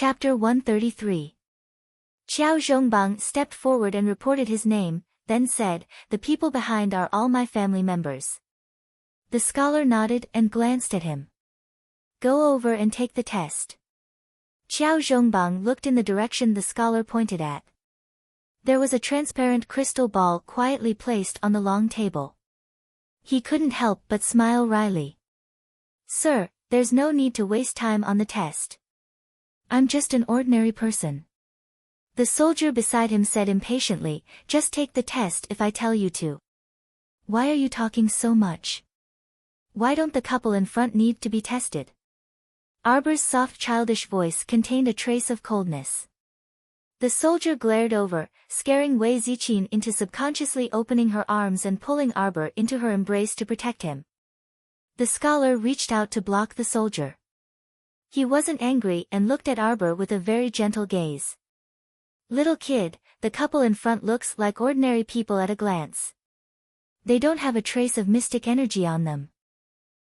Chapter 133. Qiao Zhongbang stepped forward and reported his name, then said, "The people behind are all my family members." The scholar nodded and glanced at him. "Go over and take the test." Qiao Zhongbang looked in the direction the scholar pointed at. There was a transparent crystal ball quietly placed on the long table. He couldn't help but smile wryly. "Sir, there's no need to waste time on the test. I'm just an ordinary person." The soldier beside him said impatiently, "Just take the test if I tell you to." "Why are you talking so much? Why don't the couple in front need to be tested?" Arbor's soft childish voice contained a trace of coldness. The soldier glared over, scaring Wei Ziqin into subconsciously opening her arms and pulling Arbor into her embrace to protect him. The scholar reached out to block the soldier. He wasn't angry and looked at Arbor with a very gentle gaze. "Little kid, the couple in front looks like ordinary people at a glance. They don't have a trace of mystic energy on them."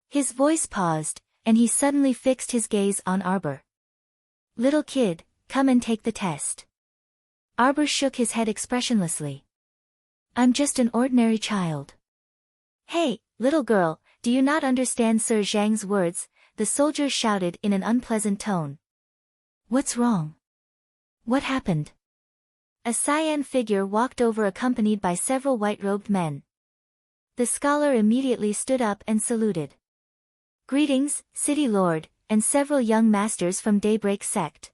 His voice paused, and he suddenly fixed his gaze on Arbor. "Little kid, come and take the test." Arbor shook his head expressionlessly. "I'm just an ordinary child." "Hey, little girl, do you not understand Sir Zhang's words?" the soldier shouted in an unpleasant tone. "What's wrong? What happened?" A cyan figure walked over accompanied by several white-robed men. The scholar immediately stood up and saluted. "Greetings, City Lord, and several young masters from Daybreak Sect."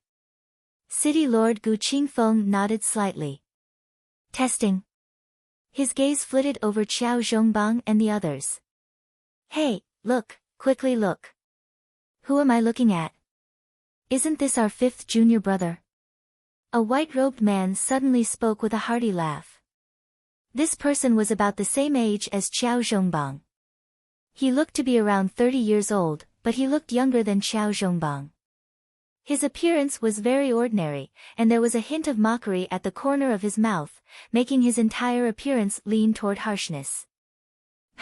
City Lord Gu Qingfeng nodded slightly. "Testing." His gaze flitted over Qiao Zhongbang and the others. "Hey, look, quickly look. Who am I looking at? Isn't this our fifth junior brother?" A white-robed man suddenly spoke with a hearty laugh. This person was about the same age as Qiao Zhongbang. He looked to be around 30 years old, but he looked younger than Qiao Zhongbang. His appearance was very ordinary, and there was a hint of mockery at the corner of his mouth, making his entire appearance lean toward harshness.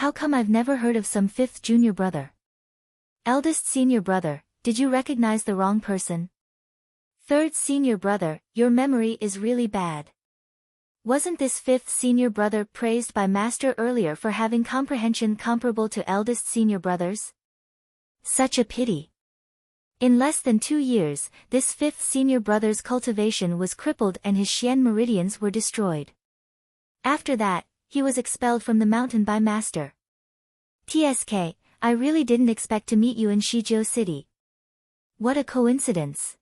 "How come I've never heard of some fifth junior brother? Eldest senior brother, did you recognize the wrong person? Third senior brother, your memory is really bad. Wasn't this fifth senior brother praised by Master earlier for having comprehension comparable to eldest senior brothers? Such a pity. In less than 2 years, this fifth senior brother's cultivation was crippled and his Xian meridians were destroyed. After that, he was expelled from the mountain by Master. TSK, I really didn't expect to meet you in Shizhou City. What a coincidence.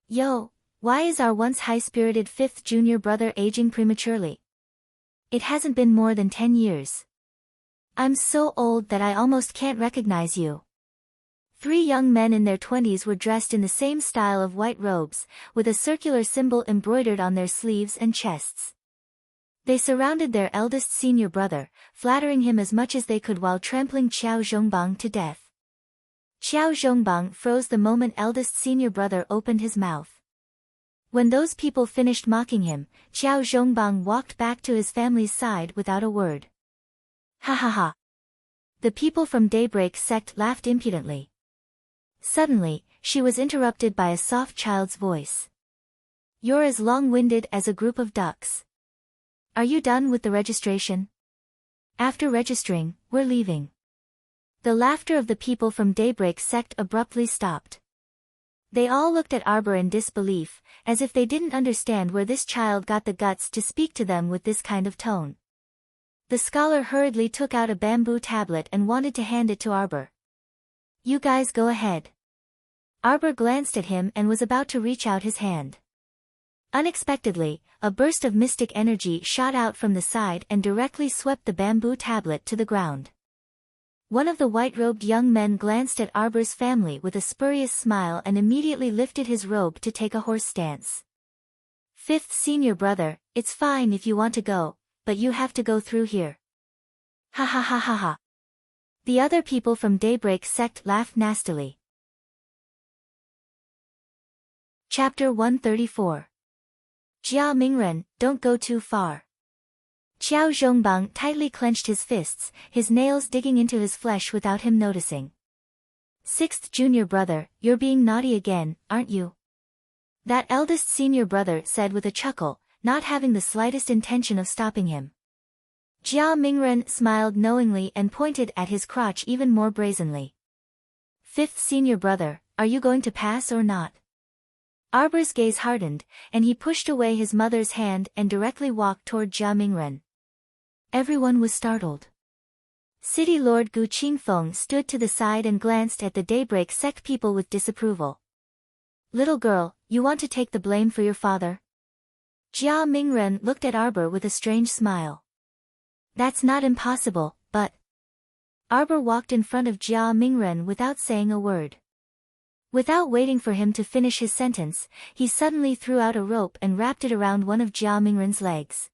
Yo, why is our once high-spirited fifth junior brother aging prematurely? It hasn't been more than 10 years. I'm so old that I almost can't recognize you." 3 young men in their 20s were dressed in the same style of white robes, with a circular symbol embroidered on their sleeves and chests. They surrounded their eldest senior brother, flattering him as much as they could while trampling Qiao Zhongbang to death. Qiao Zhongbang froze the moment eldest senior brother opened his mouth. When those people finished mocking him, Qiao Zhongbang walked back to his family's side without a word. "Ha ha ha." The people from Daybreak Sect laughed impudently. Suddenly, she was interrupted by a soft child's voice. "You're as long-winded as a group of ducks. Are you done with the registration? After registering, we're leaving." The laughter of the people from Daybreak Sect abruptly stopped. They all looked at Arbor in disbelief, as if they didn't understand where this child got the guts to speak to them with this kind of tone. The scholar hurriedly took out a bamboo tablet and wanted to hand it to Arbor. "You guys go ahead." Arbor glanced at him and was about to reach out his hand. Unexpectedly, a burst of mystic energy shot out from the side and directly swept the bamboo tablet to the ground. One of the white-robed young men glanced at Arbor's family with a spurious smile and immediately lifted his robe to take a horse stance. "Fifth senior brother, it's fine if you want to go, but you have to go through here." "Ha ha ha ha ha." The other people from Daybreak Sect laughed nastily. Chapter 134. Jia Mingren, don't go too far. Qiao Zhongbang tightly clenched his fists, his nails digging into his flesh without him noticing. "Sixth junior brother, you're being naughty again, aren't you? That eldest senior brother said with a chuckle, not having the slightest intention of stopping him. Jia Mingren smiled knowingly and pointed at his crotch even more brazenly. Fifth senior brother, are you going to pass or not? Arbor's gaze hardened, and he pushed away his mother's hand and directly walked toward Jia Mingren. Everyone was startled. City Lord Gu Qingfeng stood to the side and glanced at the Daybreak sect people with disapproval. Little girl, you want to take the blame for your father? Jia Mingren looked at Arbor with a strange smile. That's not impossible, but... Arbor walked in front of Jia Mingren without saying a word. Without waiting for him to finish his sentence, he suddenly threw out a rope and wrapped it around one of Jia Mingren's legs.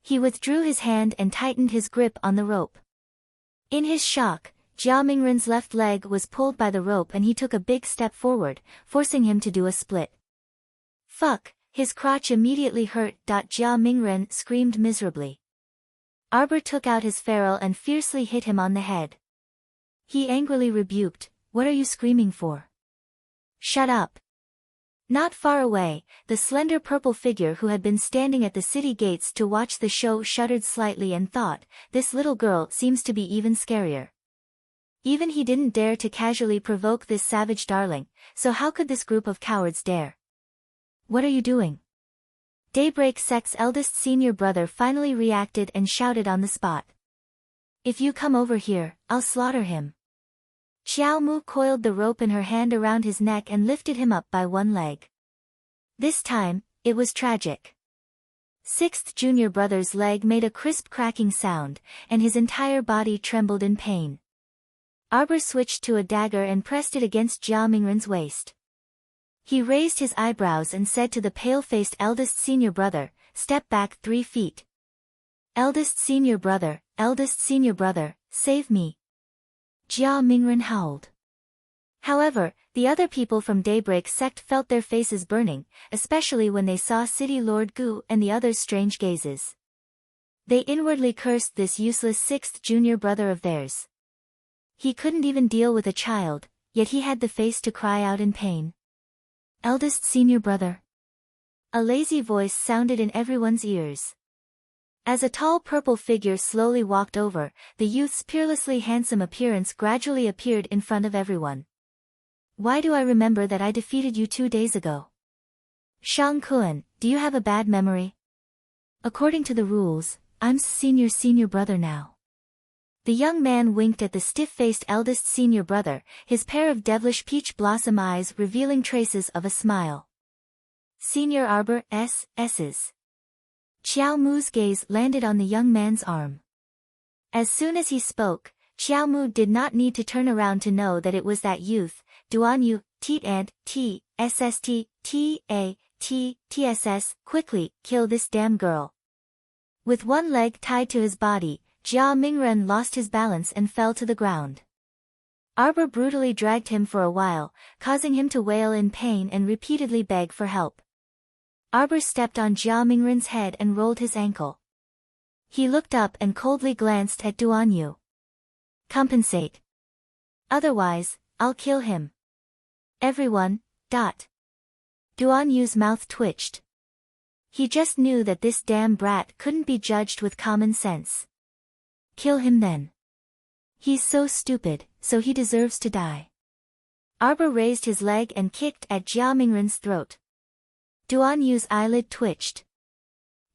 He withdrew his hand and tightened his grip on the rope. In his shock, Jia Mingren's left leg was pulled by the rope and he took a big step forward, forcing him to do a split. Fuck, his crotch immediately hurt. Jia Mingren screamed miserably. Arbor took out his ferrule and fiercely hit him on the head. He angrily rebuked, "What are you screaming for? Shut up." Not far away, the slender purple figure who had been standing at the city gates to watch the show shuddered slightly and thought, this little girl seems to be even scarier. Even he didn't dare to casually provoke this savage darling, so how could this group of cowards dare? What are you doing? Daybreak sect's eldest senior brother finally reacted and shouted on the spot. If you come over here, I'll slaughter him. Xiao Mu coiled the rope in her hand around his neck and lifted him up by one leg. This time, it was tragic. Sixth junior brother's leg made a crisp cracking sound, and his entire body trembled in pain. Arbor switched to a dagger and pressed it against Jia Mingren's waist. He raised his eyebrows and said to the pale-faced eldest senior brother, "Step back 3 feet. Eldest senior brother, save me." Jia Mingren howled. However, the other people from Daybreak sect felt their faces burning, especially when they saw City Lord Gu and the others' strange gazes. They inwardly cursed this useless sixth junior brother of theirs. He couldn't even deal with a child, yet he had the face to cry out in pain. Eldest senior brother. A lazy voice sounded in everyone's ears. As a tall purple figure slowly walked over, the youth's peerlessly handsome appearance gradually appeared in front of everyone. Why do I remember that I defeated you 2 days ago? Shang Kun, do you have a bad memory? According to the rules, I'm senior brother now. The young man winked at the stiff-faced eldest senior brother, his pair of devilish peach blossom eyes revealing traces of a smile. Senior Arbor S's. Xiao Mu's gaze landed on the young man's arm. As soon as he spoke, Xiao Mu did not need to turn around to know that it was that youth, Duan Yu, T and T, SST, T, A, T, TSS, quickly, kill this damn girl. With one leg tied to his body, Jia Mingren lost his balance and fell to the ground. Arbor brutally dragged him for a while, causing him to wail in pain and repeatedly beg for help. Arbor stepped on Jia Mingren's head and rolled his ankle. He looked up and coldly glanced at Duan Yu. Compensate. Otherwise, I'll kill him. Everyone, Duan Yu's mouth twitched. He just knew that this damn brat couldn't be judged with common sense. Kill him then. He's so stupid, so he deserves to die. Arbor raised his leg and kicked at Jia Mingren's throat. Duan Yu's eyelid twitched.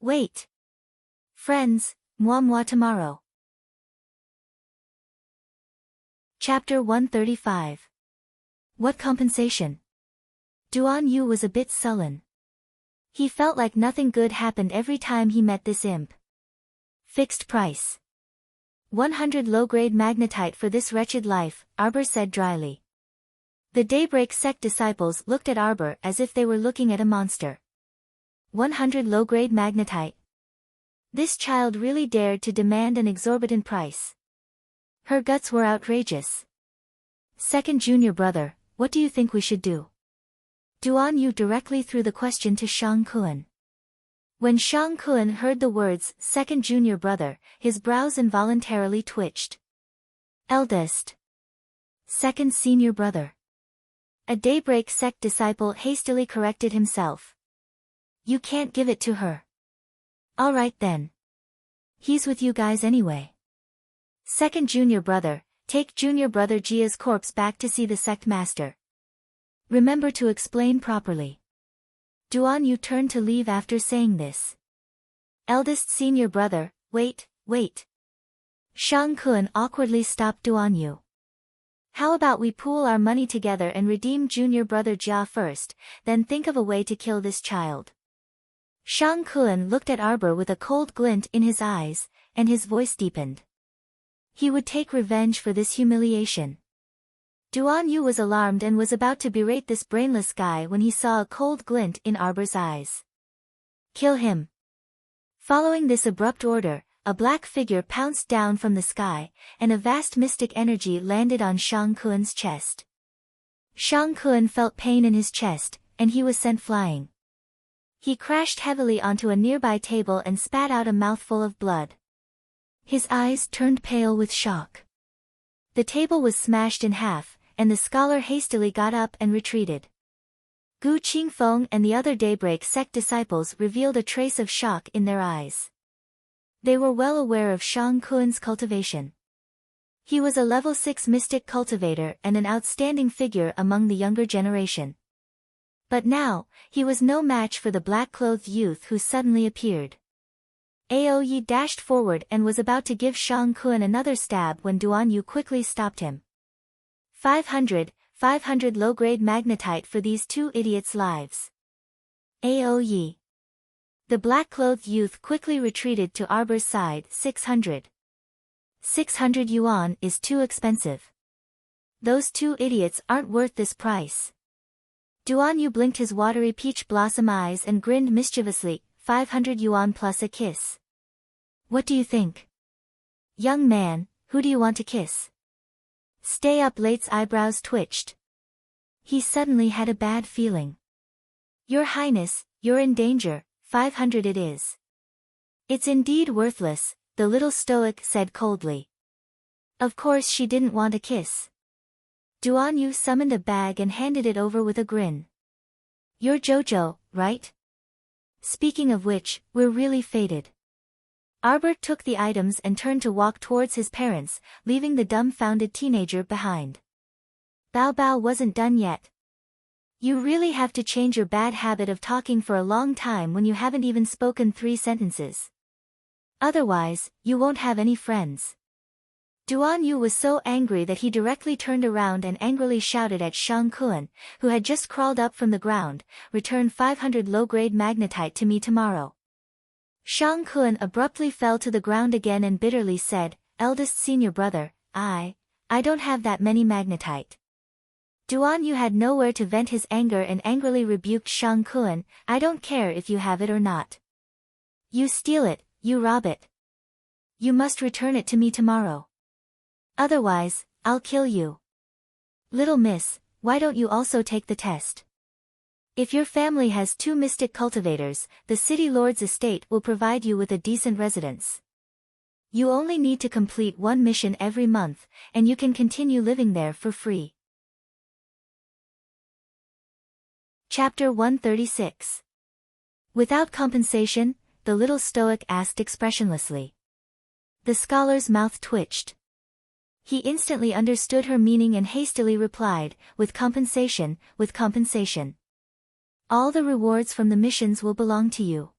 Wait. Friends, moi tomorrow. Chapter 135. What compensation? Duan Yu was a bit sullen. He felt like nothing good happened every time he met this imp. Fixed price. 100 low-grade magnetite for this wretched life, Arbor said dryly. The Daybreak sect disciples looked at Arbor as if they were looking at a monster. 100 low-grade magnetite. This child really dared to demand an exorbitant price. Her guts were outrageous. Second junior brother, what do you think we should do? Duan Yu directly threw the question to Shang Kun. When Shang Kun heard the words, second junior brother, his brows involuntarily twitched. Eldest. Second senior brother. A Daybreak sect disciple hastily corrected himself. You can't give it to her. Alright then. He's with you guys anyway. Second junior brother, take junior brother Jia's corpse back to see the sect master. Remember to explain properly. Duan Yu turned to leave after saying this. Eldest senior brother, wait. Shang Kun awkwardly stopped Duan Yu. How about we pool our money together and redeem junior brother Jia first, then think of a way to kill this child. Shang Kun looked at Arbor with a cold glint in his eyes, and his voice deepened. He would take revenge for this humiliation. Duan Yu was alarmed and was about to berate this brainless guy when he saw a cold glint in Arbor's eyes. Kill him. Following this abrupt order, a black figure pounced down from the sky, and a vast mystic energy landed on Shang Kun's chest. Shang Kun felt pain in his chest, and he was sent flying. He crashed heavily onto a nearby table and spat out a mouthful of blood. His eyes turned pale with shock. The table was smashed in half, and the scholar hastily got up and retreated. Gu Qingfeng and the other Daybreak sect disciples revealed a trace of shock in their eyes. They were well aware of Shang Kun's cultivation. He was a level 6 mystic cultivator and an outstanding figure among the younger generation. But now, he was no match for the black-clothed youth who suddenly appeared. Aoyi dashed forward and was about to give Shang Kun another stab when Duan Yu quickly stopped him. 500 low-grade magnetite for these two idiots' lives. Aoyi. The black-clothed youth quickly retreated to Arbor's side. 600 yuan is too expensive. Those two idiots aren't worth this price. Duan Yu blinked his watery peach blossom eyes and grinned mischievously. 500 yuan plus a kiss. What do you think? Young man, who do you want to kiss? Stay up late's eyebrows twitched. He suddenly had a bad feeling. Your Highness, you're in danger. 500 it is. It's indeed worthless, the little stoic said coldly. Of course she didn't want a kiss. Duan Yu summoned a bag and handed it over with a grin. You're Jojo, right? Speaking of which, we're really fated. Arbor took the items and turned to walk towards his parents, leaving the dumbfounded teenager behind. Bao Bao wasn't done yet. You really have to change your bad habit of talking for a long time when you haven't even spoken 3 sentences. Otherwise, you won't have any friends. Duan Yu was so angry that he directly turned around and angrily shouted at Shang Kun, who had just crawled up from the ground, return 500 low-grade magnetite to me tomorrow. Shang Kun abruptly fell to the ground again and bitterly said, Eldest senior brother, I don't have that many magnetite. Duan Yu had nowhere to vent his anger and angrily rebuked Shang Kun, I don't care if you have it or not. You steal it, you rob it. You must return it to me tomorrow. Otherwise, I'll kill you. Little miss, why don't you also take the test? If your family has 2 mystic cultivators, the city lord's estate will provide you with a decent residence. You only need to complete 1 mission every month, and you can continue living there for free. Chapter 136. Without compensation? The little stoic asked expressionlessly. The scholar's mouth twitched. He instantly understood her meaning and hastily replied, with compensation. All the rewards from the missions will belong to you.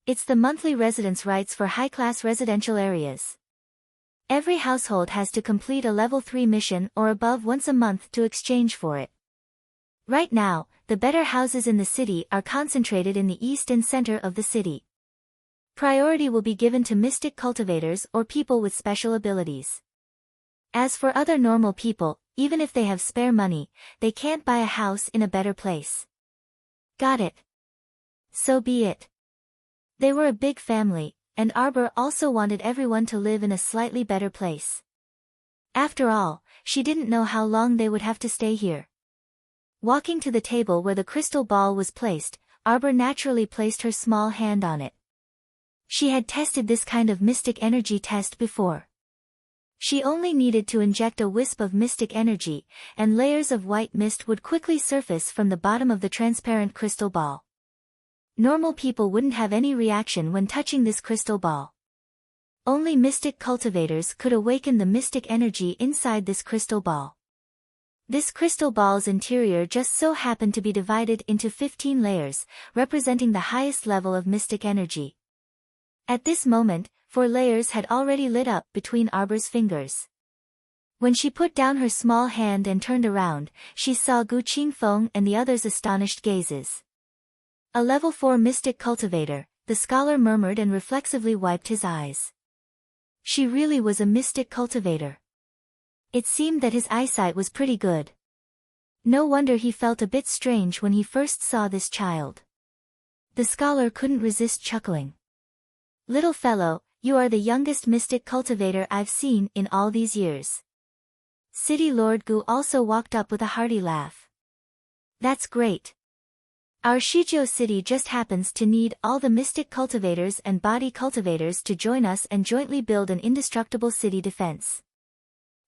It's the monthly residence rights for high-class residential areas. Every household has to complete a level 3 mission or above once a month to exchange for it. Right now, the better houses in the city are concentrated in the east and center of the city. Priority will be given to mystic cultivators or people with special abilities. As for other normal people, even if they have spare money, they can't buy a house in a better place. Got it. So be it. They were a big family, and Arbor also wanted everyone to live in a slightly better place. After all, she didn't know how long they would have to stay here. Walking to the table where the crystal ball was placed, Arbor naturally placed her small hand on it. She had tested this kind of mystic energy test before. She only needed to inject a wisp of mystic energy, and layers of white mist would quickly surface from the bottom of the transparent crystal ball. Normal people wouldn't have any reaction when touching this crystal ball. Only mystic cultivators could awaken the mystic energy inside this crystal ball. This crystal ball's interior just so happened to be divided into 15 layers, representing the highest level of mystic energy. At this moment, 4 layers had already lit up between Arbor's fingers. When she put down her small hand and turned around, she saw Gu Qingfeng and the others' astonished gazes. A level 4 mystic cultivator, the scholar murmured and reflexively wiped his eyes. She really was a mystic cultivator. It seemed that his eyesight was pretty good. No wonder he felt a bit strange when he first saw this child. The scholar couldn't resist chuckling. "Little fellow, you are the youngest mystic cultivator I've seen in all these years." City Lord Gu also walked up with a hearty laugh. "That's great. Our Shizhou city just happens to need all the mystic cultivators and body cultivators to join us and jointly build an indestructible city defense.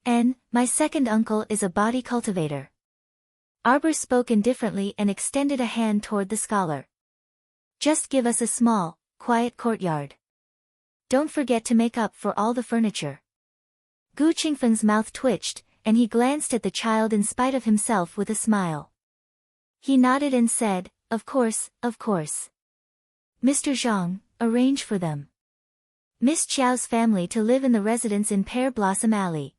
And my second uncle is a body cultivator." Arbor spoke indifferently and extended a hand toward the scholar. "Just give us a small, quiet courtyard. Don't forget to make up for all the furniture." Gu Qingfeng's mouth twitched, and he glanced at the child in spite of himself with a smile. He nodded and said, Of course, of course. Mr. Zhang, arrange for them. Miss Chiao's family to live in the residence in Pear Blossom Alley.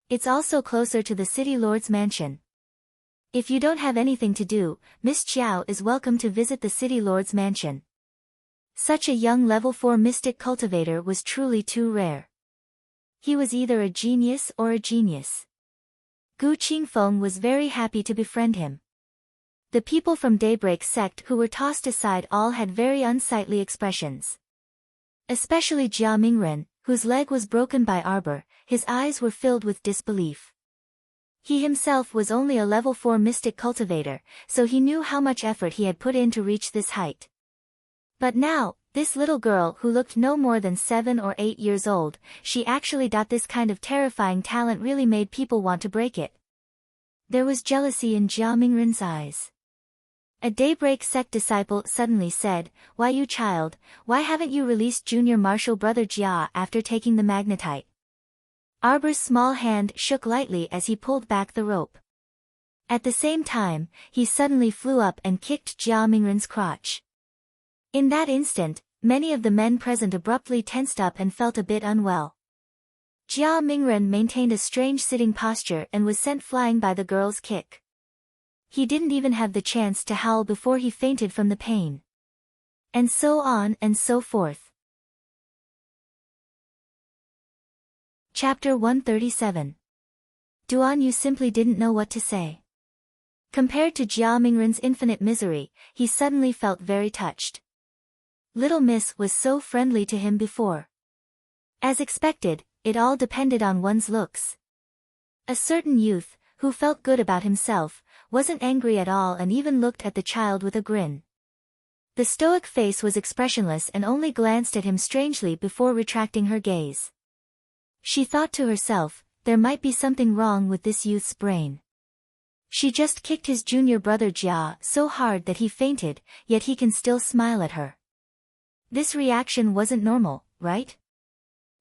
It's also closer to the city lord's mansion. If you don't have anything to do, Miss Chiao is welcome to visit the city lord's mansion. Such a young level 4 mystic cultivator was truly too rare. He was either a genius or a genius. Gu Qingfeng was very happy to befriend him. The people from Daybreak sect who were tossed aside all had very unsightly expressions. Especially Jia Mingren, whose leg was broken by Arbor, his eyes were filled with disbelief. He himself was only a level 4 mystic cultivator, so he knew how much effort he had put in to reach this height. But now, this little girl who looked no more than 7 or 8 years old, she actually got this kind of terrifying talent really made people want to break it. There was jealousy in Jia Mingren's eyes. A Daybreak sect disciple suddenly said, Why you child, why haven't you released junior martial brother Jia after taking the magnetite? Arbor's small hand shook lightly as he pulled back the rope. At the same time, he suddenly flew up and kicked Jia Mingren's crotch. In that instant, many of the men present abruptly tensed up and felt a bit unwell. Jia Mingren maintained a strange sitting posture and was sent flying by the girl's kick. He didn't even have the chance to howl before he fainted from the pain. And so on and so forth. Chapter 137. Duan Yu simply didn't know what to say. Compared to Jia Mingren's infinite misery, he suddenly felt very touched. Little Miss was so friendly to him before. As expected, it all depended on one's looks. A certain youth, who felt good about himself, wasn't angry at all and even looked at the child with a grin. The stoic face was expressionless and only glanced at him strangely before retracting her gaze. She thought to herself, there might be something wrong with this youth's brain. She just kicked his junior brother Jia so hard that he fainted, yet he can still smile at her. This reaction wasn't normal, right?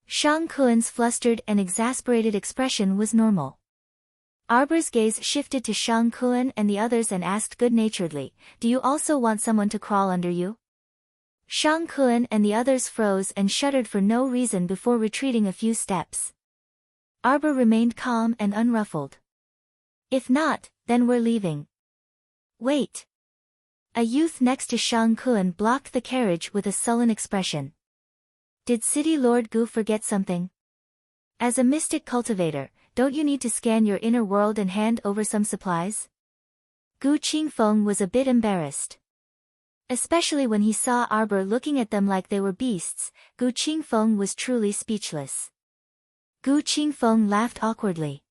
Shang Kuen's flustered and exasperated expression was normal. Arbor's gaze shifted to Shang Kuen and the others and asked good-naturedly, Do you also want someone to crawl under you? Shang Kuen and the others froze and shuddered for no reason before retreating a few steps. Arbor remained calm and unruffled. If not, then we're leaving. Wait. A youth next to Shang Kuen blocked the carriage with a sullen expression. Did City Lord Gu forget something? As a mystic cultivator, don't you need to scan your inner world and hand over some supplies? Gu Qingfeng was a bit embarrassed. Especially when he saw Arbor looking at them like they were beasts, Gu Qingfeng was truly speechless. Gu Qingfeng laughed awkwardly.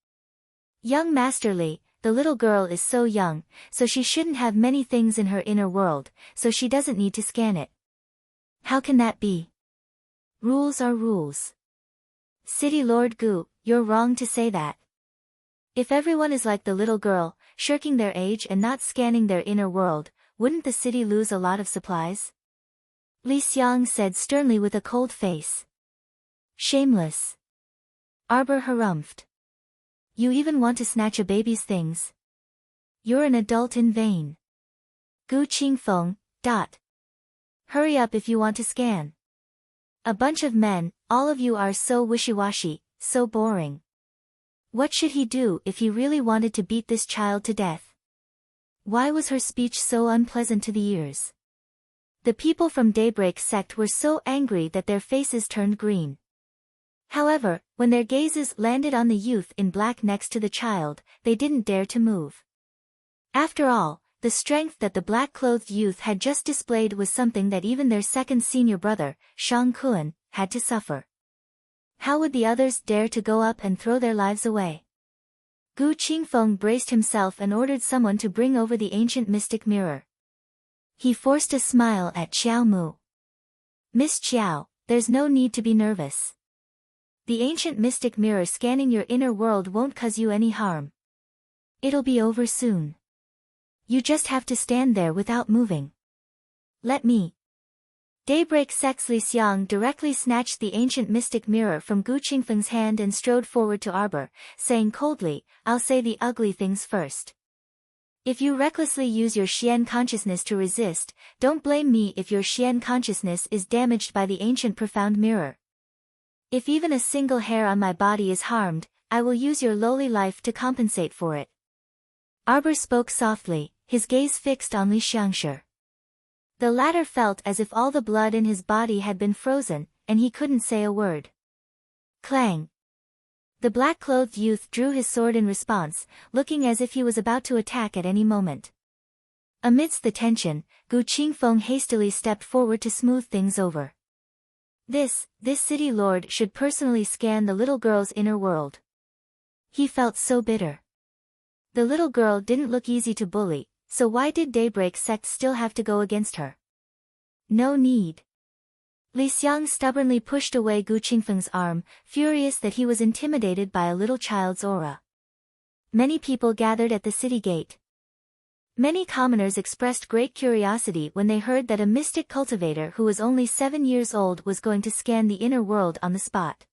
Young Masterly, the little girl is so young, so she shouldn't have many things in her inner world, so she doesn't need to scan it. How can that be? Rules are rules. City Lord Gu, you're wrong to say that. If everyone is like the little girl, shirking their age and not scanning their inner world, wouldn't the city lose a lot of supplies? Li Xiang said sternly with a cold face. Shameless. Arbor harumphed. You even want to snatch a baby's things? You're an adult in vain. Gu Qingfeng. Hurry up if you want to scan. A bunch of men, all of you are so wishy-washy, so boring. What should he do if he really wanted to beat this child to death? Why was her speech so unpleasant to the ears? The people from Daybreak sect were so angry that their faces turned green. However, when their gazes landed on the youth in black next to the child, they didn't dare to move. After all, the strength that the black-clothed youth had just displayed was something that even their second senior brother, Shang Kuan, had to suffer. How would the others dare to go up and throw their lives away? Gu Qingfeng braced himself and ordered someone to bring over the ancient mystic mirror. He forced a smile at Xiao Mu. Miss Qiao, there's no need to be nervous. The ancient mystic mirror scanning your inner world won't cause you any harm. It'll be over soon. You just have to stand there without moving. Let me. Daybreak Sect's Li Xiang directly snatched the ancient mystic mirror from Gu Qingfeng's hand and strode forward to Arbor, saying coldly, I'll say the ugly things first. If you recklessly use your Xian consciousness to resist, don't blame me if your Xian consciousness is damaged by the ancient profound mirror. If even a single hair on my body is harmed, I will use your lowly life to compensate for it. Arbor spoke softly, his gaze fixed on Li Xiangshi. The latter felt as if all the blood in his body had been frozen, and he couldn't say a word. Clang! The black-clothed youth drew his sword in response, looking as if he was about to attack at any moment. Amidst the tension, Gu Qingfeng hastily stepped forward to smooth things over. This city lord should personally scan the little girl's inner world. He felt so bitter. The little girl didn't look easy to bully, so why did Daybreak Sect still have to go against her? No need. Li Xiang stubbornly pushed away Gu Qingfeng's arm, furious that he was intimidated by a little child's aura. Many people gathered at the city gate. Many commoners expressed great curiosity when they heard that a mystic cultivator who was only 7 years old was going to scan the inner world on the spot.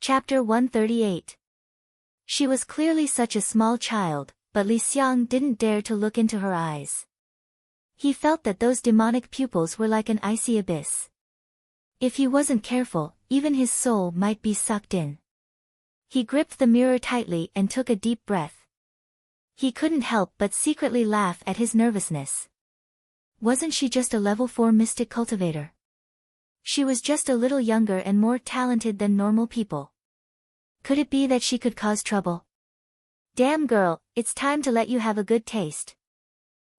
Chapter 138. She was clearly such a small child, but Li Xiang didn't dare to look into her eyes. He felt that those demonic pupils were like an icy abyss. If he wasn't careful, even his soul might be sucked in. He gripped the mirror tightly and took a deep breath. He couldn't help but secretly laugh at his nervousness. Wasn't she just a level 4 mystic cultivator? She was just a little younger and more talented than normal people. Could it be that she could cause trouble? Damn girl, it's time to let you have a good taste.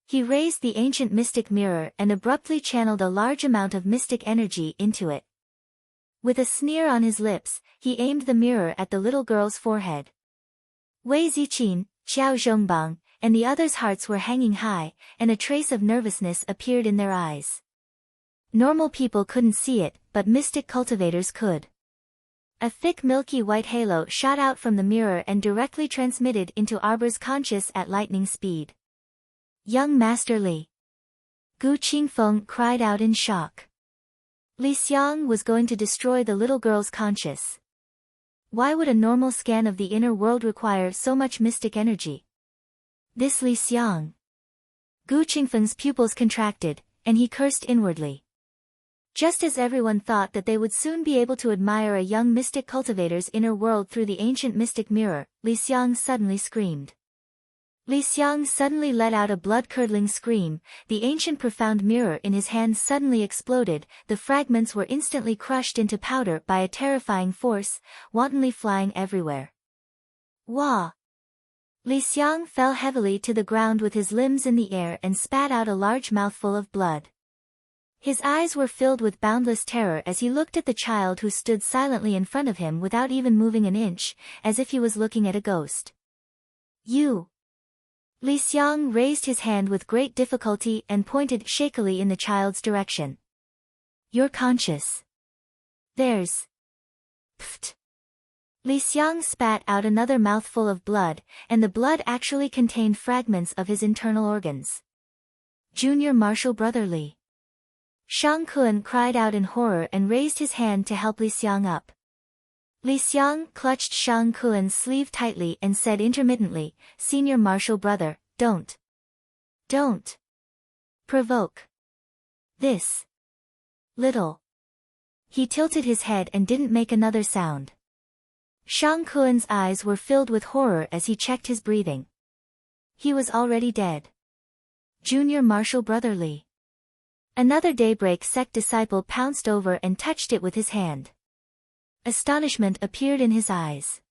He raised the ancient mystic mirror and abruptly channeled a large amount of mystic energy into it. With a sneer on his lips, he aimed the mirror at the little girl's forehead. Wei Ziqin, Xiao Zhongbang, and the others' hearts were hanging high, and a trace of nervousness appeared in their eyes. Normal people couldn't see it, but mystic cultivators could. A thick milky white halo shot out from the mirror and directly transmitted into Arbor's conscious at lightning speed. Young Master Li. Gu Qingfeng cried out in shock. Li Xiang was going to destroy the little girl's conscious. Why would a normal scan of the inner world require so much mystic energy? This Li Xiang. Gu Qingfeng's pupils contracted, and he cursed inwardly. Just as everyone thought that they would soon be able to admire a young mystic cultivator's inner world through the ancient mystic mirror, Li Xiang suddenly screamed. Li Xiang suddenly let out a blood-curdling scream, the ancient profound mirror in his hand suddenly exploded, the fragments were instantly crushed into powder by a terrifying force, wantonly flying everywhere. Wah! Li Xiang fell heavily to the ground with his limbs in the air and spat out a large mouthful of blood. His eyes were filled with boundless terror as he looked at the child who stood silently in front of him without even moving an inch, as if he was looking at a ghost. You! Li Xiang raised his hand with great difficulty and pointed shakily in the child's direction. You're conscious. There's... Pfft. Li Xiang spat out another mouthful of blood, and the blood actually contained fragments of his internal organs. Junior Marshal Brother Li. Shang Kun cried out in horror and raised his hand to help Li Xiang up. Li Xiang clutched Shang Kun's sleeve tightly and said intermittently, "Senior Marshal Brother, don't provoke this little." He tilted his head and didn't make another sound. Shang Kun's eyes were filled with horror as he checked his breathing. He was already dead. Junior Marshal Brother Li. Another Daybreak sect disciple pounced over and touched it with his hand. Astonishment appeared in his eyes.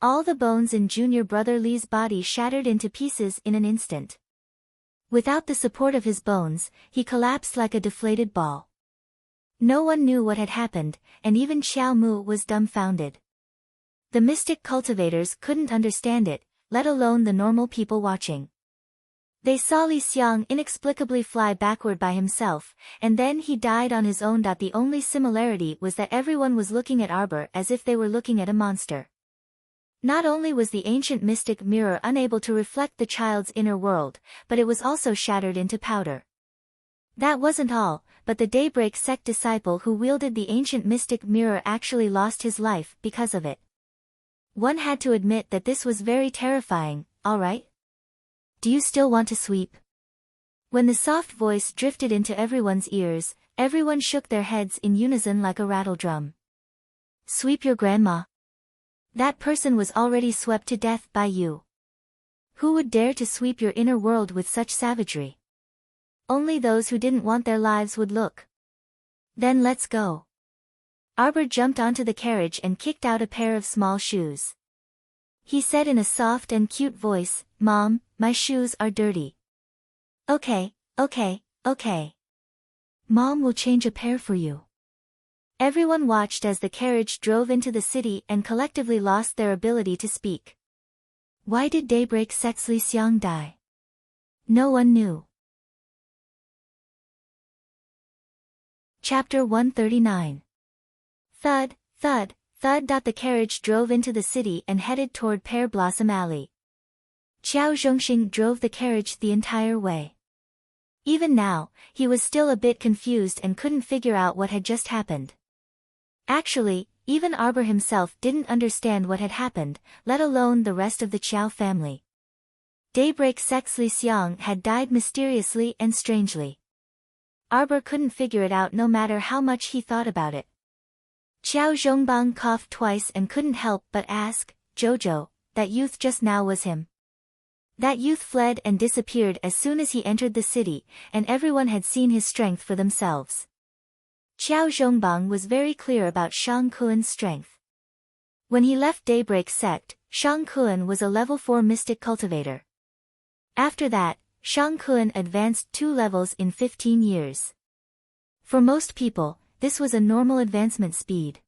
All the bones in Junior Brother Li's body shattered into pieces in an instant. Without the support of his bones, he collapsed like a deflated ball. No one knew what had happened, and even Xiao Mu was dumbfounded. The mystic cultivators couldn't understand it, let alone the normal people watching. They saw Li Xiang inexplicably fly backward by himself, and then he died on his own. The only similarity was that everyone was looking at Arbor as if they were looking at a monster. Not only was the ancient mystic mirror unable to reflect the child's inner world, but it was also shattered into powder. That wasn't all, but the Daybreak sect disciple who wielded the ancient mystic mirror actually lost his life because of it. One had to admit that this was very terrifying. "All right? Do you still want to sweep?" When the soft voice drifted into everyone's ears, everyone shook their heads in unison like a rattle drum. "Sweep your grandma? That person was already swept to death by you. Who would dare to sweep your inner world with such savagery? Only those who didn't want their lives would look. Then let's go." Arbor jumped onto the carriage and kicked out a pair of small shoes. He said in a soft and cute voice, "Mom, my shoes are dirty." Okay. Mom will change a pair for you." Everyone watched as the carriage drove into the city and collectively lost their ability to speak. Why did Daybreak sect's Li Xiang die? No one knew. Chapter 139. Thud, thud, thud. The carriage drove into the city and headed toward Pear Blossom Alley. Qiao Zhongxing drove the carriage the entire way. Even now, he was still a bit confused and couldn't figure out what had just happened. Actually, even Arbor himself didn't understand what had happened, let alone the rest of the Qiao family. Daybreak sect's Li Xiang had died mysteriously and strangely. Arbor couldn't figure it out no matter how much he thought about it. Qiao Zhongbang coughed twice and couldn't help but ask, "Jojo, that youth just now was him?" That youth fled and disappeared as soon as he entered the city, and everyone had seen his strength for themselves. Qiao Zhongbang was very clear about Shang Kun's strength. When he left Daybreak sect, Shang Kun was a level 4 mystic cultivator. After that, Shang Kun advanced 2 levels in 15 years. For most people, this was a normal advancement speed.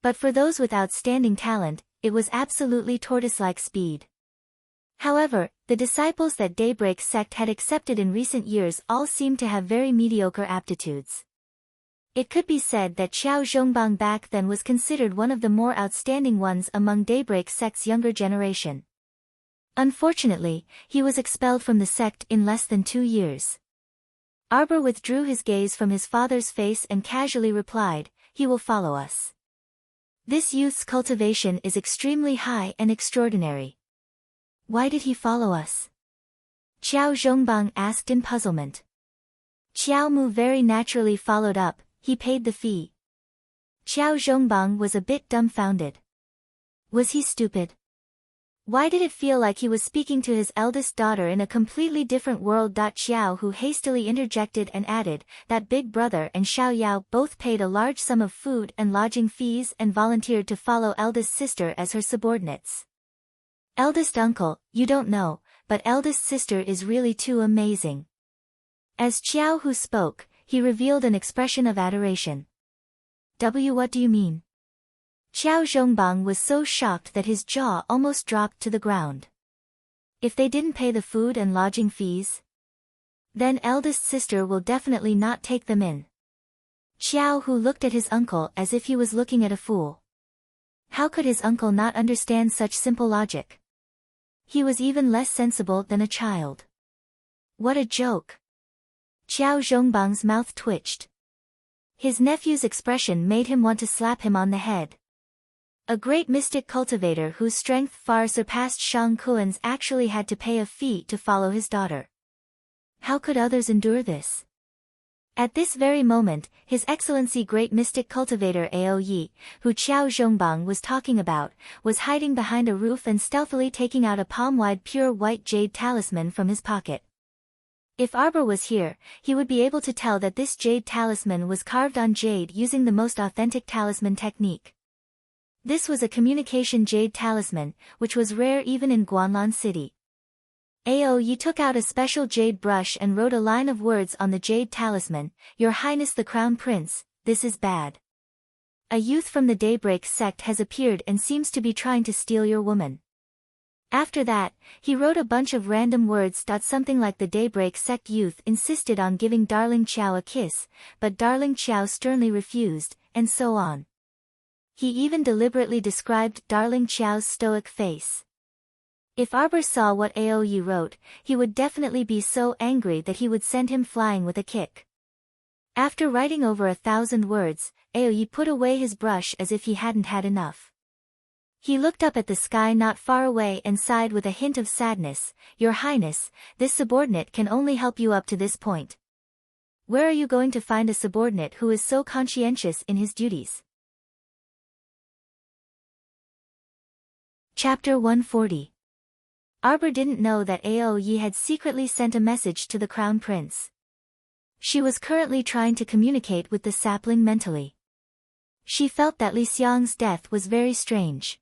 But for those with outstanding talent, it was absolutely tortoise-like speed. However, the disciples that Daybreak sect had accepted in recent years all seemed to have very mediocre aptitudes. It could be said that Qiao Zhongbang back then was considered one of the more outstanding ones among Daybreak sect's younger generation. Unfortunately, he was expelled from the sect in less than 2 years. Arbor withdrew his gaze from his father's face and casually replied, "He will follow us. This youth's cultivation is extremely high and extraordinary." "Why did he follow us?" Qiao Zhongbang asked in puzzlement. Qiao Mu very naturally followed up, "He paid the fee." Qiao Zhongbang was a bit dumbfounded. Was he stupid? Why did it feel like he was speaking to his eldest daughter in a completely different world? Xiao Hu hastily interjected and added, "That big brother and Xiao Yao both paid a large sum of food and lodging fees and volunteered to follow eldest sister as her subordinates." Eldest uncle, you don't know, but eldest sister is really too amazing. As Qiao Hu spoke, he revealed an expression of adoration. What do you mean? Qiao Zhongbang was so shocked that his jaw almost dropped to the ground. If they didn't pay the food and lodging fees? Then eldest sister will definitely not take them in. Xiao Hu looked at his uncle as if he was looking at a fool. How could his uncle not understand such simple logic? He was even less sensible than a child. What a joke! Qiao Zhongbang's mouth twitched. His nephew's expression made him want to slap him on the head. A great mystic cultivator whose strength far surpassed Shang Kuan's actually had to pay a fee to follow his daughter. How could others endure this? At this very moment, His Excellency Great Mystic Cultivator Ao Yi, who Qiao Zhongbang was talking about, was hiding behind a roof and stealthily taking out a palm-wide pure white jade talisman from his pocket. If Arbor was here, he would be able to tell that this jade talisman was carved on jade using the most authentic talisman technique. This was a communication jade talisman, which was rare even in Guanlan City. Ao Yi took out a special jade brush and wrote a line of words on the jade talisman, "Your Highness the Crown Prince, this is bad. A youth from the Daybreak sect has appeared and seems to be trying to steal your woman." After that, he wrote a bunch of random words. Something like the Daybreak sect youth insisted on giving Darling Qiao a kiss, but Darling Qiao sternly refused, and so on. He even deliberately described Darling Qiao's stoic face. If Arbor saw what Ao Yi wrote, he would definitely be so angry that he would send him flying with a kick. After writing over 1,000 words, Ao Yi put away his brush as if he hadn't had enough. He looked up at the sky not far away and sighed with a hint of sadness, "Your Highness, this subordinate can only help you up to this point. Where are you going to find a subordinate who is so conscientious in his duties?" Chapter 140. Arbor didn't know that Ao Yi had secretly sent a message to the Crown Prince. She was currently trying to communicate with the sapling mentally. She felt that Li Xiang's death was very strange.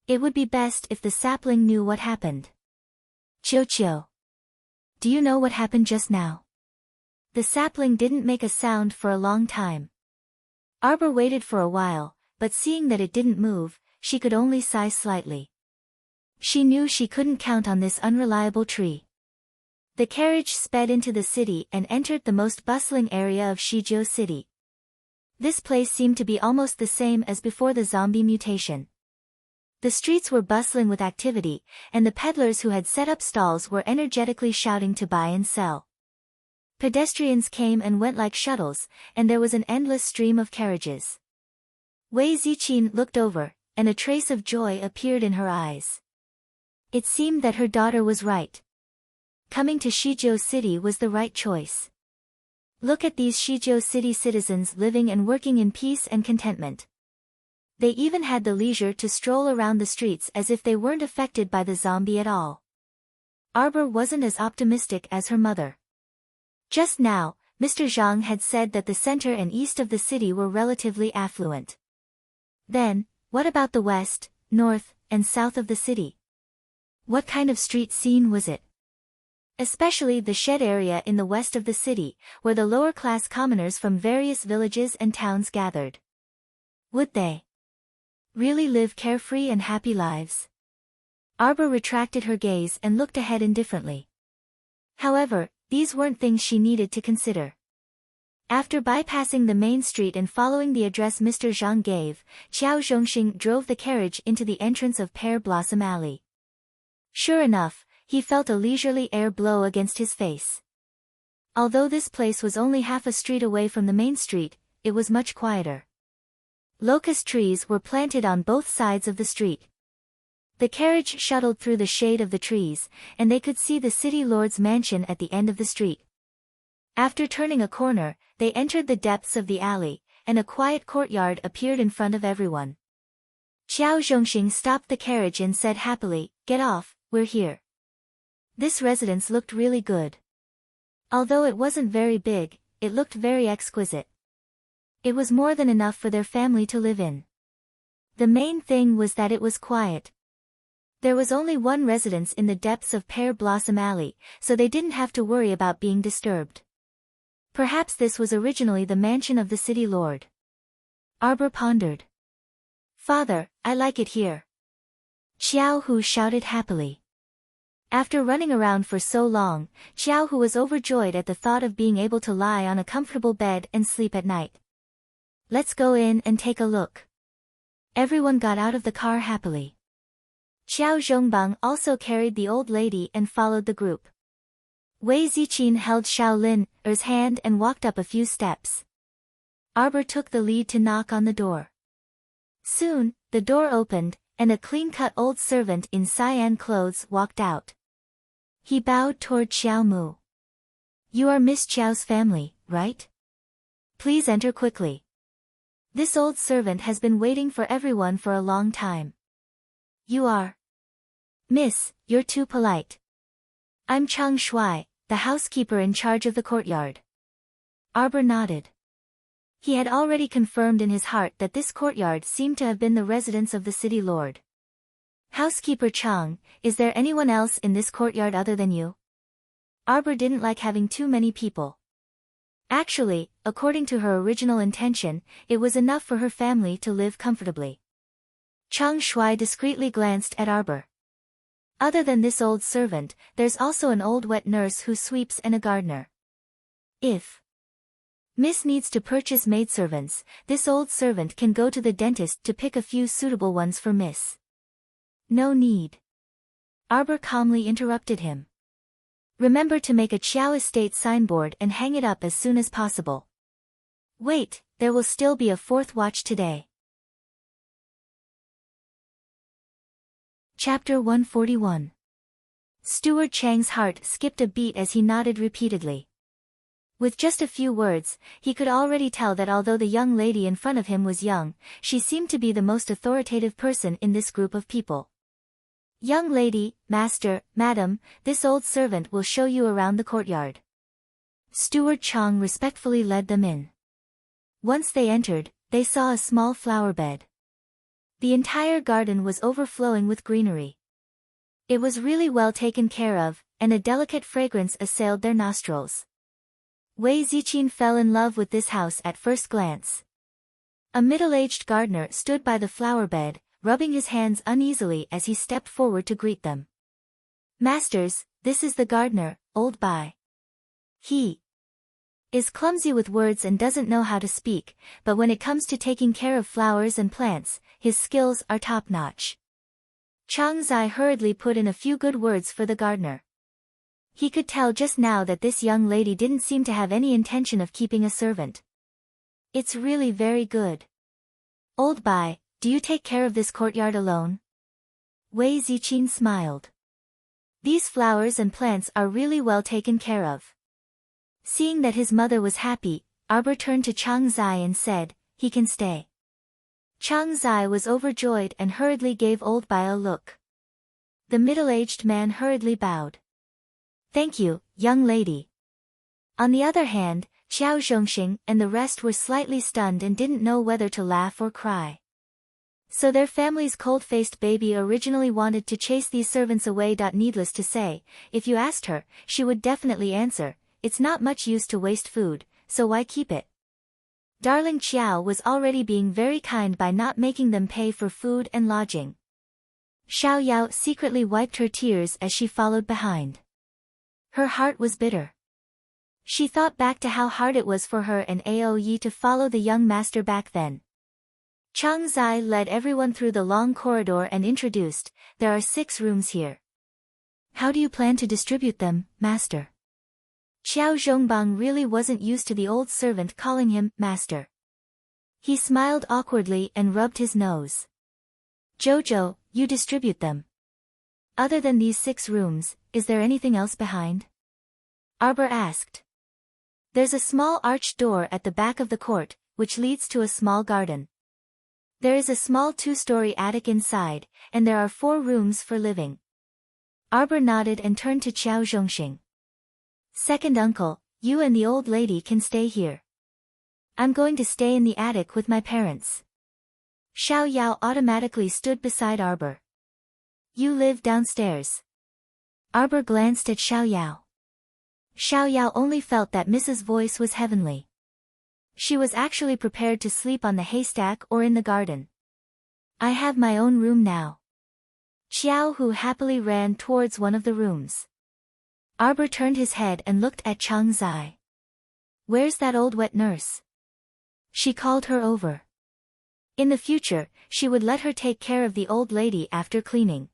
It would be best if the sapling knew what happened. "Qiu, do you know what happened just now?" The sapling didn't make a sound for a long time. Arbor waited for a while, but seeing that it didn't move, she could only sigh slightly. She knew she couldn't count on this unreliable tree. The carriage sped into the city and entered the most bustling area of Shizhou City. This place seemed to be almost the same as before the zombie mutation. The streets were bustling with activity, and the peddlers who had set up stalls were energetically shouting to buy and sell. Pedestrians came and went like shuttles, and there was an endless stream of carriages. Wei Ziqin looked over, and a trace of joy appeared in her eyes. It seemed that her daughter was right. Coming to Shizhou City was the right choice. Look at these Shizhou City citizens living and working in peace and contentment. They even had the leisure to stroll around the streets as if they weren't affected by the zombie at all. Arbor wasn't as optimistic as her mother. Just now, Mr. Zhang had said that the center and east of the city were relatively affluent. Then, what about the west, north, and south of the city? What kind of street scene was it? Especially the shed area in the west of the city, where the lower-class commoners from various villages and towns gathered. Would they really live carefree and happy lives? Arbor retracted her gaze and looked ahead indifferently. However, these weren't things she needed to consider. After bypassing the main street and following the address Mr. Zhang gave, Qiao Zhongxing drove the carriage into the entrance of Pear Blossom Alley. Sure enough, he felt a leisurely air blow against his face. Although this place was only half a street away from the main street, it was much quieter. Locust trees were planted on both sides of the street. The carriage shuttled through the shade of the trees, and they could see the city lord's mansion at the end of the street. After turning a corner, they entered the depths of the alley, and a quiet courtyard appeared in front of everyone. Qiao Zhongxing stopped the carriage and said happily, "Get off, we're here." This residence looked really good. Although it wasn't very big, it looked very exquisite. It was more than enough for their family to live in. The main thing was that it was quiet. There was only one residence in the depths of Pear Blossom Alley, so they didn't have to worry about being disturbed. Perhaps this was originally the mansion of the city lord. Arbor pondered. "Father, I like it here." Xiao Hu shouted happily. After running around for so long, Xiao Hu was overjoyed at the thought of being able to lie on a comfortable bed and sleep at night. Let's go in and take a look. Everyone got out of the car happily. Xiao Zhongbang also carried the old lady and followed the group. Wei Ziqin held Xiao Lin's hand and walked up a few steps. Arbor took the lead to knock on the door. Soon, the door opened, and a clean-cut old servant in cyan clothes walked out. He bowed toward Xiao Mu. You are Miss Xiao's family, right? Please enter quickly. This old servant has been waiting for everyone for a long time. You are? Miss, you're too polite. I'm Chang Shuai, the housekeeper in charge of the courtyard. Arbor nodded. He had already confirmed in his heart that this courtyard seemed to have been the residence of the city lord. Housekeeper Chang, is there anyone else in this courtyard other than you? Arbor didn't like having too many people. Actually, according to her original intention, it was enough for her family to live comfortably. Chang Shuai discreetly glanced at Arbor. Other than this old servant, there's also an old wet nurse who sweeps and a gardener. If Miss needs to purchase maidservants, this old servant can go to the dentist to pick a few suitable ones for Miss. No need. Arbor calmly interrupted him. Remember to make a Qiao Estate signboard and hang it up as soon as possible. Wait, there will still be a fourth watch today. Chapter 141. Steward Chang's heart skipped a beat as he nodded repeatedly. With just a few words, he could already tell that although the young lady in front of him was young, she seemed to be the most authoritative person in this group of people. Young lady, master, madam, this old servant will show you around the courtyard. Steward Chang respectfully led them in. Once they entered, they saw a small flower bed. The entire garden was overflowing with greenery. It was really well taken care of, and a delicate fragrance assailed their nostrils. Wei Ziqin fell in love with this house at first glance. A middle-aged gardener stood by the flower bed, rubbing his hands uneasily as he stepped forward to greet them. Masters, this is the gardener, Old Bai. He is clumsy with words and doesn't know how to speak, but when it comes to taking care of flowers and plants, his skills are top-notch. Chang Zai hurriedly put in a few good words for the gardener. He could tell just now that this young lady didn't seem to have any intention of keeping a servant. It's really very good. Old Bai, do you take care of this courtyard alone? Wei Ziqin smiled. These flowers and plants are really well taken care of. Seeing that his mother was happy, Arbor turned to Chang Zai and said, he can stay. Chang Zai was overjoyed and hurriedly gave Old Bai a look. The middle-aged man hurriedly bowed. Thank you, young lady. On the other hand, Xiao Zhongxing and the rest were slightly stunned and didn't know whether to laugh or cry. So their family's cold-faced baby originally wanted to chase these servants away. Needless to say, if you asked her, she would definitely answer, it's not much use to waste food, so why keep it? Darling Xiao was already being very kind by not making them pay for food and lodging. Xiao Yao secretly wiped her tears as she followed behind. Her heart was bitter. She thought back to how hard it was for her and Ao Yi to follow the young master back then. Chang Zai led everyone through the long corridor and introduced, there are 6 rooms here. How do you plan to distribute them, master? Xiao Zhongbang really wasn't used to the old servant calling him master. He smiled awkwardly and rubbed his nose. Jojo, you distribute them. Other than these 6 rooms, is there anything else behind? Arbor asked. There's a small arched door at the back of the court, which leads to a small garden. There is a small 2-story attic inside, and there are 4 rooms for living. Arbor nodded and turned to Xiao Zhongxing. Second uncle, you and the old lady can stay here. I'm going to stay in the attic with my parents. Xiao Yao automatically stood beside Arbor. You live downstairs. Arbor glanced at Xiao Yao. Xiao Yao only felt that Mrs. Voice was heavenly. She was actually prepared to sleep on the haystack or in the garden. I have my own room now. Xiao Hu happily ran towards one of the rooms. Arbor turned his head and looked at Chang Zai. Where's that old wet nurse? She called her over. In the future, she would let her take care of the old lady after cleaning.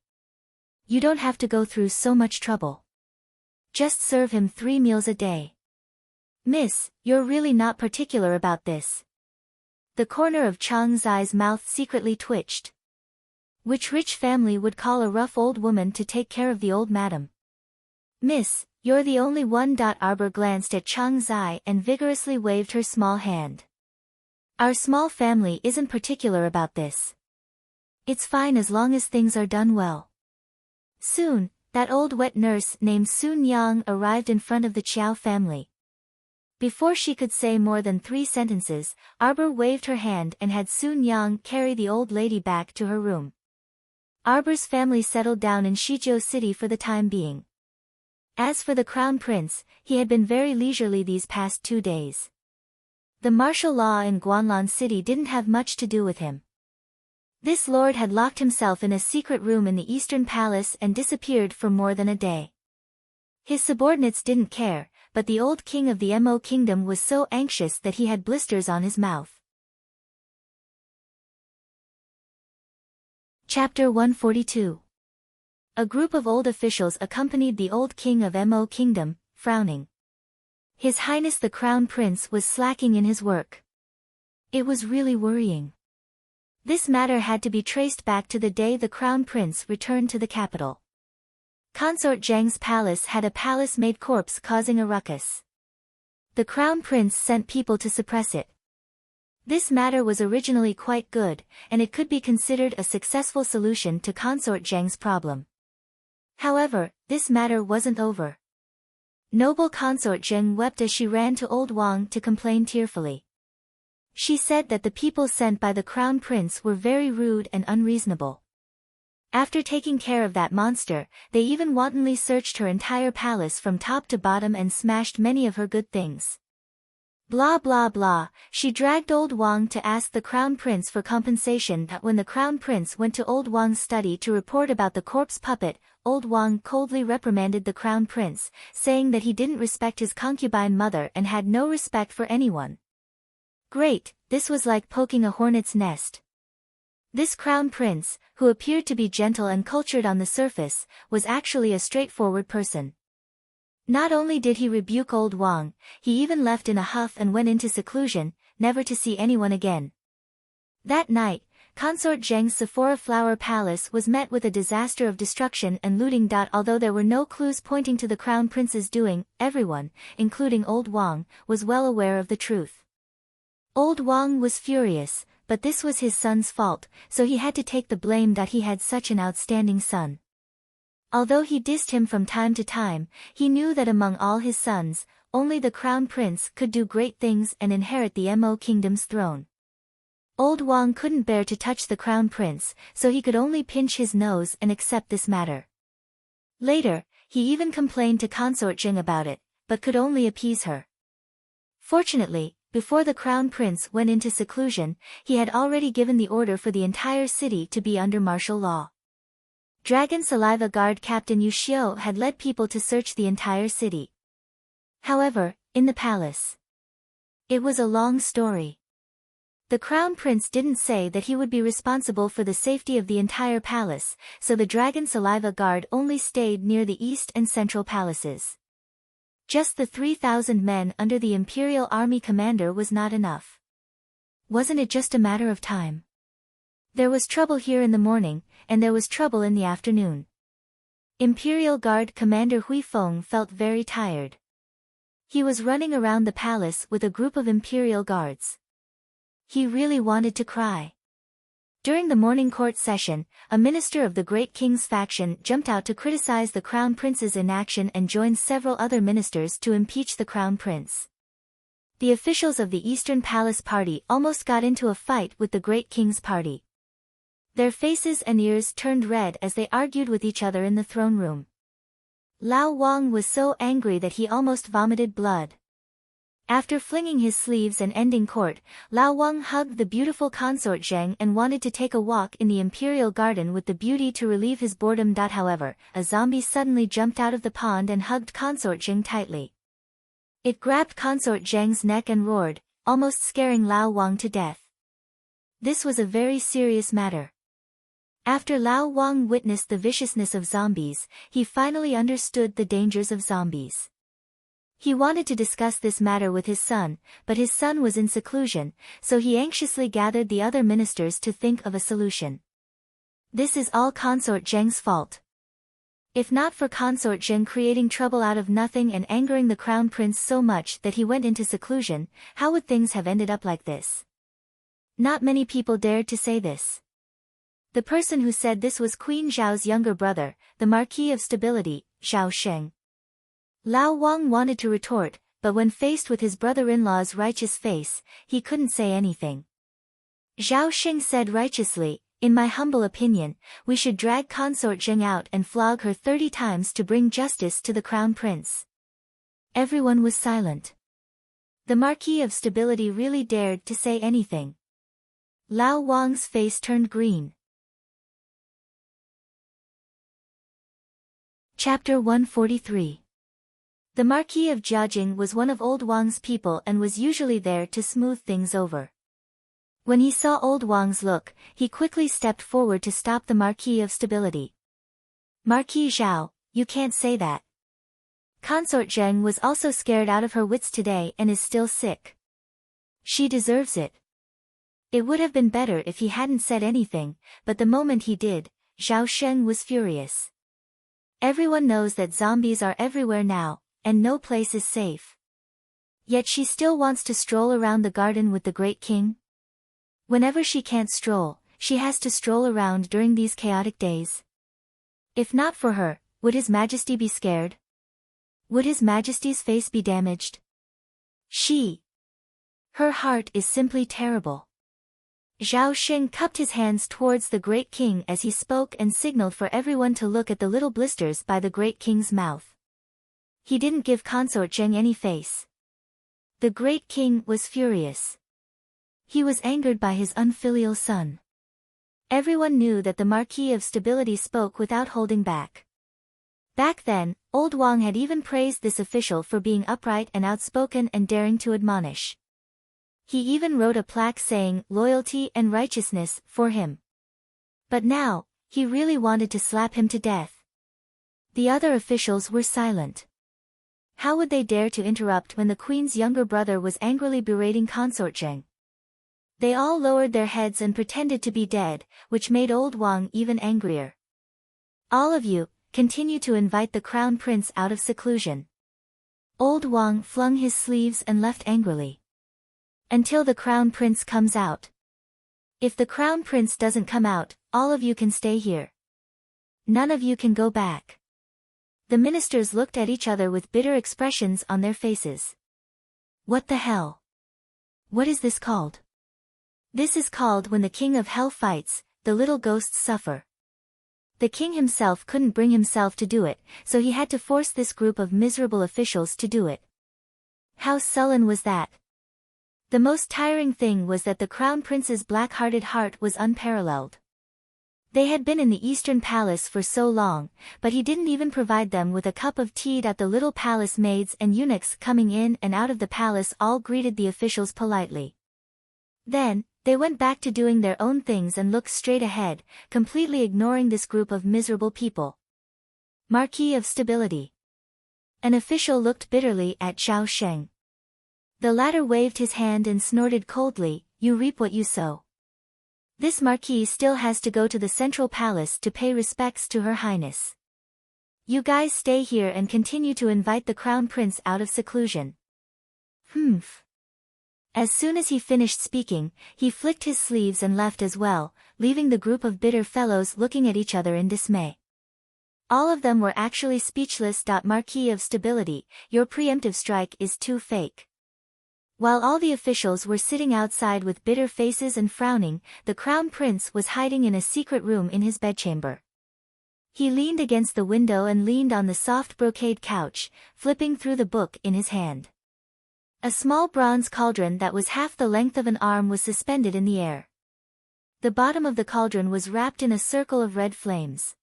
You don't have to go through so much trouble. Just serve him 3 meals a day. Miss, you're really not particular about this. The corner of Chang Zai's mouth secretly twitched. Which rich family would call a rough old woman to take care of the old madam? Miss, you're the only one. Arbor glanced at Chang Zai and vigorously waved her small hand. Our small family isn't particular about this. It's fine as long as things are done well. Soon, that old wet nurse named Sun Yang arrived in front of the Chiao family. Before she could say more than 3 sentences, Arbor waved her hand and had Sun Yang carry the old lady back to her room. Arbor's family settled down in Shizhou City for the time being. As for the crown prince, he had been very leisurely these past 2 days. The martial law in Guanlan City didn't have much to do with him. This lord had locked himself in a secret room in the Eastern Palace and disappeared for more than a day. His subordinates didn't care, but the old king of the Mo kingdom was so anxious that he had blisters on his mouth. Chapter 142. A group of old officials accompanied the old king of Mo kingdom, frowning. His Highness the Crown Prince was slacking in his work. It was really worrying. This matter had to be traced back to the day the Crown Prince returned to the capital. Consort Zhang's palace had a palace-made corpse causing a ruckus. The Crown Prince sent people to suppress it. This matter was originally quite good, and it could be considered a successful solution to Consort Zhang's problem. However, this matter wasn't over. Noble Consort Zheng wept as she ran to old Wang to complain tearfully. She said that the people sent by the Crown Prince were very rude and unreasonable. After taking care of that monster, they even wantonly searched her entire palace from top to bottom and smashed many of her good things. Blah blah blah, she dragged old Wang to ask the Crown Prince for compensation. When the Crown Prince went to old Wang's study to report about the corpse puppet, old Wang coldly reprimanded the Crown Prince, saying that he didn't respect his concubine mother and had no respect for anyone. Great, this was like poking a hornet's nest. This Crown Prince, who appeared to be gentle and cultured on the surface, was actually a straightforward person. Not only did he rebuke old Wang, he even left in a huff and went into seclusion, never to see anyone again. That night, Consort Zheng's Sephora Flower Palace was met with a disaster of destruction and looting. Although there were no clues pointing to the Crown Prince's doing, everyone, including old Wang, was well aware of the truth. Old Wang was furious, but this was his son's fault, so he had to take the blame that he had such an outstanding son. Although he dissed him from time to time, he knew that among all his sons, only the Crown Prince could do great things and inherit the Mo kingdom's throne. Old Wang couldn't bear to touch the Crown Prince, so he could only pinch his nose and accept this matter. Later, he even complained to Consort Zheng about it, but could only appease her. Fortunately, before the Crown Prince went into seclusion, he had already given the order for the entire city to be under martial law. Dragon Saliva Guard Captain Yu Xiu had led people to search the entire city. However, in the palace, it was a long story. The Crown Prince didn't say that he would be responsible for the safety of the entire palace, so the Dragon Saliva Guard only stayed near the east and central palaces. Just the 3,000 men under the Imperial Army commander was not enough. Wasn't it just a matter of time? There was trouble here in the morning, and there was trouble in the afternoon. Imperial Guard Commander Hui Feng felt very tired. He was running around the palace with a group of Imperial Guards. He really wanted to cry. During the morning court session, a minister of the Great King's faction jumped out to criticize the Crown Prince's inaction and joined several other ministers to impeach the Crown Prince. The officials of the Eastern Palace Party almost got into a fight with the Great King's party. Their faces and ears turned red as they argued with each other in the throne room. Lao Wang was so angry that he almost vomited blood. After flinging his sleeves and ending court, Lao Wang hugged the beautiful Consort Zheng and wanted to take a walk in the imperial garden with the beauty to relieve his boredom. However, a zombie suddenly jumped out of the pond and hugged Consort Zheng tightly. It grabbed Consort Zheng's neck and roared, almost scaring Lao Wang to death. This was a very serious matter. After Lao Wang witnessed the viciousness of zombies, he finally understood the dangers of zombies. He wanted to discuss this matter with his son, but his son was in seclusion, so he anxiously gathered the other ministers to think of a solution. This is all Consort Zheng's fault. If not for Consort Zheng creating trouble out of nothing and angering the crown prince so much that he went into seclusion, how would things have ended up like this? Not many people dared to say this. The person who said this was Queen Zhao's younger brother, the Marquis of Stability, Zhao Sheng. Lao Wang wanted to retort, but when faced with his brother-in-law's righteous face, he couldn't say anything. Zhao Sheng said righteously, "In my humble opinion, we should drag Consort Zheng out and flog her 30 times to bring justice to the crown prince." Everyone was silent. The Marquis of Stability really dared to say anything. Lao Wang's face turned green. Chapter 143. The Marquis of Jiajing was one of old Wang's people and was usually there to smooth things over. When he saw old Wang's look, he quickly stepped forward to stop the Marquis of Stability. "Marquis Zhao, you can't say that. Consort Zheng was also scared out of her wits today and is still sick. She deserves it." It would have been better if he hadn't said anything, but the moment he did, Zhao Sheng was furious. Everyone knows that zombies are everywhere now, and no place is safe. Yet she still wants to stroll around the garden with the great king? Whenever she can't stroll, she has to stroll around during these chaotic days. If not for her, would His Majesty be scared? Would His Majesty's face be damaged? Her heart is simply terrible. Zhao Sheng cupped his hands towards the great king as he spoke and signaled for everyone to look at the little blisters by the great king's mouth. He didn't give Consort Zheng any face. The great king was furious. He was angered by his unfilial son. Everyone knew that the Marquis of Stability spoke without holding back. Back then, old Wang had even praised this official for being upright and outspoken and daring to admonish. He even wrote a plaque saying "Loyalty and Righteousness" for him. But now, he really wanted to slap him to death. The other officials were silent. How would they dare to interrupt when the queen's younger brother was angrily berating Consort Zheng? They all lowered their heads and pretended to be dead, which made old Wang even angrier. "All of you, continue to invite the crown prince out of seclusion." Old Wang flung his sleeves and left angrily. "Until the crown prince comes out. If the crown prince doesn't come out, all of you can stay here. None of you can go back." The ministers looked at each other with bitter expressions on their faces. What the hell? What is this called? This is called when the king of hell fights, the little ghosts suffer. The king himself couldn't bring himself to do it, so he had to force this group of miserable officials to do it. How sullen was that? The most tiring thing was that the crown prince's black-hearted heart was unparalleled. They had been in the Eastern Palace for so long, but he didn't even provide them with a cup of tea. That the little palace maids and eunuchs coming in and out of the palace all greeted the officials politely. Then, they went back to doing their own things and looked straight ahead, completely ignoring this group of miserable people. Marquis of Stability. An official looked bitterly at Zhao Sheng. The latter waved his hand and snorted coldly, "You reap what you sow." This marquis still has to go to the central palace to pay respects to Her Highness. You guys stay here and continue to invite the crown prince out of seclusion. Humph. As soon as he finished speaking, he flicked his sleeves and left as well, leaving the group of bitter fellows looking at each other in dismay. All of them were actually speechless. Marquis of Stability, your preemptive strike is too fake. While all the officials were sitting outside with bitter faces and frowning, the crown prince was hiding in a secret room in his bedchamber. He leaned against the window and leaned on the soft brocade couch, flipping through the book in his hand. A small bronze cauldron that was half the length of an arm was suspended in the air. The bottom of the cauldron was wrapped in a circle of red flames.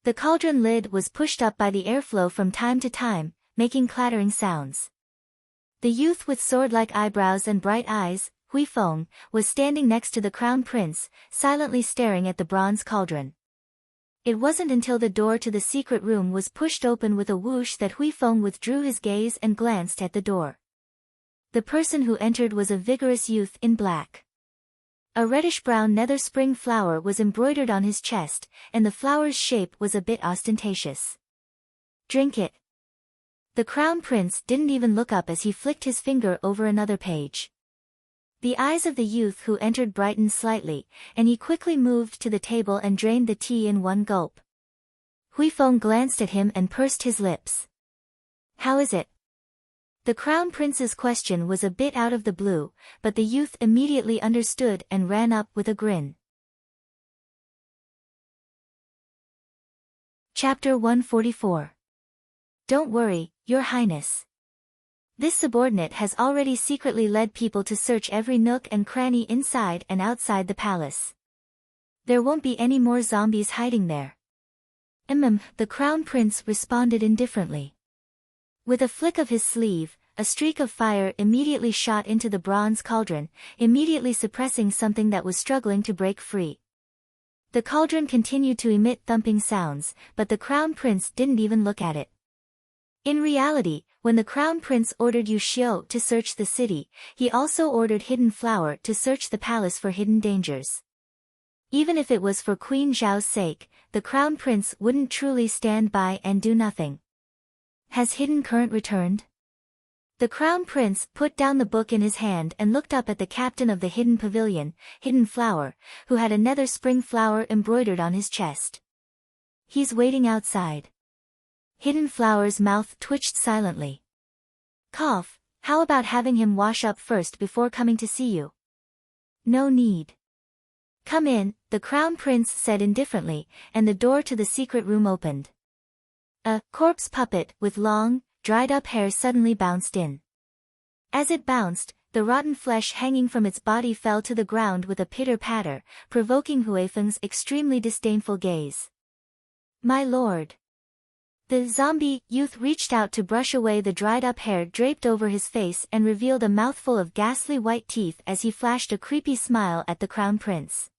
The cauldron lid was pushed up by the airflow from time to time, making clattering sounds. The youth with sword-like eyebrows and bright eyes, Hui Feng, was standing next to the crown prince, silently staring at the bronze cauldron. It wasn't until the door to the secret room was pushed open with a whoosh that Hui Feng withdrew his gaze and glanced at the door. The person who entered was a vigorous youth in black. A reddish-brown nether spring flower was embroidered on his chest, and the flower's shape was a bit ostentatious. "Drink it." The crown prince didn't even look up as he flicked his finger over another page. The eyes of the youth who entered brightened slightly, and he quickly moved to the table and drained the tea in one gulp. Hui Feng glanced at him and pursed his lips. "How is it?" The crown prince's question was a bit out of the blue, but the youth immediately understood and ran up with a grin. Chapter 144. Don't worry, Your Highness. This subordinate has already secretly led people to search every nook and cranny inside and outside the palace. There won't be any more zombies hiding there. The crown prince responded indifferently. With a flick of his sleeve, a streak of fire immediately shot into the bronze cauldron, immediately suppressing something that was struggling to break free. The cauldron continued to emit thumping sounds, but the crown prince didn't even look at it. In reality, when the crown prince ordered Yu Xiu to search the city, he also ordered Hidden Flower to search the palace for hidden dangers. Even if it was for Queen Zhao's sake, the crown prince wouldn't truly stand by and do nothing. Has Hidden Current returned? The crown prince put down the book in his hand and looked up at the captain of the hidden pavilion, Hidden Flower, who had a nether spring flower embroidered on his chest. He's waiting outside. Hidden Flower's mouth twitched silently. Cough, how about having him wash up first before coming to see you? No need. Come in, the crown prince said indifferently, and the door to the secret room opened. A corpse puppet with long, dried-up hair suddenly bounced in. As it bounced, the rotten flesh hanging from its body fell to the ground with a pitter-patter, provoking Huifeng's extremely disdainful gaze. My lord. The zombie youth reached out to brush away the dried-up hair draped over his face and revealed a mouthful of ghastly white teeth as he flashed a creepy smile at the crown prince.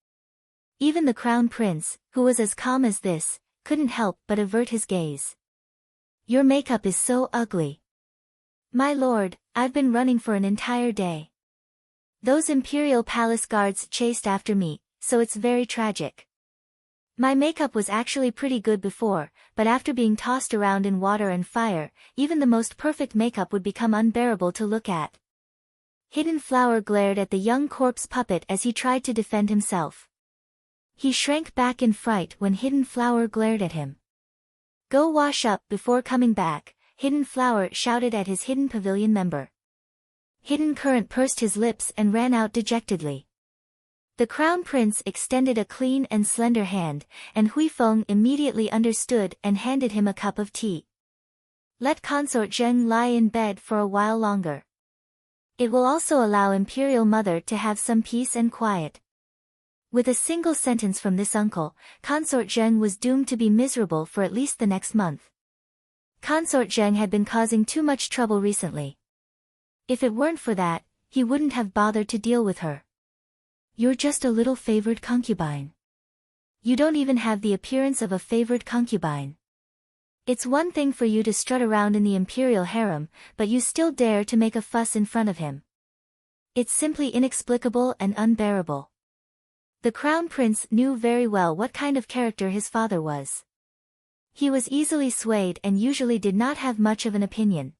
Even the crown prince, who was as calm as this, couldn't help but avert his gaze. Your makeup is so ugly. My lord, I've been running for an entire day. Those imperial palace guards chased after me, so it's very tragic. My makeup was actually pretty good before, but after being tossed around in water and fire, even the most perfect makeup would become unbearable to look at. Hidden Flower glared at the young corpse puppet as he tried to defend himself. He shrank back in fright when Hidden Flower glared at him. Go wash up before coming back, Hidden Flower shouted at his hidden pavilion member. Hidden Current pursed his lips and ran out dejectedly. The crown prince extended a clean and slender hand, and Hui Feng immediately understood and handed him a cup of tea. Let Consort Zheng lie in bed for a while longer. It will also allow Imperial Mother to have some peace and quiet. With a single sentence from this uncle, Consort Zheng was doomed to be miserable for at least the next month. Consort Zheng had been causing too much trouble recently. If it weren't for that, he wouldn't have bothered to deal with her. You're just a little favored concubine. You don't even have the appearance of a favored concubine. It's one thing for you to strut around in the imperial harem, but you still dare to make a fuss in front of him. It's simply inexplicable and unbearable. The crown prince knew very well what kind of character his father was. He was easily swayed and usually did not have much of an opinion.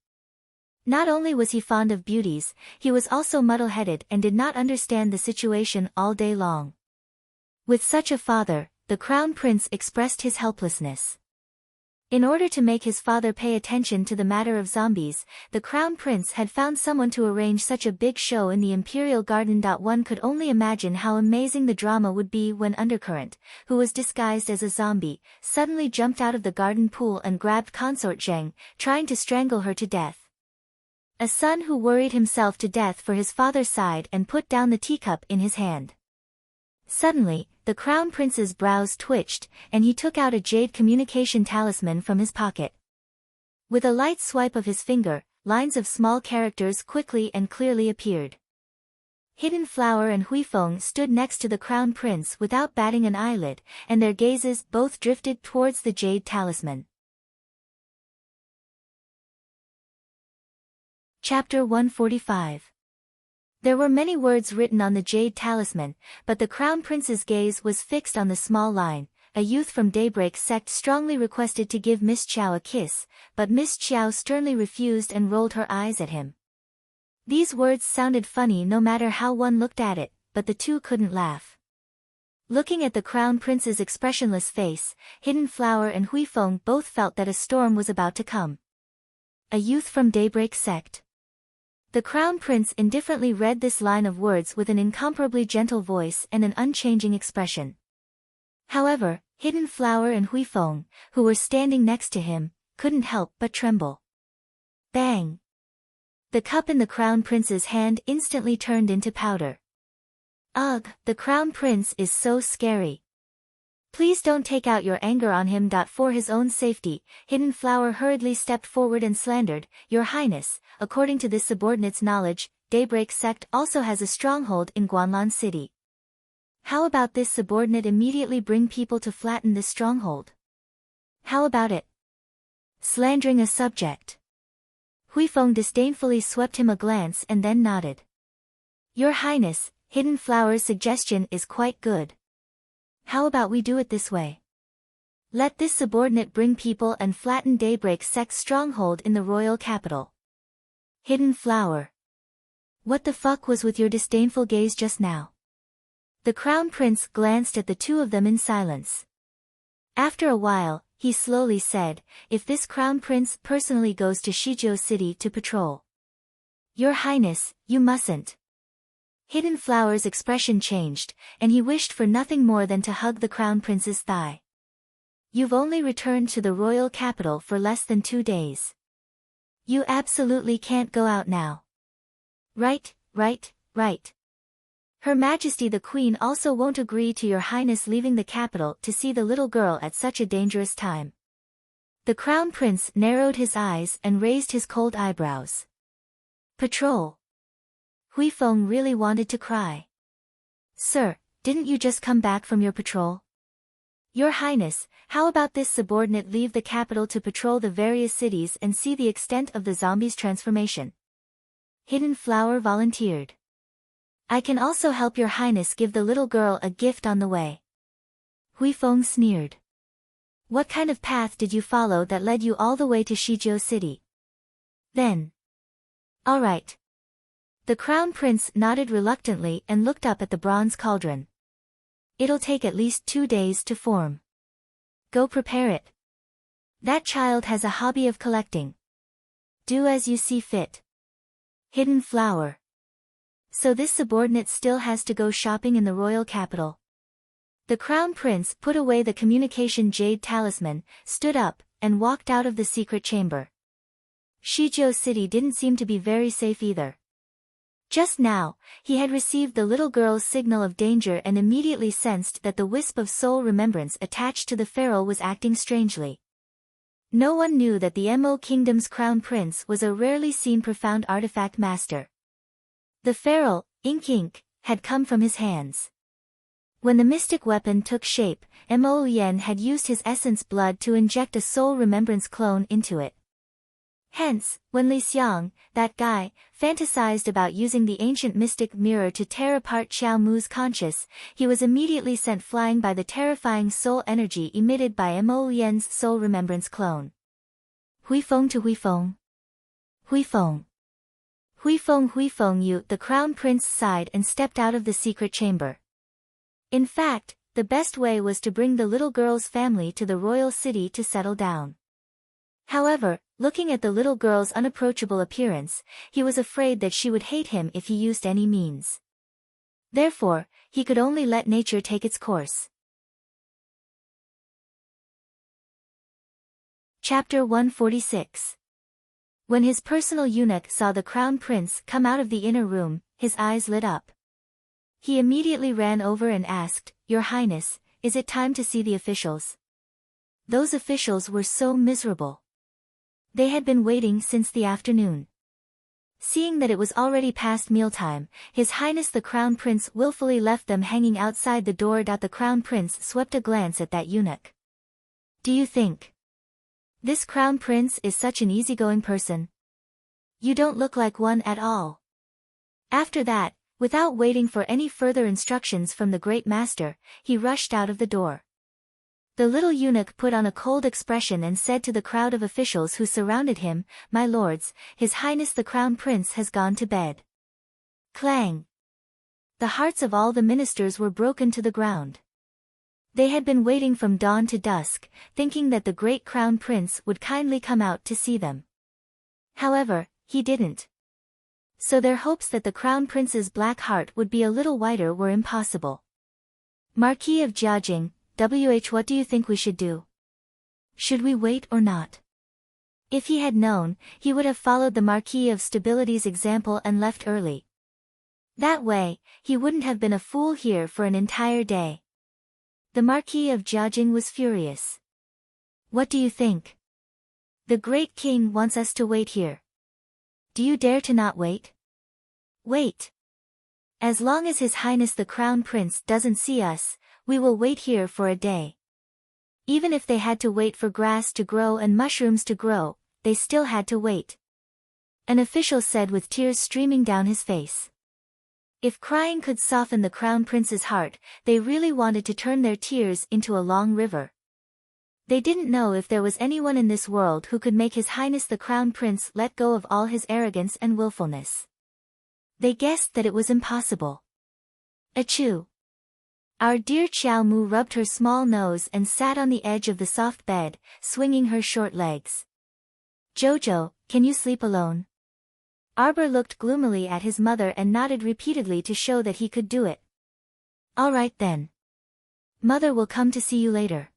Not only was he fond of beauties, he was also muddle-headed and did not understand the situation all day long. With such a father, the crown prince expressed his helplessness. In order to make his father pay attention to the matter of zombies, the crown prince had found someone to arrange such a big show in the imperial garden. One could only imagine how amazing the drama would be when Undercurrent, who was disguised as a zombie, suddenly jumped out of the garden pool and grabbed Consort Zheng, trying to strangle her to death. A son who worried himself to death for his father sighed and put down the teacup in his hand. Suddenly, the crown prince's brows twitched, and he took out a jade communication talisman from his pocket. With a light swipe of his finger, lines of small characters quickly and clearly appeared. Hidden Flower and Huifeng stood next to the Crown Prince without batting an eyelid, and their gazes both drifted towards the jade talisman. Chapter 145. There were many words written on the jade talisman, but the Crown Prince's gaze was fixed on the small line. A youth from Daybreak sect strongly requested to give Miss Qiao a kiss, but Miss Qiao sternly refused and rolled her eyes at him. These words sounded funny no matter how one looked at it, but the two couldn't laugh. Looking at the Crown Prince's expressionless face, Hidden Flower and Huifeng both felt that a storm was about to come. A youth from Daybreak sect. The Crown Prince indifferently read this line of words with an incomparably gentle voice and an unchanging expression. However, Hidden Flower and Huifeng, who were standing next to him, couldn't help but tremble. Bang! The cup in the Crown Prince's hand instantly turned into powder. Ugh, the Crown Prince is so scary. Please don't take out your anger on him. For his own safety, Hidden Flower hurriedly stepped forward and slandered, Your Highness, according to this subordinate's knowledge, Daybreak sect also has a stronghold in Guanlan City. How about this subordinate immediately bring people to flatten this stronghold? How about it? Slandering a subject. Huifeng disdainfully swept him a glance and then nodded. Your Highness, Hidden Flower's suggestion is quite good. How about we do it this way? Let this subordinate bring people and flatten Daybreak sect's stronghold in the royal capital. Hidden Flower. What the fuck was with your disdainful gaze just now? The Crown Prince glanced at the two of them in silence. After a while, he slowly said, If this Crown Prince personally goes to Shizhou City to patrol. Your Highness, you mustn't. Hidden Flower's expression changed, and he wished for nothing more than to hug the Crown Prince's thigh. You've only returned to the royal capital for less than 2 days. You absolutely can't go out now. Right. Her Majesty the Queen also won't agree to your Highness leaving the capital to see the little girl at such a dangerous time. The Crown Prince narrowed his eyes and raised his cold eyebrows. Patrol. Huifeng really wanted to cry. Sir, didn't you just come back from your patrol? Your Highness, how about this subordinate leave the capital to patrol the various cities and see the extent of the zombies' transformation? Hidden Flower volunteered. I can also help your Highness give the little girl a gift on the way. Huifeng sneered. What kind of path did you follow that led you all the way to Shizhou City? Then. All right. The Crown Prince nodded reluctantly and looked up at the bronze cauldron. It'll take at least 2 days to form. Go prepare it. That child has a hobby of collecting. Do as you see fit. Hidden Flower. So this subordinate still has to go shopping in the royal capital. The Crown Prince put away the communication jade talisman, stood up, and walked out of the secret chamber. Shizhou City didn't seem to be very safe either. Just now, he had received the little girl's signal of danger and immediately sensed that the wisp of soul remembrance attached to the feral was acting strangely. No one knew that the Mo Kingdom's Crown Prince was a rarely seen profound artifact master. The feral, ink, had come from his hands. When the mystic weapon took shape, Mo Yen had used his essence blood to inject a soul remembrance clone into it. Hence, when Li Xiang, that guy, fantasized about using the ancient mystic mirror to tear apart Xiao Mu's conscience, he was immediately sent flying by the terrifying soul energy emitted by Mo Yen's soul remembrance clone. Huifeng to Huifeng. Huifeng. Huifeng you, the Crown Prince sighed and stepped out of the secret chamber. In fact, the best way was to bring the little girl's family to the royal city to settle down. However, looking at the little girl's unapproachable appearance, he was afraid that she would hate him if he used any means. Therefore, he could only let nature take its course. Chapter 146. When his personal eunuch saw the Crown Prince come out of the inner room, his eyes lit up. He immediately ran over and asked, Your Highness, is it time to see the officials? Those officials were so miserable. They had been waiting since the afternoon. Seeing that it was already past mealtime, His Highness the Crown Prince willfully left them hanging outside the door. The Crown Prince swept a glance at that eunuch. Do you think this Crown Prince is such an easygoing person? You don't look like one at all. After that, without waiting for any further instructions from the great master, he rushed out of the door. The little eunuch put on a cold expression and said to the crowd of officials who surrounded him, "My lords, His Highness the Crown Prince has gone to bed." Clang! The hearts of all the ministers were broken to the ground. They had been waiting from dawn to dusk, thinking that the great Crown Prince would kindly come out to see them. However, he didn't. So their hopes that the Crown Prince's black heart would be a little whiter were impossible. Marquis of Jiajing, what do you think we should do? Should we wait or not? If he had known, he would have followed the Marquis of Stability's example and left early. That way, he wouldn't have been a fool here for an entire day. The Marquis of Jiajing was furious. What do you think? The great king wants us to wait here. Do you dare to not wait? Wait. As long as His Highness the Crown Prince doesn't see us, we will wait here for a day. Even if they had to wait for grass to grow and mushrooms to grow, they still had to wait. An official said with tears streaming down his face. If crying could soften the Crown Prince's heart, they really wanted to turn their tears into a long river. They didn't know if there was anyone in this world who could make His Highness the Crown Prince let go of all his arrogance and willfulness. They guessed that it was impossible. Achoo! Our dear Xiao Mu rubbed her small nose and sat on the edge of the soft bed, swinging her short legs. Jojo, can you sleep alone? Arbor looked gloomily at his mother and nodded repeatedly to show that he could do it. All right then. Mother will come to see you later.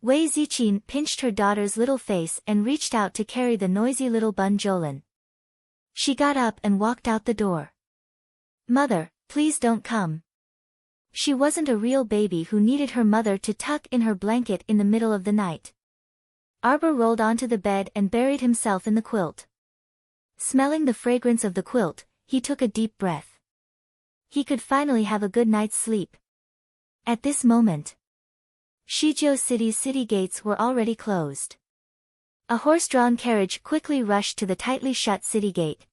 Wei Ziqin pinched her daughter's little face and reached out to carry the noisy little bun Jolin. She got up and walked out the door. Mother, please don't come. She wasn't a real baby who needed her mother to tuck in her blanket in the middle of the night. Arbor rolled onto the bed and buried himself in the quilt. Smelling the fragrance of the quilt, he took a deep breath. He could finally have a good night's sleep. At this moment, Shijiao City's city gates were already closed. A horse-drawn carriage quickly rushed to the tightly shut city gate.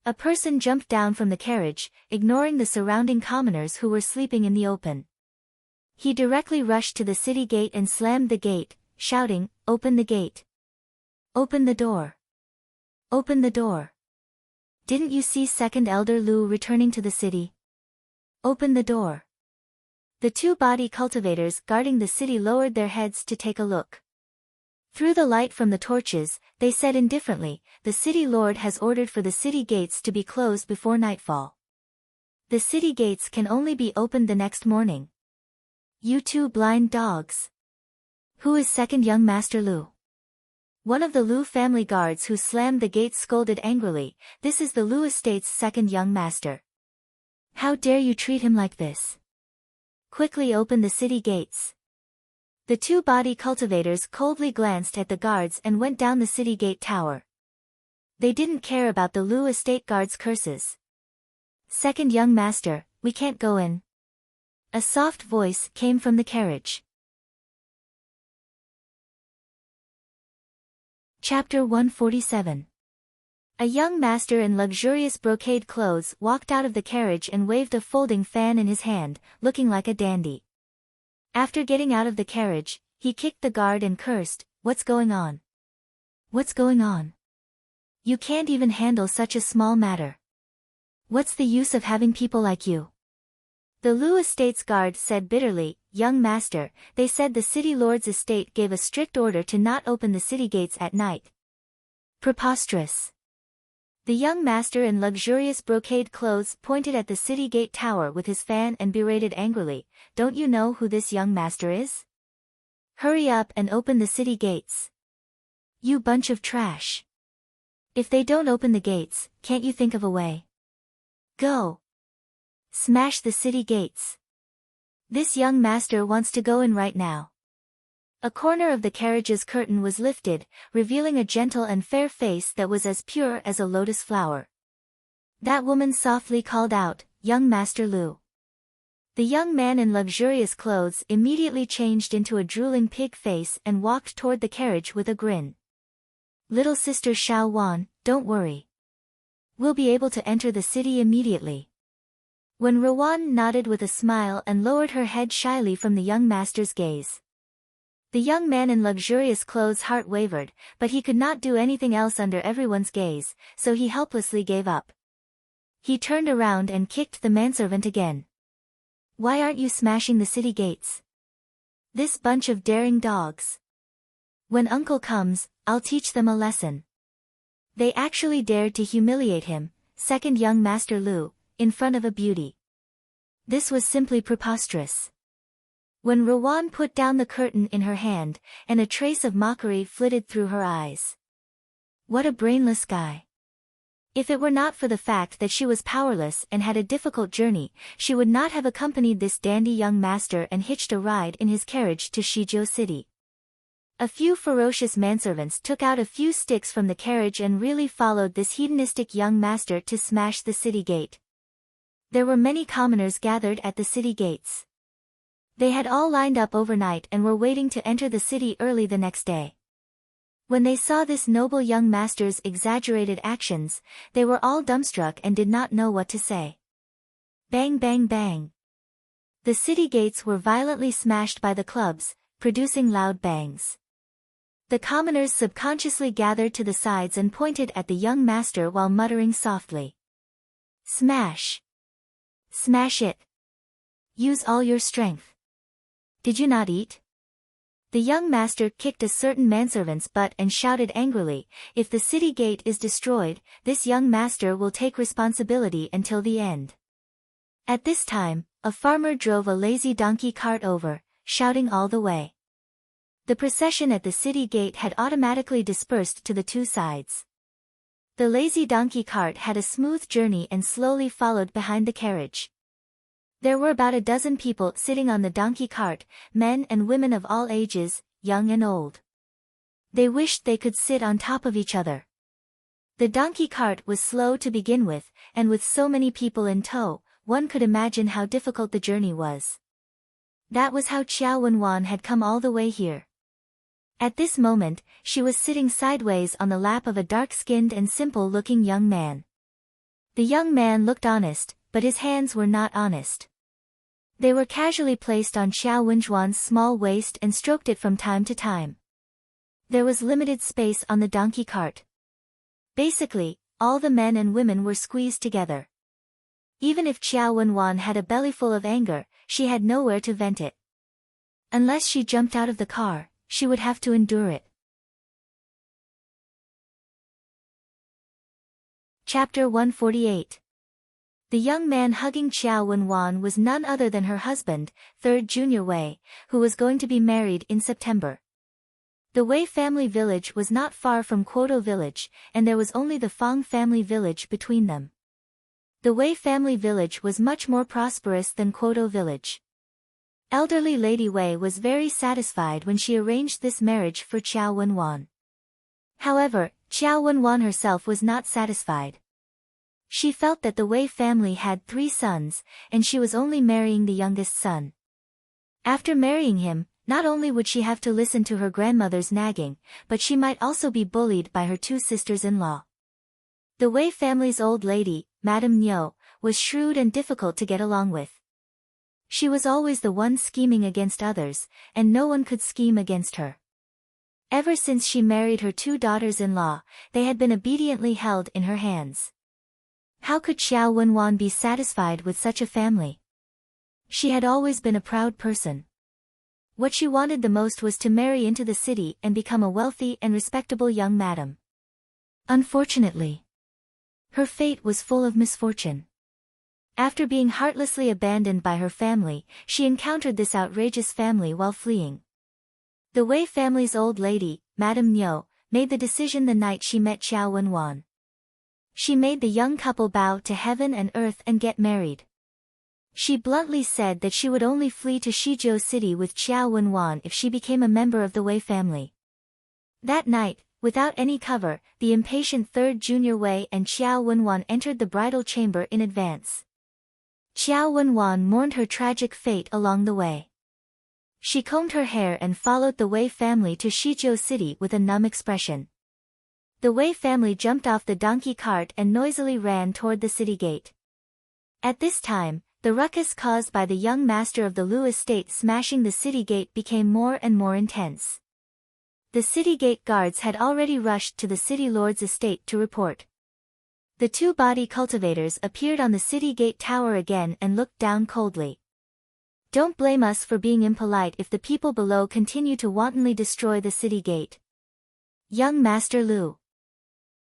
A person jumped down from the carriage, ignoring the surrounding commoners who were sleeping in the open. He directly rushed to the city gate and slammed the gate, shouting, "Open the gate! Open the door! Open the door! Didn't you see Second Elder Lu returning to the city? Open the door!" The two body cultivators guarding the city lowered their heads to take a look. Through the light from the torches, they said indifferently, "The city lord has ordered for the city gates to be closed before nightfall. The city gates can only be opened the next morning." You two blind dogs! Who is second young Master Lu? One of the Lu family guards who slammed the gates scolded angrily, "This is the Lu estate's second young master. How dare you treat him like this? Quickly open the city gates." The two body cultivators coldly glanced at the guards and went down the city gate tower. They didn't care about the Lu estate guards' curses. "Second young master, we can't go in." A soft voice came from the carriage. Chapter 147. A young master in luxurious brocade clothes walked out of the carriage and waved a folding fan in his hand, looking like a dandy. After getting out of the carriage, he kicked the guard and cursed, "What's going on? What's going on? You can't even handle such a small matter. What's the use of having people like you?" The Lu estate's guard said bitterly, "Young master, they said the city lord's estate gave a strict order to not open the city gates at night." Preposterous. The young master in luxurious brocade clothes pointed at the city gate tower with his fan and berated angrily, "Don't you know who this young master is? Hurry up and open the city gates. You bunch of trash. If they don't open the gates, can't you think of a way? Go. Smash the city gates. This young master wants to go in right now." A corner of the carriage's curtain was lifted, revealing a gentle and fair face that was as pure as a lotus flower. That woman softly called out, "Young Master Lu." The young man in luxurious clothes immediately changed into a drooling pig face and walked toward the carriage with a grin. "Little sister Xiao Wan, don't worry. We'll be able to enter the city immediately." When Rowan nodded with a smile and lowered her head shyly from the young master's gaze. The young man in luxurious clothes' heart wavered, but he could not do anything else under everyone's gaze, so he helplessly gave up. He turned around and kicked the manservant again. "Why aren't you smashing the city gates? This bunch of daring dogs. When uncle comes, I'll teach them a lesson." They actually dared to humiliate him, second young Master Lu, in front of a beauty. This was simply preposterous. When Rowan put down the curtain in her hand, and a trace of mockery flitted through her eyes. What a brainless guy. If it were not for the fact that she was powerless and had a difficult journey, she would not have accompanied this dandy young master and hitched a ride in his carriage to Shizhou City. A few ferocious manservants took out a few sticks from the carriage and really followed this hedonistic young master to smash the city gate. There were many commoners gathered at the city gates. They had all lined up overnight and were waiting to enter the city early the next day. When they saw this noble young master's exaggerated actions, they were all dumbstruck and did not know what to say. Bang bang bang. The city gates were violently smashed by the clubs, producing loud bangs. The commoners subconsciously gathered to the sides and pointed at the young master while muttering softly. "Smash! Smash it! Use all your strength. Did you not eat?" The young master kicked a certain manservant's butt and shouted angrily, "If the city gate is destroyed, this young master will take responsibility until the end." At this time, a farmer drove a lazy donkey cart over, shouting all the way. The procession at the city gate had automatically dispersed to the two sides. The lazy donkey cart had a smooth journey and slowly followed behind the carriage. There were about a dozen people sitting on the donkey cart, men and women of all ages, young and old. They wished they could sit on top of each other. The donkey cart was slow to begin with, and with so many people in tow, one could imagine how difficult the journey was. That was how Qiao Wenwan had come all the way here. At this moment, she was sitting sideways on the lap of a dark-skinned and simple-looking young man. The young man looked honest, but his hands were not honest. They were casually placed on Qiao Wenjuan's small waist and stroked it from time to time. There was limited space on the donkey cart. Basically, all the men and women were squeezed together. Even if Qiao Wenwan had a bellyful of anger, she had nowhere to vent it. Unless she jumped out of the car, she would have to endure it. Chapter 148. The young man hugging Qiao Wenwan was none other than her husband, 3rd Junior Wei, who was going to be married in September. The Wei family village was not far from Quoto village, and there was only the Fang family village between them. The Wei family village was much more prosperous than Quoto village. Elderly Lady Wei was very satisfied when she arranged this marriage for Qiao Wenwan. However, Qiao Wenwan herself was not satisfied. She felt that the Wei family had 3 sons, and she was only marrying the youngest son. After marrying him, not only would she have to listen to her grandmother's nagging, but she might also be bullied by her 2 sisters-in-law. The Wei family's old lady, Madame Niu, was shrewd and difficult to get along with. She was always the one scheming against others, and no one could scheme against her. Ever since she married her 2 daughters-in-law, they had been obediently held in her hands. How could Qiao Wenwan be satisfied with such a family? She had always been a proud person. What she wanted the most was to marry into the city and become a wealthy and respectable young madam. Unfortunately, her fate was full of misfortune. After being heartlessly abandoned by her family, she encountered this outrageous family while fleeing. The Wei family's old lady, Madame Niu, made the decision the night she met Qiao Wenwan. She made the young couple bow to heaven and earth and get married. She bluntly said that she would only flee to Shizhou City with Qiao Wenwan if she became a member of the Wei family. That night, without any cover, the impatient third junior Wei and Qiao Wenwan entered the bridal chamber in advance. Qiao Wenwan mourned her tragic fate along the way. She combed her hair and followed the Wei family to Shizhou City with a numb expression. The Wei family jumped off the donkey cart and noisily ran toward the city gate. At this time, the ruckus caused by the young master of the Lu estate smashing the city gate became more and more intense. The city gate guards had already rushed to the city lord's estate to report. The two body cultivators appeared on the city gate tower again and looked down coldly. Don't blame us for being impolite if the people below continue to wantonly destroy the city gate. Young Master Lu.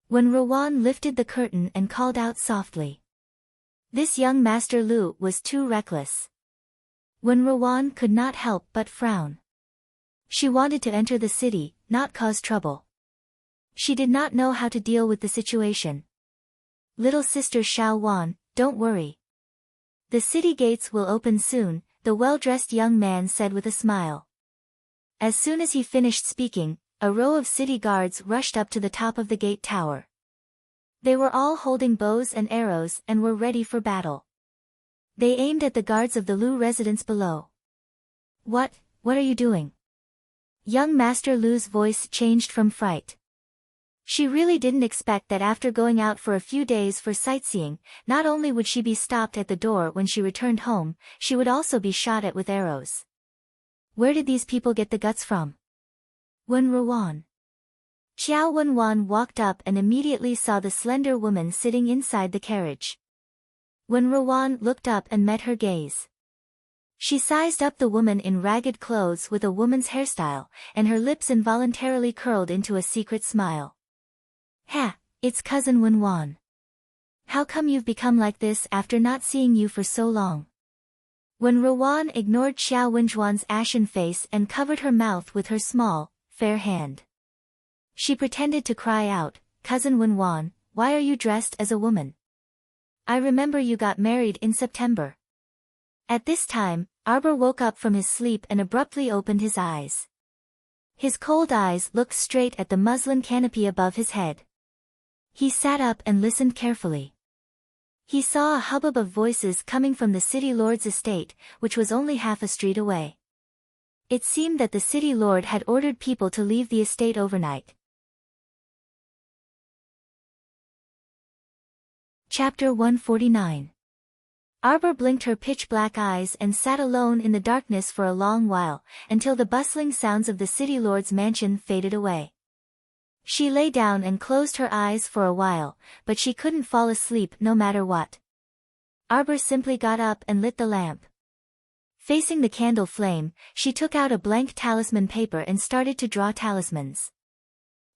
When Rowan lifted the curtain and called out softly. This young Master Lu was too reckless. When Rowan could not help but frown. She wanted to enter the city, not cause trouble. She did not know how to deal with the situation. Little sister Xiao Wan, don't worry. The city gates will open soon, the well-dressed young man said with a smile. As soon as he finished speaking, a row of city guards rushed up to the top of the gate tower. They were all holding bows and arrows and were ready for battle. They aimed at the guards of the Lu residence below. What are you doing? Young Master Lu's voice changed from fright. She really didn't expect that after going out for a few days for sightseeing, not only would she be stopped at the door when she returned home, she would also be shot at with arrows. Where did these people get the guts from? When Rowan. Qiao Wenwan walked up and immediately saw the slender woman sitting inside the carriage. When Rowan looked up and met her gaze, she sized up the woman in ragged clothes with a woman's hairstyle, and her lips involuntarily curled into a secret smile. Ha, it's cousin Wenwan. How come you've become like this after not seeing you for so long? When Rowan ignored Xiao Wenjuan's ashen face and covered her mouth with her small, fair hand. She pretended to cry out, Cousin Wenwan, why are you dressed as a woman? I remember you got married in September. At this time, Arbor woke up from his sleep and abruptly opened his eyes. His cold eyes looked straight at the muslin canopy above his head. He sat up and listened carefully. He saw a hubbub of voices coming from the city lord's estate, which was only half a street away. It seemed that the city lord had ordered people to leave the estate overnight. Chapter 149. Arbor blinked her pitch-black eyes and sat alone in the darkness for a long while, until the bustling sounds of the city lord's mansion faded away. She lay down and closed her eyes for a while, but she couldn't fall asleep no matter what. Arbor simply got up and lit the lamp. Facing the candle flame, she took out a blank talisman paper and started to draw talismans.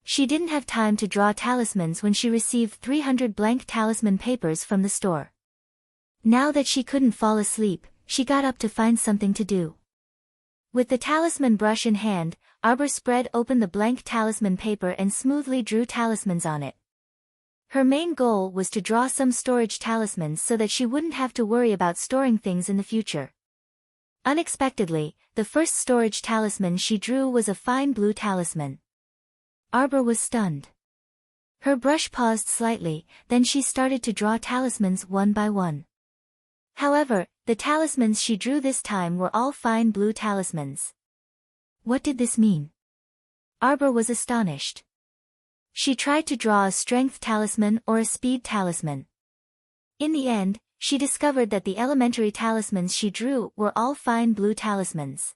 She didn't have time to draw talismans when she received 300 blank talisman papers from the store. Now that she couldn't fall asleep, she got up to find something to do. With the talisman brush in hand, Arbor spread open the blank talisman paper and smoothly drew talismans on it. Her main goal was to draw some storage talismans so that she wouldn't have to worry about storing things in the future. Unexpectedly, the first storage talisman she drew was a fine blue talisman. Arbor was stunned. Her brush paused slightly, then she started to draw talismans one by one. However, the talismans she drew this time were all fine blue talismans. What did this mean? Arbor was astonished. She tried to draw a strength talisman or a speed talisman. In the end, she discovered that the elementary talismans she drew were all fine blue talismans.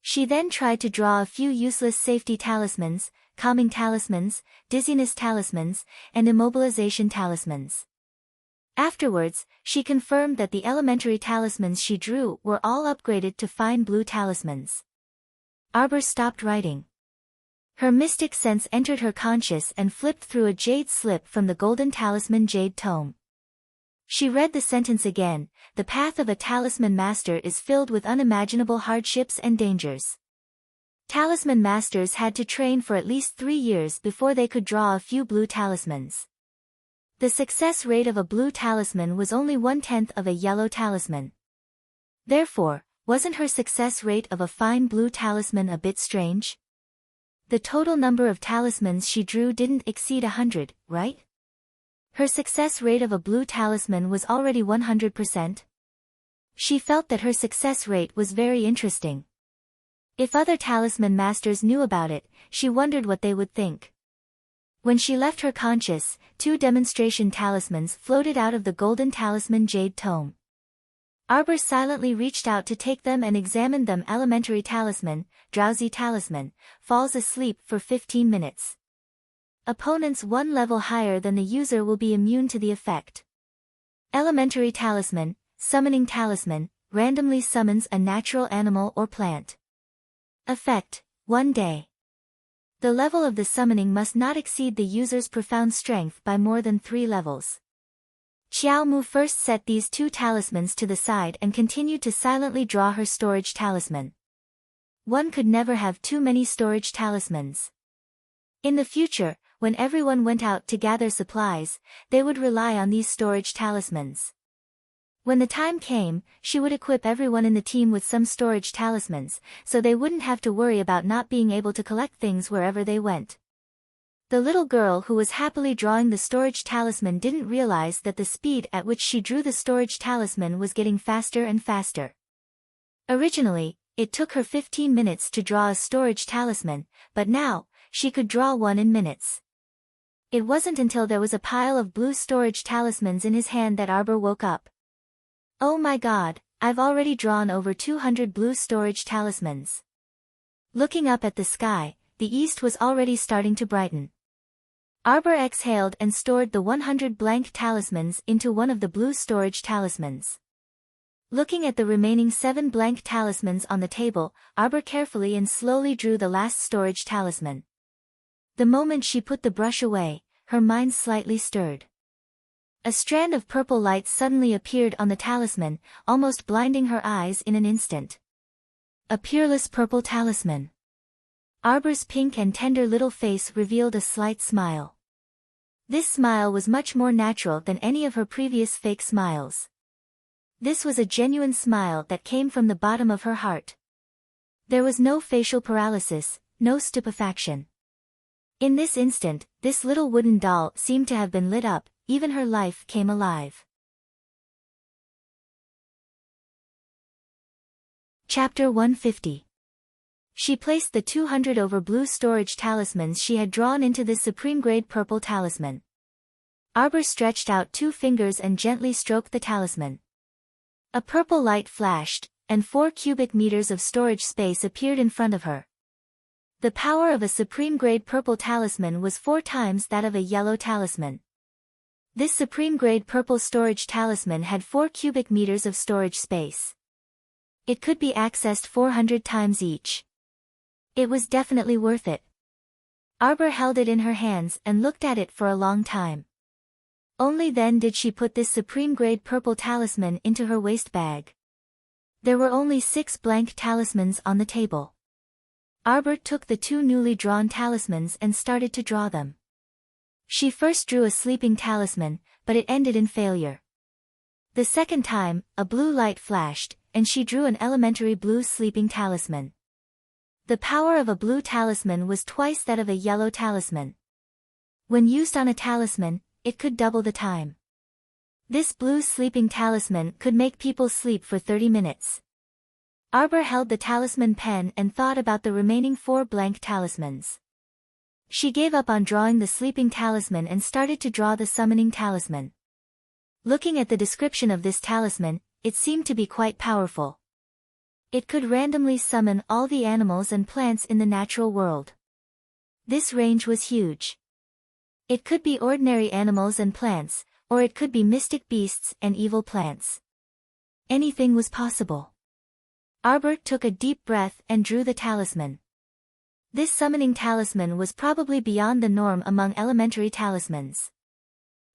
She then tried to draw a few useless safety talismans, calming talismans, dizziness talismans, and immobilization talismans. Afterwards, she confirmed that the elementary talismans she drew were all upgraded to fine blue talismans. Arbor stopped writing. Her mystic sense entered her conscious and flipped through a jade slip from the golden talisman jade tome. She read the sentence again, the path of a talisman master is filled with unimaginable hardships and dangers. Talisman masters had to train for at least 3 years before they could draw a few blue talismans. The success rate of a blue talisman was only 1/10 of a yellow talisman. Therefore, wasn't her success rate of a fine blue talisman a bit strange? The total number of talismans she drew didn't exceed 100, right? Her success rate of a blue talisman was already 100%. She felt that her success rate was very interesting. If other talisman masters knew about it, she wondered what they would think. When she left her conscious, 2 demonstration talismans floated out of the golden talisman jade tome. Arbor silently reached out to take them and examined them. Elementary talisman, drowsy talisman, falls asleep for 15 minutes. Opponents 1 level higher than the user will be immune to the effect. Elementary talisman, summoning talisman, randomly summons a natural animal or plant. Effect, 1 day. The level of the summoning must not exceed the user's profound strength by more than 3 levels. Xiao Mu first set these 2 talismans to the side and continued to silently draw her storage talisman. One could never have too many storage talismans. In the future, when everyone went out to gather supplies, they would rely on these storage talismans. When the time came, she would equip everyone in the team with some storage talismans, so they wouldn't have to worry about not being able to collect things wherever they went. The little girl who was happily drawing the storage talisman didn't realize that the speed at which she drew the storage talisman was getting faster and faster. Originally, it took her 15 minutes to draw a storage talisman, but now, she could draw one in minutes. It wasn't until there was a pile of blue storage talismans in his hand that Arbor woke up. Oh my god, I've already drawn over 200 blue storage talismans. Looking up at the sky, the east was already starting to brighten. Arbor exhaled and stored the 100 blank talismans into one of the blue storage talismans. Looking at the remaining 7 blank talismans on the table, Arbor carefully and slowly drew the last storage talisman. The moment she put the brush away, her mind slightly stirred. A strand of purple light suddenly appeared on the talisman, almost blinding her eyes in an instant. A peerless purple talisman. Arbor's pink and tender little face revealed a slight smile. This smile was much more natural than any of her previous fake smiles. This was a genuine smile that came from the bottom of her heart. There was no facial paralysis, no stupefaction. In this instant, this little wooden doll seemed to have been lit up, even her life came alive. Chapter 150. She placed the 200 over blue storage talismans she had drawn into this supreme-grade purple talisman. Arbor stretched out 2 fingers and gently stroked the talisman. A purple light flashed, and 4 cubic meters of storage space appeared in front of her. The power of a supreme-grade purple talisman was 4 times that of a yellow talisman. This supreme-grade purple storage talisman had 4 cubic meters of storage space. It could be accessed 400 times each. It was definitely worth it. Arbor held it in her hands and looked at it for a long time. Only then did she put this supreme-grade purple talisman into her waist bag. There were only 6 blank talismans on the table. Arbor took the 2 newly drawn talismans and started to draw them. She first drew a sleeping talisman, but it ended in failure. The second time, a blue light flashed, and she drew an elementary blue sleeping talisman. The power of a blue talisman was twice that of a yellow talisman. When used on a talisman, it could double the time. This blue sleeping talisman could make people sleep for 30 minutes. Arbor held the talisman pen and thought about the remaining 4 blank talismans. She gave up on drawing the sleeping talisman and started to draw the summoning talisman. Looking at the description of this talisman, it seemed to be quite powerful. It could randomly summon all the animals and plants in the natural world. This range was huge. It could be ordinary animals and plants, or it could be mystic beasts and evil plants. Anything was possible. Arbor took a deep breath and drew the talisman. This summoning talisman was probably beyond the norm among elementary talismans.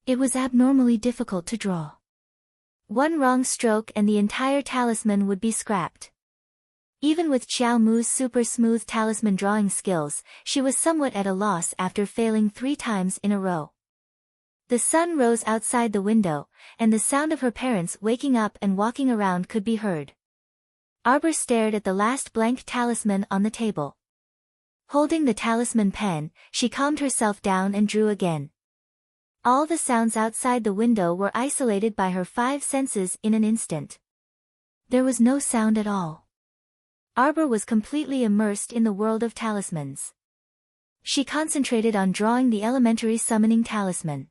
It was abnormally difficult to draw. One wrong stroke and the entire talisman would be scrapped. Even with Xiao Mu's super smooth talisman drawing skills, she was somewhat at a loss after failing 3 times in a row. The sun rose outside the window, and the sound of her parents waking up and walking around could be heard. Arbor stared at the last blank talisman on the table. Holding the talisman pen, she calmed herself down and drew again. All the sounds outside the window were isolated by her 5 senses in an instant. There was no sound at all. Arbor was completely immersed in the world of talismans. She concentrated on drawing the elementary summoning talisman.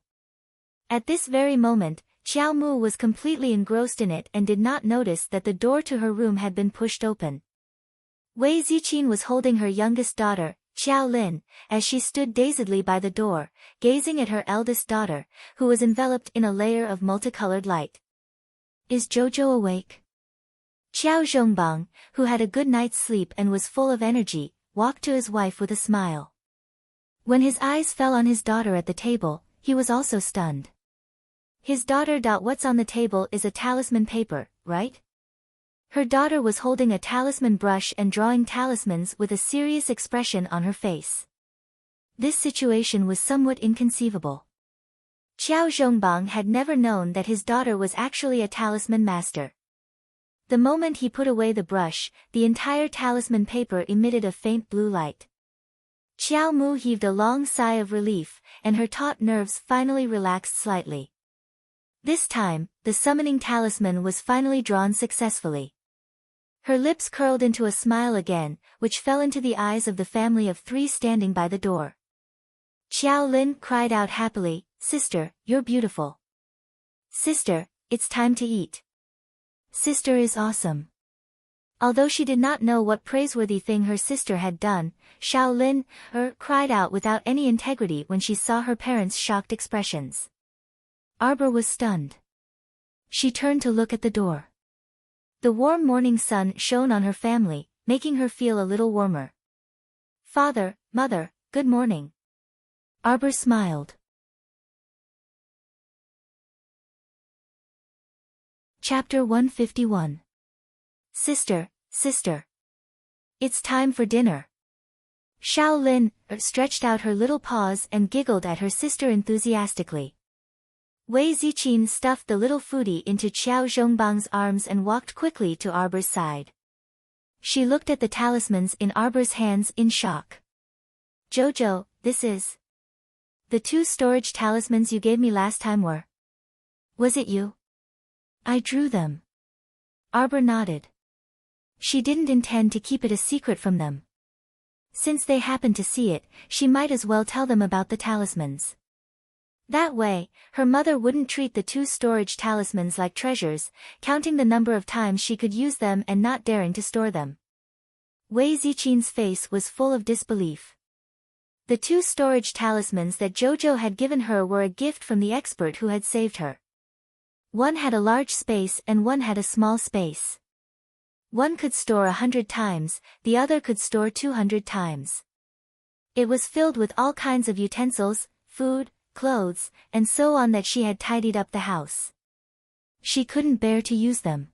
At this very moment, Xiao Mu was completely engrossed in it and did not notice that the door to her room had been pushed open. Wei Ziqin was holding her youngest daughter, Xiao Lin, as she stood dazedly by the door, gazing at her eldest daughter, who was enveloped in a layer of multicolored light. Is Jojo awake? Xiao Zhongbang, who had a good night's sleep and was full of energy, walked to his wife with a smile. When his eyes fell on his daughter at the table, he was also stunned. His daughter. What's on the table is a talisman paper, right? Her daughter was holding a talisman brush and drawing talismans with a serious expression on her face. This situation was somewhat inconceivable. Xiao Zhongbang had never known that his daughter was actually a talisman master. The moment he put away the brush, the entire talisman paper emitted a faint blue light. Xiao Mu heaved a long sigh of relief, and her taut nerves finally relaxed slightly. This time, the summoning talisman was finally drawn successfully. Her lips curled into a smile again, which fell into the eyes of the family of 3 standing by the door. Xiao Lin cried out happily, "Sister, you're beautiful. Sister, it's time to eat. Sister is awesome." Although she did not know what praiseworthy thing her sister had done, Xiao Lin cried out without any integrity when she saw her parents' shocked expressions. Arbor was stunned. She turned to look at the door. The warm morning sun shone on her family, making her feel a little warmer. "Father, Mother, good morning." Arbor smiled. Chapter 151. Sister, sister. It's time for dinner. Xiao Lin stretched out her little paws and giggled at her sister enthusiastically. Wei Ziqin stuffed the little foodie into Xiao Zhongbang's arms and walked quickly to Arbor's side. She looked at the talismans in Arbor's hands in shock. "Jojo, this is... the 2 storage talismans you gave me last time were... was it you?" "I drew them." Arbor nodded. She didn't intend to keep it a secret from them. Since they happened to see it, she might as well tell them about the talismans. That way, her mother wouldn't treat the 2 storage talismans like treasures, counting the number of times she could use them and not daring to store them. Wei Ziqin's face was full of disbelief. The 2 storage talismans that Jojo had given her were a gift from the expert who had saved her. One had a large space and one had a small space. One could store 100 times, the other could store 200 times. It was filled with all kinds of utensils, food, clothes, and so on that she had tidied up the house. She couldn't bear to use them.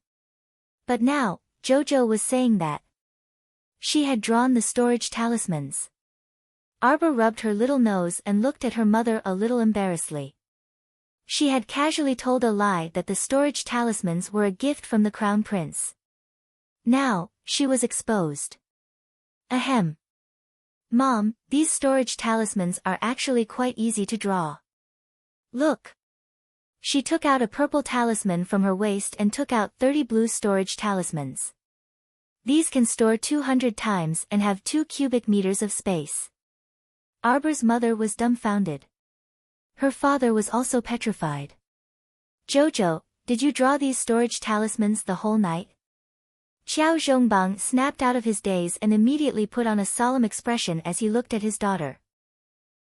But now, Jojo was saying that she had drawn the storage talismans. Arbor rubbed her little nose and looked at her mother a little embarrassedly. She had casually told a lie that the storage talismans were a gift from the Crown Prince. Now, she was exposed. Ahem. Mom, these storage talismans are actually quite easy to draw. Look. She took out a purple talisman from her waist and took out 30 blue storage talismans. These can store 200 times and have 2 cubic meters of space. Arbor's mother was dumbfounded. Her father was also petrified. "Jojo, did you draw these storage talismans the whole night?" Xiao Zhongbang snapped out of his daze and immediately put on a solemn expression as he looked at his daughter.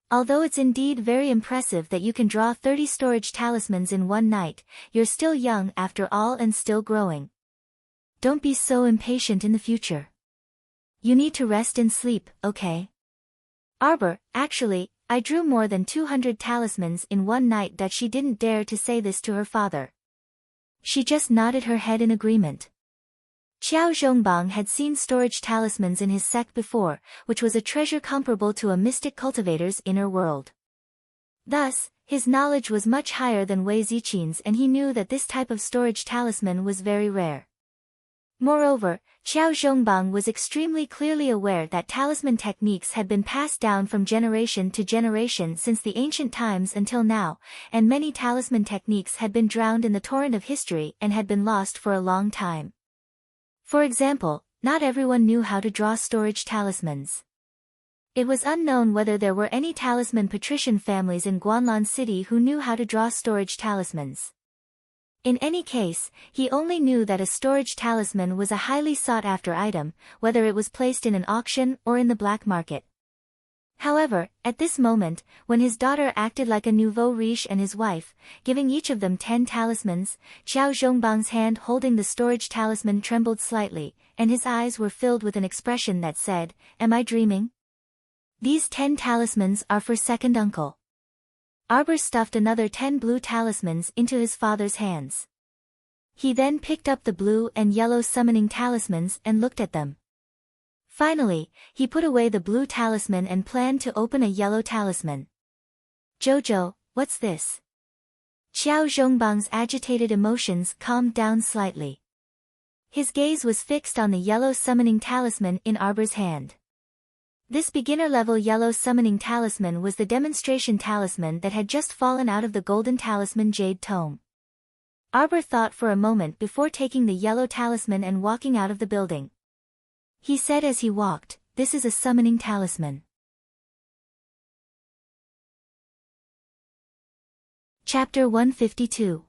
"Although it's indeed very impressive that you can draw 30 storage talismans in one night, you're still young after all and still growing. Don't be so impatient in the future. You need to rest and sleep, okay?" Arbor, actually, I drew more than 200 talismans in one night. That she didn't dare to say this to her father. She just nodded her head in agreement. Xiao Zhongbang had seen storage talismans in his sect before, which was a treasure comparable to a mystic cultivator's inner world. Thus, his knowledge was much higher than Wei Ziqin's and he knew that this type of storage talisman was very rare. Moreover, Qiao Zhongbang was extremely clearly aware that talisman techniques had been passed down from generation to generation since the ancient times until now, and many talisman techniques had been drowned in the torrent of history and had been lost for a long time. For example, not everyone knew how to draw storage talismans. It was unknown whether there were any talisman patrician families in Guanlan City who knew how to draw storage talismans. In any case, he only knew that a storage talisman was a highly sought-after item, whether it was placed in an auction or in the black market. However, at this moment, when his daughter acted like a nouveau riche and his wife, giving each of them 10 talismans, Qiao Zhongbang's hand holding the storage talisman trembled slightly, and his eyes were filled with an expression that said, "Am I dreaming? These 10 talismans are for second uncle." Arbor stuffed another 10 blue talismans into his father's hands. He then picked up the blue and yellow summoning talismans and looked at them. Finally, he put away the blue talisman and planned to open a yellow talisman. "Jojo, what's this?" Qiao Zhongbang's agitated emotions calmed down slightly. His gaze was fixed on the yellow summoning talisman in Arbor's hand. This beginner-level yellow summoning talisman was the demonstration talisman that had just fallen out of the golden talisman jade tome. Arbor thought for a moment before taking the yellow talisman and walking out of the building. He said as he walked, "This is a summoning talisman." Chapter 152.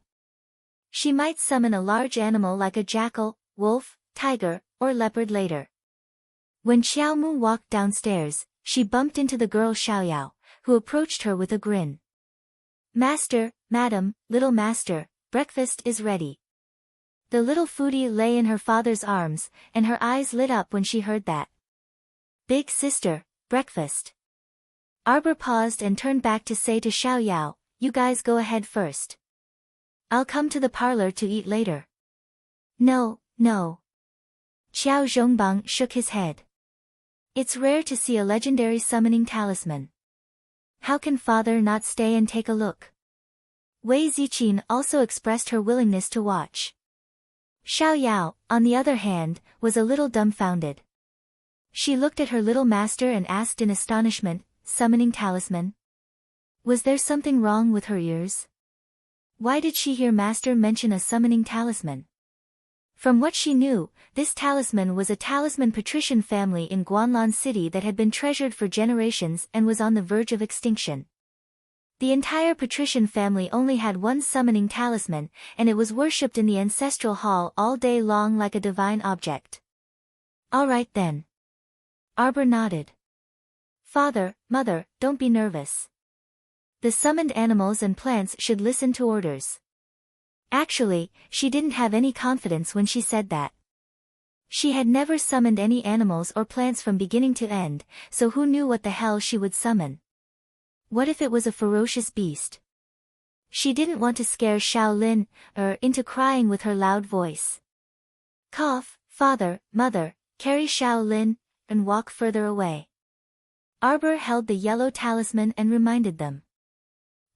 She might summon a large animal like a jackal, wolf, tiger, or leopard later. When Xiaomu walked downstairs, she bumped into the girl Xiaoyao, who approached her with a grin. "Master, madam, little master, breakfast is ready." The little foodie lay in her father's arms, and her eyes lit up when she heard that. "Big sister, breakfast." Arbor paused and turned back to say to Xiaoyao, "You guys go ahead first. I'll come to the parlor to eat later." "No, no." Qiao Zhongbang shook his head. "It's rare to see a legendary summoning talisman. How can father not stay and take a look?" Wei Ziqin also expressed her willingness to watch. Xiaoyao, on the other hand, was a little dumbfounded. She looked at her little master and asked in astonishment, "Summoning talisman? Was there something wrong with her ears? Why did she hear master mention a summoning talisman?" From what she knew, this talisman was a talisman patrician family in Guanlan City that had been treasured for generations and was on the verge of extinction. The entire patrician family only had one summoning talisman, and it was worshipped in the ancestral hall all day long like a divine object. "All right then." Arbor nodded. "Father, mother, don't be nervous. The summoned animals and plants should listen to orders." Actually, she didn't have any confidence when she said that. She had never summoned any animals or plants from beginning to end, so who knew what the hell she would summon? What if it was a ferocious beast? She didn't want to scare Shaolin, into crying with her loud voice. "Cough, father, mother, carry Shaolin, and walk further away." Arbor held the yellow talisman and reminded them.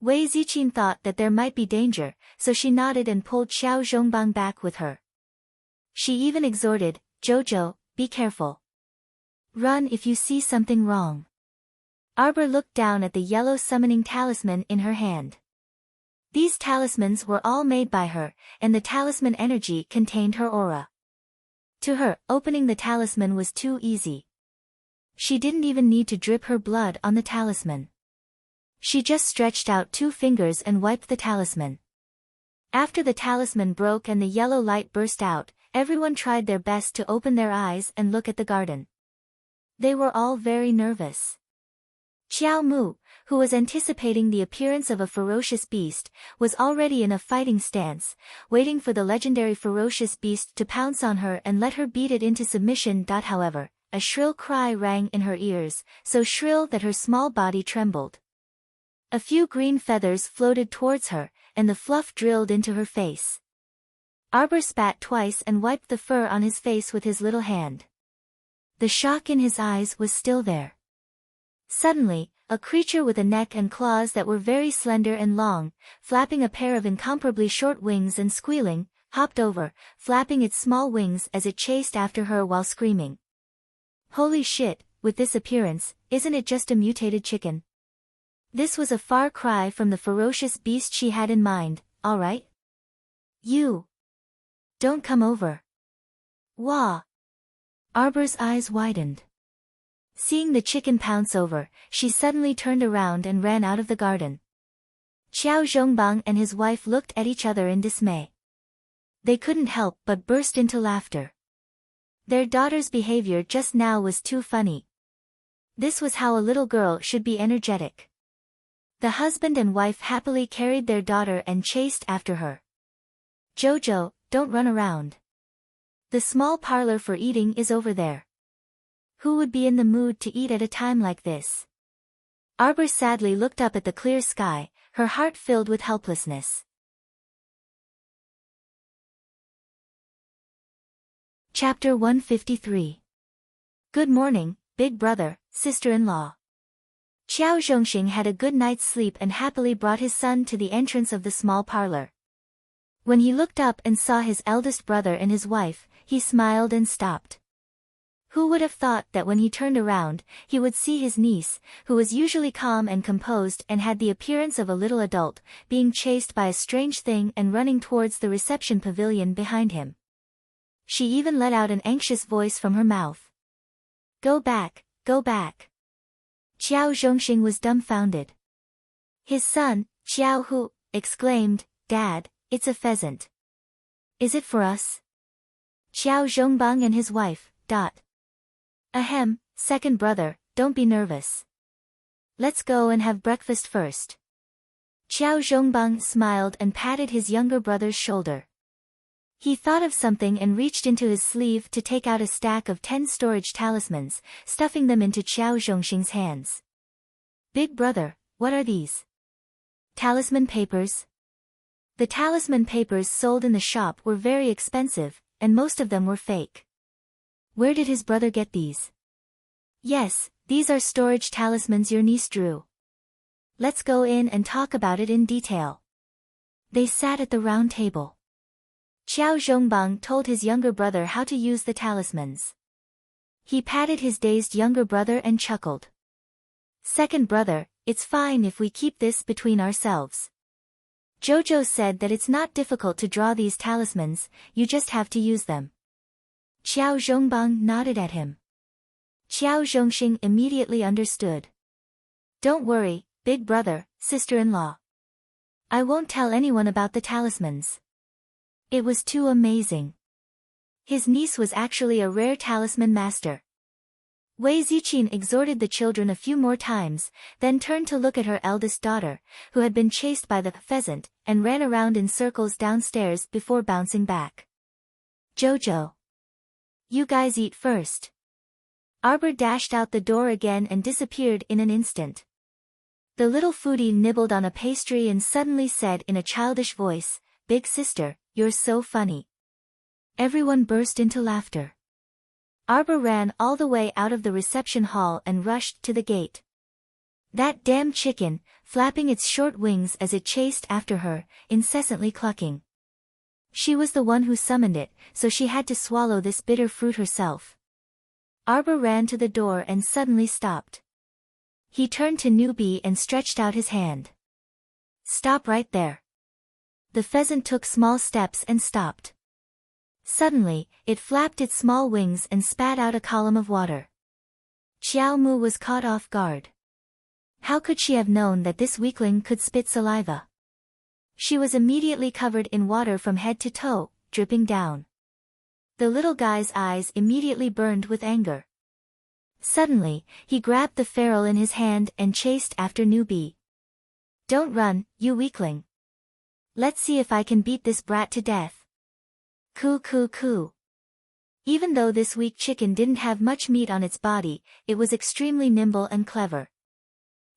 Wei Ziqin thought that there might be danger, so she nodded and pulled Xiao Zhongbang back with her. She even exhorted, "Jojo, be careful. Run if you see something wrong." Arbor looked down at the yellow summoning talisman in her hand. These talismans were all made by her, and the talisman energy contained her aura. To her, opening the talisman was too easy. She didn't even need to drip her blood on the talisman. She just stretched out 2 fingers and wiped the talisman. After the talisman broke and the yellow light burst out, everyone tried their best to open their eyes and look at the garden. They were all very nervous. Qiao Mu, who was anticipating the appearance of a ferocious beast, was already in a fighting stance, waiting for the legendary ferocious beast to pounce on her and let her beat it into submission. However, a shrill cry rang in her ears, so shrill that her small body trembled. A few green feathers floated towards her, and the fluff drilled into her face. Arbor spat twice and wiped the fur on his face with his little hand. The shock in his eyes was still there. Suddenly, a creature with a neck and claws that were very slender and long, flapping a pair of incomparably short wings and squealing, hopped over, flapping its small wings as it chased after her while screaming. Holy shit, with this appearance, isn't it just a mutated chicken? This was a far cry from the ferocious beast she had in mind, alright? You! Don't come over. Wah! Arbor's eyes widened. Seeing the chicken pounce over, she suddenly turned around and ran out of the garden. Qiao Zhongbang and his wife looked at each other in dismay. They couldn't help but burst into laughter. Their daughter's behavior just now was too funny. This was how a little girl should be energetic. The husband and wife happily carried their daughter and chased after her. Jojo, don't run around. The small parlor for eating is over there. Who would be in the mood to eat at a time like this? Arbor sadly looked up at the clear sky, her heart filled with helplessness. Chapter 153. Good morning, big brother, sister-in-law. Qiao Zhongxing had a good night's sleep and happily brought his son to the entrance of the small parlor. When he looked up and saw his eldest brother and his wife, he smiled and stopped. Who would have thought that when he turned around, he would see his niece, who was usually calm and composed and had the appearance of a little adult, being chased by a strange thing and running towards the reception pavilion behind him. She even let out an anxious voice from her mouth. Go back, go back. Qiao Zhongxing was dumbfounded. His son, Qiao Hu, exclaimed, Dad, it's a pheasant. Is it for us? Qiao Zhongbang and his wife, Ahem, second brother, don't be nervous. Let's go and have breakfast first. Qiao Zhongbang smiled and patted his younger brother's shoulder. He thought of something and reached into his sleeve to take out a stack of 10 storage talismans, stuffing them into Qiao Zhongxing's hands. Big brother, what are these? Talisman papers. The talisman papers sold in the shop were very expensive, and most of them were fake. Where did his brother get these? Yes, these are storage talismans your niece drew. Let's go in and talk about it in detail. They sat at the round table. Qiao Zhongbang told his younger brother how to use the talismans. He patted his dazed younger brother and chuckled. Second brother, it's fine if we keep this between ourselves. Jojo said that it's not difficult to draw these talismans, you just have to use them. Qiao Zhongbang nodded at him. Qiao Zhongxing immediately understood. Don't worry, big brother, sister-in-law. I won't tell anyone about the talismans. It was too amazing. His niece was actually a rare talisman master. Wei Ziqin exhorted the children a few more times, then turned to look at her eldest daughter, who had been chased by the pheasant, and ran around in circles downstairs before bouncing back. Jojo. You guys eat first. Arbor dashed out the door again and disappeared in an instant. The little foodie nibbled on a pastry and suddenly said in a childish voice, Big sister, you're so funny. Everyone burst into laughter. Arbor ran all the way out of the reception hall and rushed to the gate. That damn chicken, flapping its short wings as it chased after her, incessantly clucking. She was the one who summoned it, so she had to swallow this bitter fruit herself. Arbor ran to the door and suddenly stopped. He turned to Newbie and stretched out his hand. Stop right there. The pheasant took small steps and stopped. Suddenly, it flapped its small wings and spat out a column of water. Qiao Mu was caught off guard. How could she have known that this weakling could spit saliva? She was immediately covered in water from head to toe, dripping down. The little guy's eyes immediately burned with anger. Suddenly, he grabbed the ferrule in his hand and chased after Newbie. Don't run, you weakling. Let's see if I can beat this brat to death. Coo coo coo. Even though this weak chicken didn't have much meat on its body, it was extremely nimble and clever.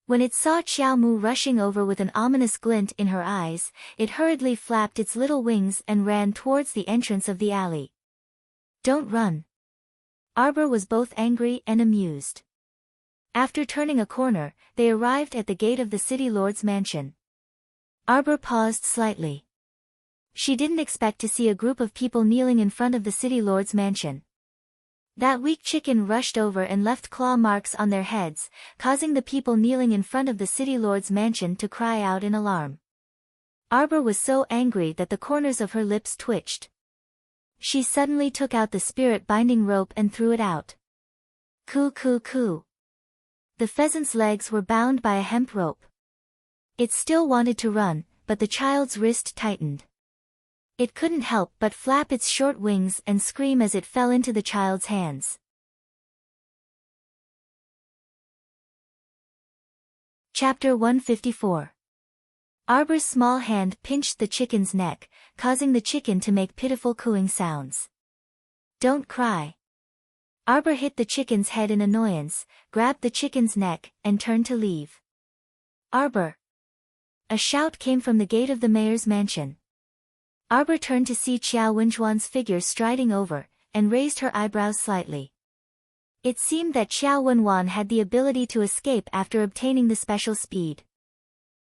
When it saw Qiao Mu rushing over with an ominous glint in her eyes, it hurriedly flapped its little wings and ran towards the entrance of the alley. Don't run. Arbor was both angry and amused. After turning a corner, they arrived at the gate of the city lord's mansion. Arbor paused slightly. She didn't expect to see a group of people kneeling in front of the city lord's mansion. That weak chicken rushed over and left claw marks on their heads, causing the people kneeling in front of the city lord's mansion to cry out in alarm. Arbor was so angry that the corners of her lips twitched. She suddenly took out the spirit-binding rope and threw it out. Coo coo coo. The pheasant's legs were bound by a hemp rope. It still wanted to run, but the child's wrist tightened. It couldn't help but flap its short wings and scream as it fell into the child's hands. Chapter 154. Arbor's small hand pinched the chicken's neck, causing the chicken to make pitiful cooing sounds. Don't cry. Arbor hit the chicken's head in annoyance, grabbed the chicken's neck, and turned to leave. Arbor! A shout came from the gate of the mayor's mansion. Arbor turned to see Xiao Wenjuan's figure striding over, and raised her eyebrows slightly. It seemed that Xiao Wenjuan had the ability to escape after obtaining the special speed.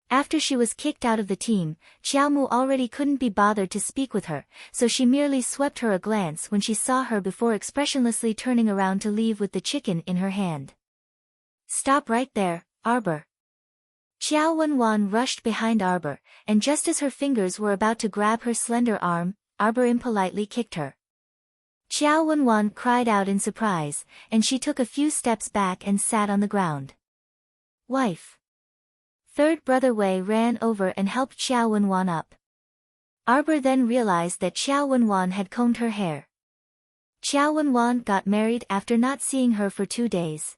After she was kicked out of the team, Xiao Mu already couldn't be bothered to speak with her, so she merely swept her a glance when she saw her before expressionlessly turning around to leave with the chicken in her hand. Stop right there, Arbor. Xiao Wenjuan rushed behind Arbor, and just as her fingers were about to grab her slender arm, Arbor impolitely kicked her. Xiao Wenjuan cried out in surprise, and she took a few steps back and sat on the ground. Wife. Third brother Wei ran over and helped Xiao Wenjuan up. Arbor then realized that Xiao Wenjuan had combed her hair. Xiao Wenjuan got married after not seeing her for 2 days.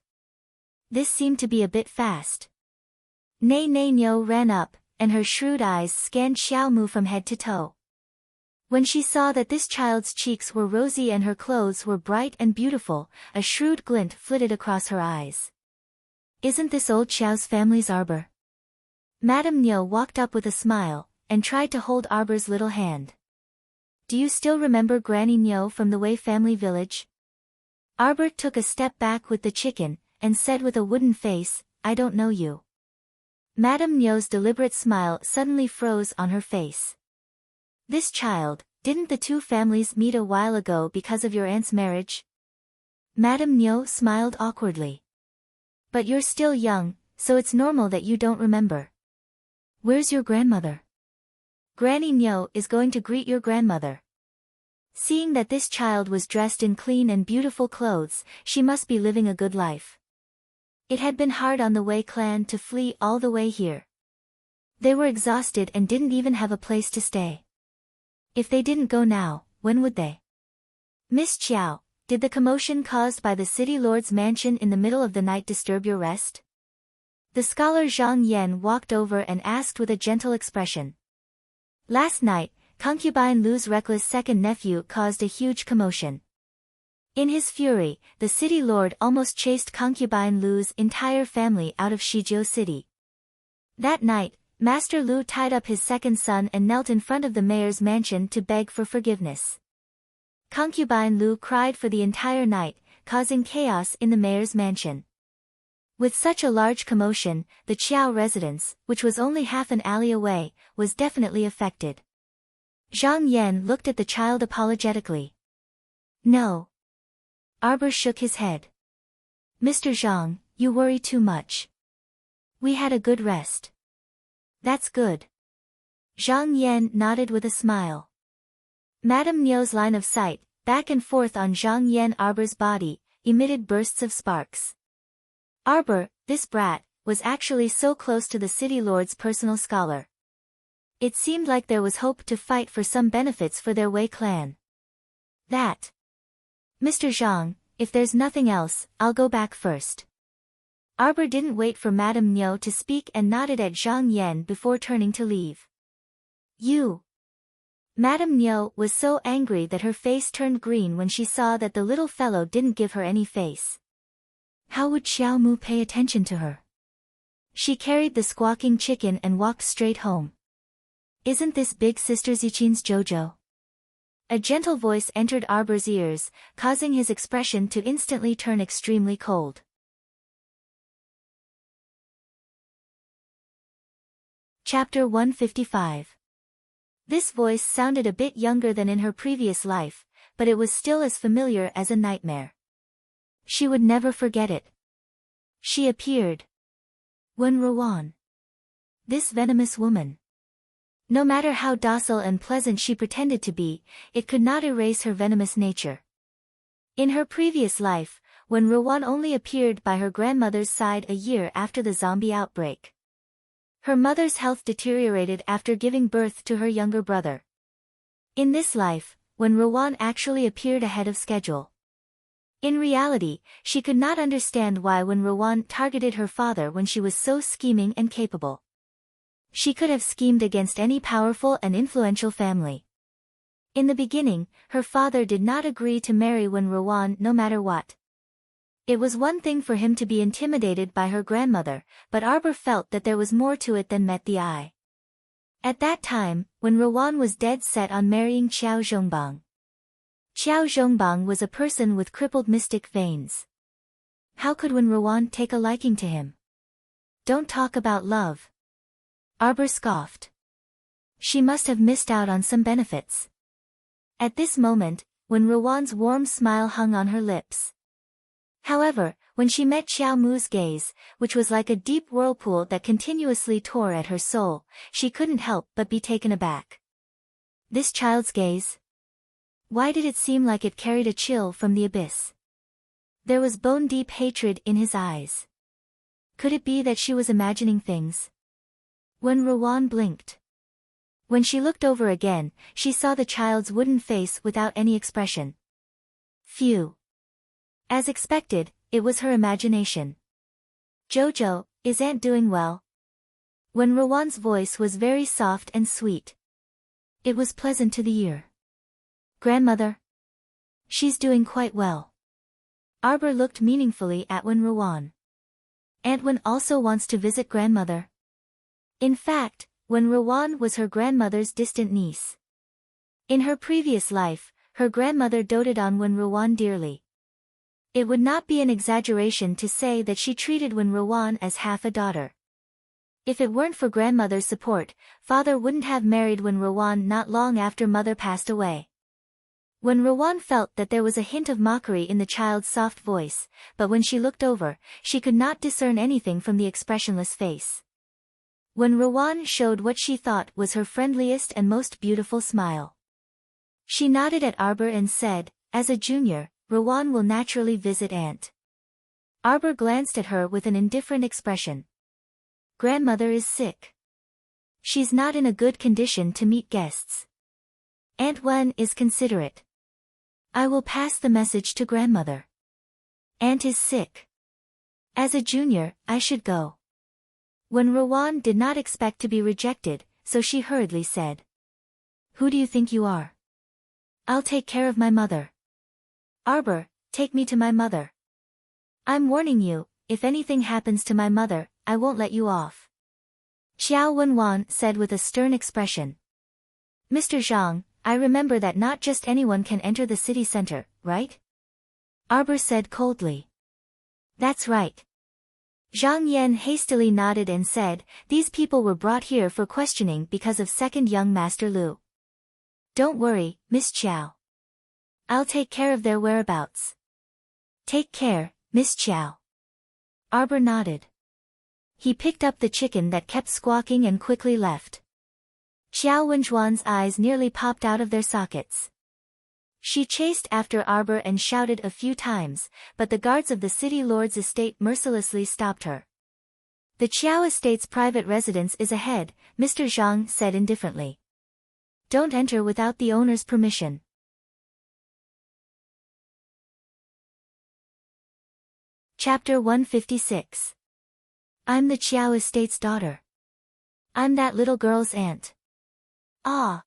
This seemed to be a bit fast. Nei Nei Nyo ran up, and her shrewd eyes scanned Xiao Mu from head to toe. When she saw that this child's cheeks were rosy and her clothes were bright and beautiful, a shrewd glint flitted across her eyes. Isn't this old Xiao's family's Arbor? Madame Nyo walked up with a smile, and tried to hold Arbor's little hand. Do you still remember Granny Nyo from the Wei family village? Arbor took a step back with the chicken, and said with a wooden face, I don't know you. Madame Nyo's deliberate smile suddenly froze on her face. This child, didn't the two families meet a while ago because of your aunt's marriage? Madame Nyo smiled awkwardly. But you're still young, so it's normal that you don't remember. Where's your grandmother? Granny Nyo is going to greet your grandmother. Seeing that this child was dressed in clean and beautiful clothes, she must be living a good life. It had been hard on the Wei clan to flee all the way here. They were exhausted and didn't even have a place to stay. If they didn't go now, when would they? Miss Chiao, did the commotion caused by the city lord's mansion in the middle of the night disturb your rest? The scholar Zhang Yan walked over and asked with a gentle expression. Last night, concubine Lu's reckless second nephew caused a huge commotion. In his fury, the city lord almost chased concubine Lu's entire family out of Shijiu City. That night, Master Lu tied up his second son and knelt in front of the mayor's mansion to beg for forgiveness. Concubine Lu cried for the entire night, causing chaos in the mayor's mansion. With such a large commotion, the Qiao residence, which was only half an alley away, was definitely affected. Zhang Yan looked at the child apologetically. No. Arbor shook his head. Mr. Zhang, you worry too much. We had a good rest. That's good. Zhang Yan nodded with a smile. Madame Nyo's line of sight, back and forth on Zhang Yan Arbor's body, emitted bursts of sparks. Arbor, this brat, was actually so close to the city lord's personal scholar. It seemed like there was hope to fight for some benefits for their Wei clan. That. Mr. Zhang, if there's nothing else, I'll go back first. Arbor didn't wait for Madame Nyo to speak and nodded at Zhang Yan before turning to leave. You. Madame Nyo was so angry that her face turned green when she saw that the little fellow didn't give her any face. How would Xiao Mu pay attention to her? She carried the squawking chicken and walked straight home. Isn't this big sister Zichin's Jojo? A gentle voice entered Arbor's ears, causing his expression to instantly turn extremely cold. Chapter 155. This voice sounded a bit younger than in her previous life, but it was still as familiar as a nightmare. She would never forget it. She appeared. When Rowan. This venomous woman. No matter how docile and pleasant she pretended to be, it could not erase her venomous nature. In her previous life, when Rowan only appeared by her grandmother's side a year after the zombie outbreak. Her mother's health deteriorated after giving birth to her younger brother. In this life, when Rowan actually appeared ahead of schedule. In reality, she could not understand why when Rowan targeted her father when she was so scheming and capable. She could have schemed against any powerful and influential family. In the beginning, her father did not agree to marry when Rowan no matter what. It was one thing for him to be intimidated by her grandmother, but Arbor felt that there was more to it than met the eye. At that time, when Rowan was dead set on marrying Qiao Zhongbang. Qiao Zhongbang was a person with crippled mystic veins. How could when Rowan take a liking to him? Don't talk about love. Arbor scoffed. She must have missed out on some benefits. At this moment, when Rowan's warm smile hung on her lips. However, when she met Xiao Mu's gaze, which was like a deep whirlpool that continuously tore at her soul, she couldn't help but be taken aback. This child's gaze? Why did it seem like it carried a chill from the abyss? There was bone-deep hatred in his eyes. Could it be that she was imagining things? When Rowan blinked. When she looked over again, she saw the child's wooden face without any expression. Phew. As expected, it was her imagination. Jojo, is Aunt doing well? When Rowan's voice was very soft and sweet. It was pleasant to the ear. Grandmother? She's doing quite well. Arbor looked meaningfully at Wen Rowan. Aunt Wen also wants to visit grandmother. In fact, Wen Rowan was her grandmother's distant niece. In her previous life, her grandmother doted on Wen Rowan dearly. It would not be an exaggeration to say that she treated Wen Rowan as half a daughter. If it weren't for grandmother's support, father wouldn't have married Wen Rowan not long after mother passed away. Wen Rowan felt that there was a hint of mockery in the child's soft voice, but when she looked over, she could not discern anything from the expressionless face. Wen Rowan showed what she thought was her friendliest and most beautiful smile. She nodded at Arbor and said, as a junior, Rowan will naturally visit Aunt. Arbor glanced at her with an indifferent expression. Grandmother is sick. She's not in a good condition to meet guests. Aunt Wen is considerate. I will pass the message to grandmother. Aunt is sick. As a junior, I should go. Wen Rowan did not expect to be rejected, so she hurriedly said. Who do you think you are? I'll take care of my mother. Arbor, take me to my mother. I'm warning you, if anything happens to my mother, I won't let you off. Xiao Wenwan said with a stern expression. Mr. Zhang, I remember that not just anyone can enter the city center, right? Arbor said coldly. That's right. Zhang Yan hastily nodded and said, these people were brought here for questioning because of second young Master Lu. Don't worry, Miss Qiao. I'll take care of their whereabouts. Take care, Miss Qiao. Arbor nodded. He picked up the chicken that kept squawking and quickly left. Xiao Wenjuan's eyes nearly popped out of their sockets. She chased after Arbor and shouted a few times, but the guards of the city lord's estate mercilessly stopped her. The Qiao estate's private residence is ahead, Mr. Zhang said indifferently. Don't enter without the owner's permission. Chapter 156. I'm the Qiao estate's daughter. I'm that little girl's aunt. Ah.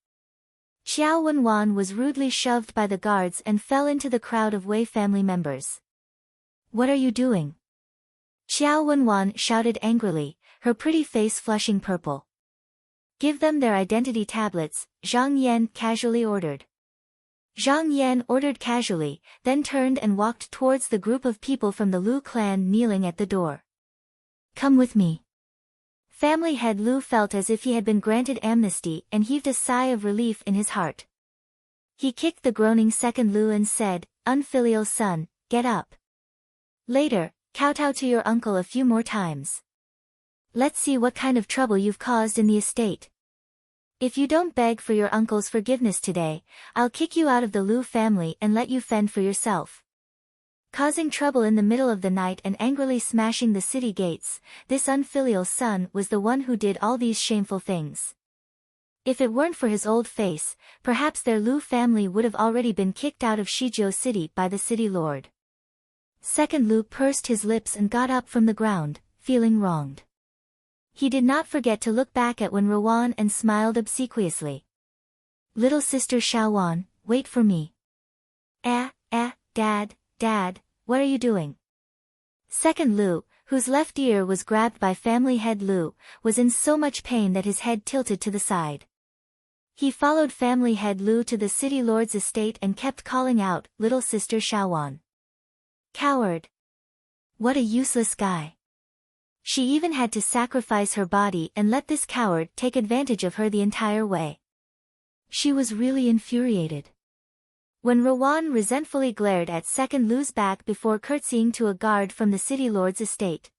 Xiao Wenwan was rudely shoved by the guards and fell into the crowd of Wei family members. What are you doing? Xiao Wenwan shouted angrily, her pretty face flushing purple. Give them their identity tablets, Zhang Yan casually ordered. Zhang Yan ordered casually, then turned and walked towards the group of people from the Lu clan kneeling at the door. Come with me. Family head Lu felt as if he had been granted amnesty and heaved a sigh of relief in his heart. He kicked the groaning second Lu and said, "Unfilial son, get up. Later, kowtow to your uncle a few more times. Let's see what kind of trouble you've caused in the estate. If you don't beg for your uncle's forgiveness today, I'll kick you out of the Lu family and let you fend for yourself." Causing trouble in the middle of the night and angrily smashing the city gates, this unfilial son was the one who did all these shameful things. If it weren't for his old face, perhaps their Lu family would have already been kicked out of Shizhou City by the city lord. Second Lu pursed his lips and got up from the ground, feeling wronged. He did not forget to look back at Wen Ruan and smiled obsequiously. "Little sister Xiaowan, wait for me." Dad, what are you doing?" Second Lu, whose left ear was grabbed by family head Lu, was in so much pain that his head tilted to the side. He followed family head Lu to the city lord's estate and kept calling out, "Little sister Xiaowan. Coward. What a useless guy. She even had to sacrifice her body and let this coward take advantage of her the entire way." She was really infuriated. When Rowan resentfully glared at second Lu's back before curtsying to a guard from the city lord's estate.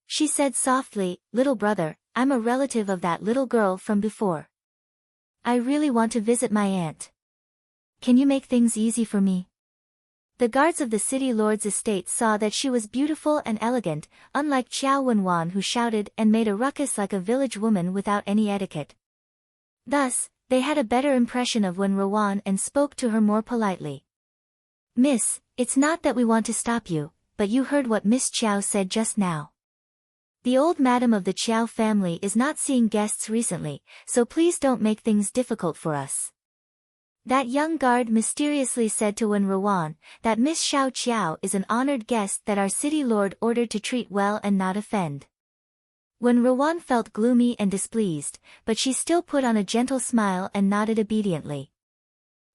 She said softly, "Little brother, I'm a relative of that little girl from before. I really want to visit my aunt. Can you make things easy for me?" The guards of the city lord's estate saw that she was beautiful and elegant, unlike Qiao Wenwan who shouted and made a ruckus like a village woman without any etiquette. Thus, they had a better impression of Wen Ruan and spoke to her more politely. "Miss, it's not that we want to stop you, but you heard what Miss Qiao said just now. The old madam of the Qiao family is not seeing guests recently, so please don't make things difficult for us." That young guard mysteriously said to Wen Ruan, that Miss Xiao Qiao is an honored guest that our city lord ordered to treat well and not offend. Wen Ruan felt gloomy and displeased, but she still put on a gentle smile and nodded obediently.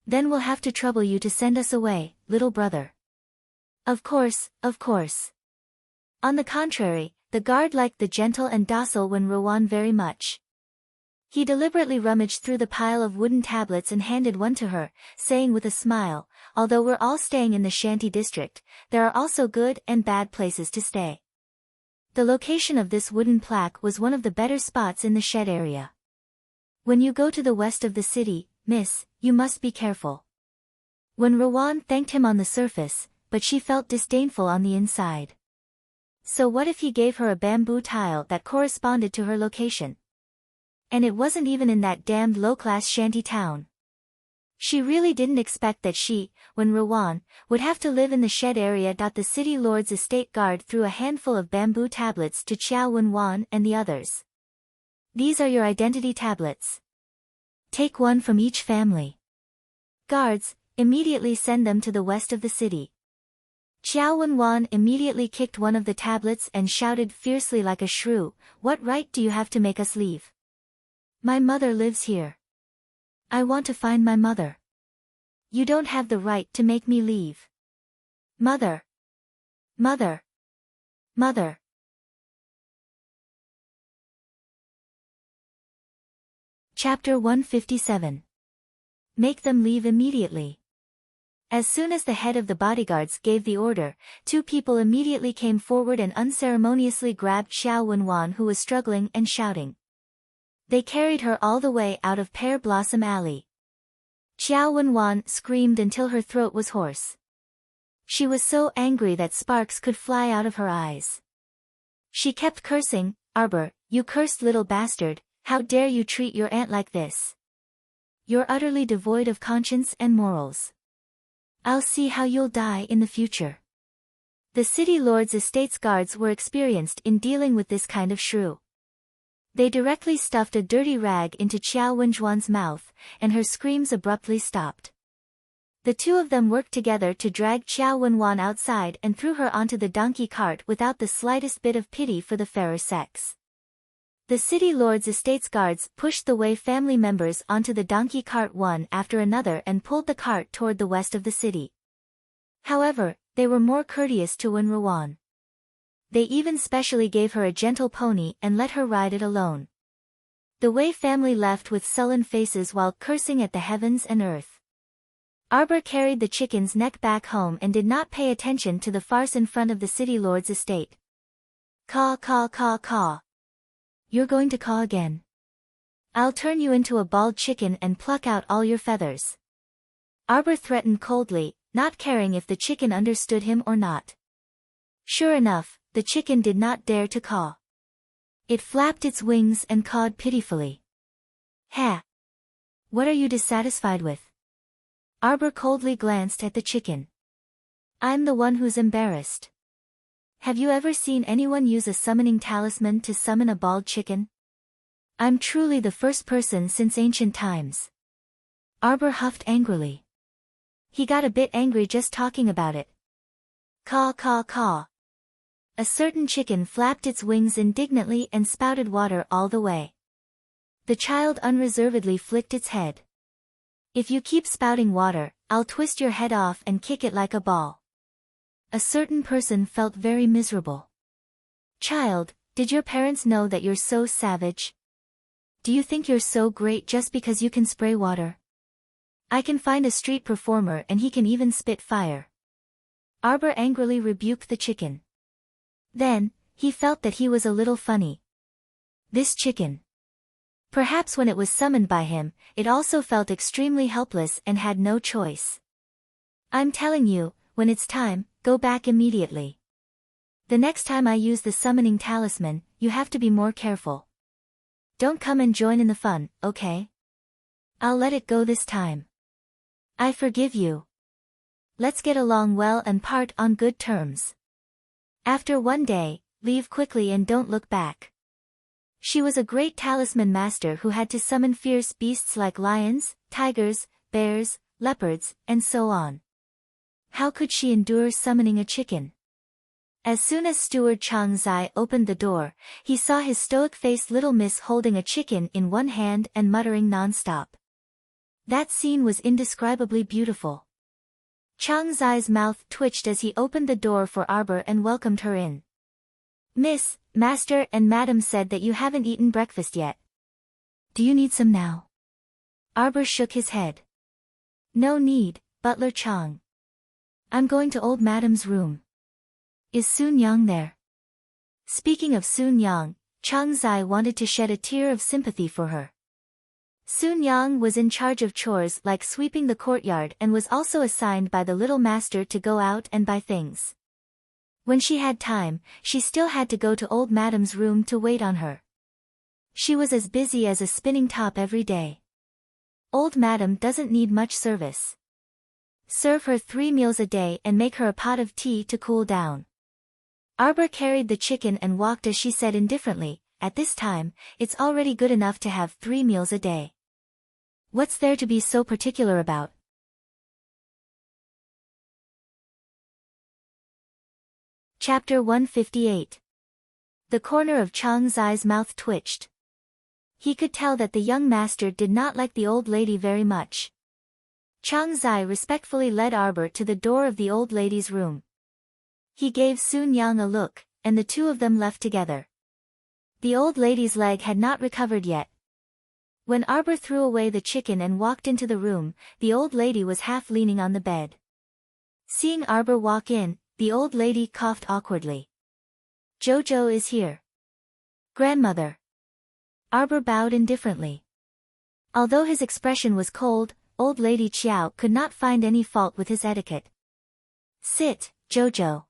"Then we'll have to trouble you to send us away, little brother." Of course. On the contrary, the guard liked the gentle and docile Wen Ruan very much. He deliberately rummaged through the pile of wooden tablets and handed one to her, saying with a smile, "Although we're all staying in the shanty district, there are also good and bad places to stay. The location of this wooden plaque was one of the better spots in the shed area. When you go to the west of the city, miss, you must be careful." Wen Ruan thanked him on the surface, but she felt disdainful on the inside. So what if he gave her a bamboo tile that corresponded to her location? And it wasn't even in that damned low-class shanty town. She really didn't expect that she, Wen Ruan, would have to live in the shed area. The city lord's estate guard threw a handful of bamboo tablets to Qiao Wenwan and the others. "These are your identity tablets. Take one from each family. Guards, immediately send them to the west of the city." Qiao Wenwan immediately kicked one of the tablets and shouted fiercely like a shrew, "What right do you have to make us leave? My mother lives here. I want to find my mother. You don't have the right to make me leave. Mother! Mother! Mother!" Chapter 157. Make them leave immediately. As soon as the head of the bodyguards gave the order, two people immediately came forward and unceremoniously grabbed Xiao Wenwan, who was struggling and shouting. They carried her all the way out of Pear Blossom Alley. Xiao Wenwan screamed until her throat was hoarse. She was so angry that sparks could fly out of her eyes. She kept cursing, "Arbor, you cursed little bastard, how dare you treat your aunt like this? You're utterly devoid of conscience and morals. I'll see how you'll die in the future." The city lord's estate's guards were experienced in dealing with this kind of shrew. They directly stuffed a dirty rag into Qiao Wenjuan's mouth, and her screams abruptly stopped. The two of them worked together to drag Qiao Wenwan outside and threw her onto the donkey cart without the slightest bit of pity for the fairer sex. The city lord's estate's guards pushed the Wei family members onto the donkey cart one after another and pulled the cart toward the west of the city. However, they were more courteous to Wen Ruan. They even specially gave her a gentle pony and let her ride it alone. The Wei family left with sullen faces while cursing at the heavens and earth. Arbor carried the chicken's neck back home and did not pay attention to the farce in front of the city lord's estate. Caw caw caw caw. You're going to caw again. I'll turn you into a bald chicken and pluck out all your feathers. Arbor threatened coldly, not caring if the chicken understood him or not. Sure enough, the chicken did not dare to caw. It flapped its wings and cawed pitifully. Ha! What are you dissatisfied with? Arbor coldly glanced at the chicken. I'm the one who's embarrassed. Have you ever seen anyone use a summoning talisman to summon a bald chicken? I'm truly the first person since ancient times. Arbor huffed angrily. He got a bit angry just talking about it. Caw caw caw. A certain chicken flapped its wings indignantly and spouted water all the way. The child unreservedly flicked its head. If you keep spouting water, I'll twist your head off and kick it like a ball. A certain person felt very miserable. Child, did your parents know that you're so savage? Do you think you're so great just because you can spray water? I can find a street performer and he can even spit fire. Arbor angrily rebuked the chicken. Then, he felt that he was a little funny. This chicken. Perhaps when it was summoned by him, it also felt extremely helpless and had no choice. I'm telling you, when it's time, go back immediately. The next time I use the summoning talisman, you have to be more careful. Don't come and join in the fun, okay? I'll let it go this time. I forgive you. Let's get along well and part on good terms. After one day, leave quickly and don't look back. She was a great talisman master who had to summon fierce beasts like lions, tigers, bears, leopards, and so on. How could she endure summoning a chicken? As soon as Steward Chang Zai opened the door, he saw his stoic-faced little miss holding a chicken in one hand and muttering non-stop. That scene was indescribably beautiful. Chang Zai's mouth twitched as he opened the door for Arbor and welcomed her in. Miss, Master and Madam said that you haven't eaten breakfast yet. Do you need some now? Arbor shook his head. No need, Butler Chang. I'm going to old Madam's room. Is Sun Yang there? Speaking of Sun Yang, Chang Zai wanted to shed a tear of sympathy for her. Sun Yang was in charge of chores like sweeping the courtyard and was also assigned by the little master to go out and buy things. When she had time, she still had to go to old Madam's room to wait on her. She was as busy as a spinning top every day. Old Madam doesn't need much service. Serve her 3 meals a day and make her a pot of tea to cool down. Arbor carried the chicken and walked as she said indifferently, at this time, it's already good enough to have 3 meals a day. What's there to be so particular about? Chapter 158. The corner of Chang Zai's mouth twitched. He could tell that the young master did not like the old lady very much. Chang Zai respectfully led Arbor to the door of the old lady's room. He gave Sun Yang a look, and the two of them left together. The old lady's leg had not recovered yet. When Arbor threw away the chicken and walked into the room, the old lady was half leaning on the bed. Seeing Arbor walk in, the old lady coughed awkwardly. Jojo is here. Grandmother. Arbor bowed indifferently. Although his expression was cold, old lady Chiao could not find any fault with his etiquette. Sit, Jojo.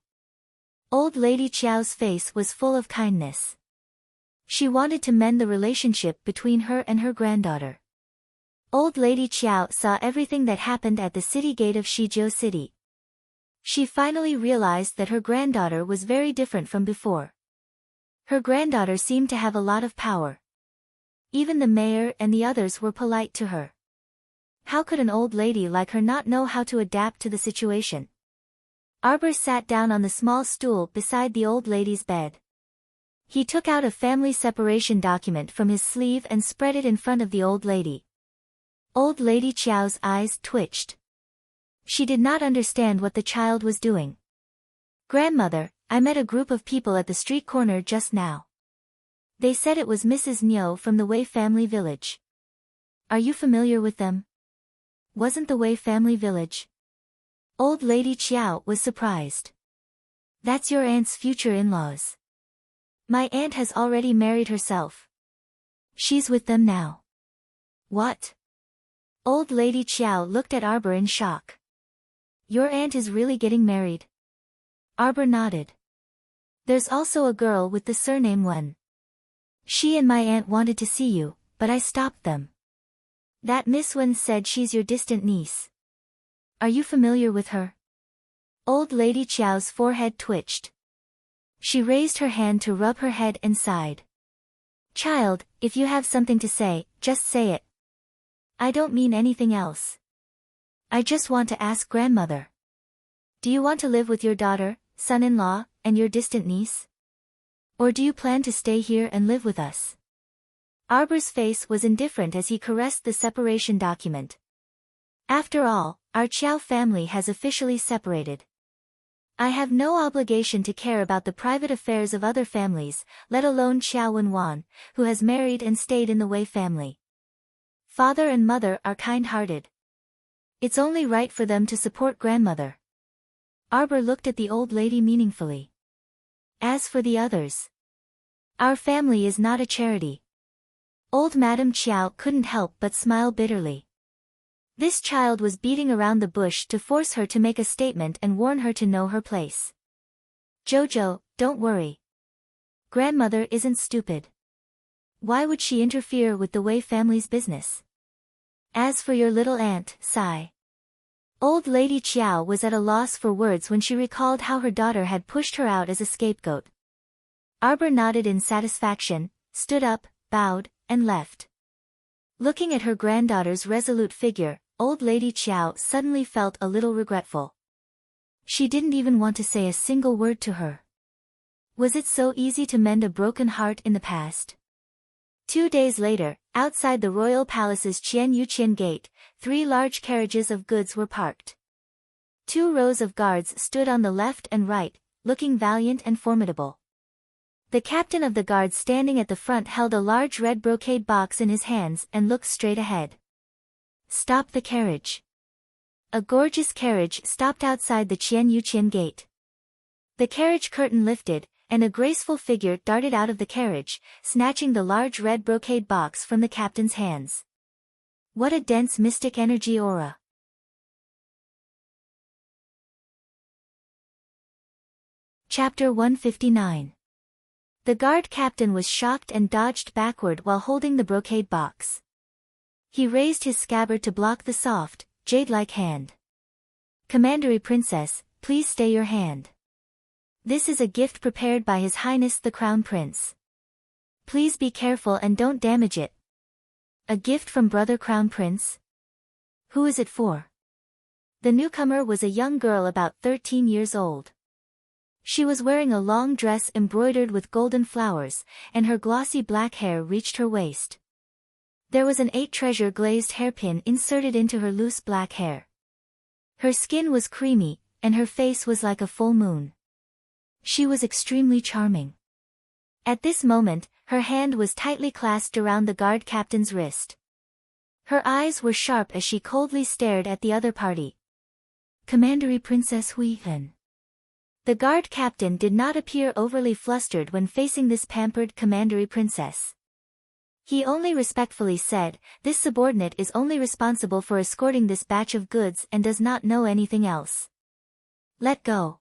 Old lady Chiao's face was full of kindness. She wanted to mend the relationship between her and her granddaughter. Old lady Chiao saw everything that happened at the city gate of Shijiu City. She finally realized that her granddaughter was very different from before. Her granddaughter seemed to have a lot of power. Even the mayor and the others were polite to her. How could an old lady like her not know how to adapt to the situation? Arbor sat down on the small stool beside the old lady's bed. He took out a family separation document from his sleeve and spread it in front of the old lady. Old lady Chiao's eyes twitched. She did not understand what the child was doing. Grandmother, I met a group of people at the street corner just now. They said it was Mrs. Nyo from the Wei family village. Are you familiar with them? Wasn't the Wei family village? Old Lady Chiao was surprised. That's your aunt's future in-laws. My aunt has already married herself. She's with them now. What? Old Lady Chiao looked at Arbor in shock. Your aunt is really getting married? Arbor nodded. There's also a girl with the surname Wen. She and my aunt wanted to see you, but I stopped them. That Miss Wen said she's your distant niece. Are you familiar with her? Old Lady Chiao's forehead twitched. She raised her hand to rub her head and sighed. Child, if you have something to say, just say it. I don't mean anything else. I just want to ask grandmother. Do you want to live with your daughter, son-in-law, and your distant niece? Or do you plan to stay here and live with us? Arbor's face was indifferent as he caressed the separation document. After all, our Chiao family has officially separated. I have no obligation to care about the private affairs of other families, let alone Chiao Wenwan, who has married and stayed in the Wei family. Father and mother are kind-hearted. It's only right for them to support grandmother. Arbor looked at the old lady meaningfully. As for the others, our family is not a charity. Old Madame Chiao couldn't help but smile bitterly. This child was beating around the bush to force her to make a statement and warn her to know her place. Jojo, don't worry. Grandmother isn't stupid. Why would she interfere with the Wei family's business? As for your little aunt, Sai. Old Lady Chiao was at a loss for words when she recalled how her daughter had pushed her out as a scapegoat. Arbor nodded in satisfaction, stood up, bowed, and left. Looking at her granddaughter's resolute figure, Old Lady Chiao suddenly felt a little regretful. She didn't even want to say a single word to her. Was it so easy to mend a broken heart in the past? 2 days later, outside the royal palace's Qian Yuqian gate, 3 large carriages of goods were parked. 2 rows of guards stood on the left and right, looking valiant and formidable. The captain of the guard standing at the front held a large red brocade box in his hands and looked straight ahead. Stop the carriage. A gorgeous carriage stopped outside the Qian Yuqian gate. The carriage curtain lifted, and a graceful figure darted out of the carriage, snatching the large red brocade box from the captain's hands. What a dense mystic energy aura. Chapter 159. The guard captain was shocked and dodged backward while holding the brocade box. He raised his scabbard to block the soft, jade-like hand. Commandery Princess, please stay your hand. This is a gift prepared by His Highness the Crown Prince. Please be careful and don't damage it. A gift from Brother Crown Prince? Who is it for? The newcomer was a young girl about 13 years old. She was wearing a long dress embroidered with golden flowers, and her glossy black hair reached her waist. There was an 8-treasure glazed hairpin inserted into her loose black hair. Her skin was creamy, and her face was like a full moon. She was extremely charming. At this moment, her hand was tightly clasped around the guard captain's wrist. Her eyes were sharp as she coldly stared at the other party. Commandery Princess Huihen. The guard captain did not appear overly flustered when facing this pampered commandery princess. He only respectfully said, "This subordinate is only responsible for escorting this batch of goods and does not know anything else. Let go.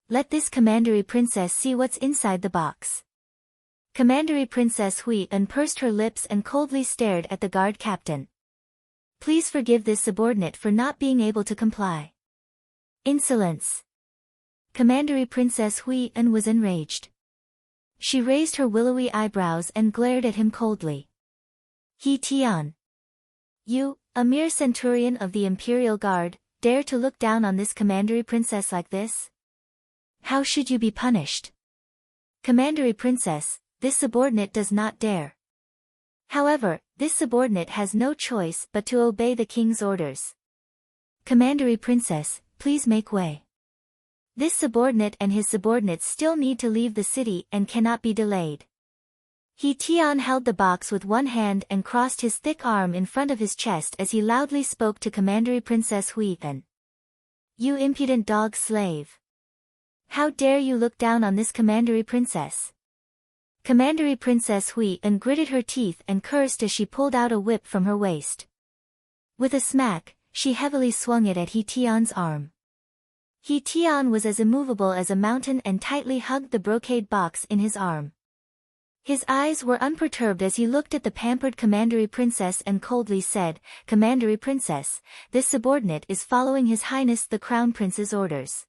Let this commandery princess see what's inside the box." Commandery Princess Huihen pursed her lips and coldly stared at the guard captain. Please forgive this subordinate for not being able to comply. Insolence. Commandery Princess Huihen was enraged. She raised her willowy eyebrows and glared at him coldly. He Tian. You, a mere centurion of the Imperial Guard, dare to look down on this commandery princess like this? How should you be punished? Commandery Princess, this subordinate does not dare. However, this subordinate has no choice but to obey the king's orders. Commandery Princess, please make way. This subordinate and his subordinates still need to leave the city and cannot be delayed. He Tian held the box with one hand and crossed his thick arm in front of his chest as he loudly spoke to Commandery Princess Hui An. You impudent dog slave! How dare you look down on this Commandery Princess? Commandery Princess Hui An gritted her teeth and cursed as she pulled out a whip from her waist. With a smack, she heavily swung it at He Tian's arm. He Tian was as immovable as a mountain and tightly hugged the brocade box in his arm. His eyes were unperturbed as he looked at the pampered Commandery Princess and coldly said, Commandery Princess, this subordinate is following His Highness the Crown Prince's orders.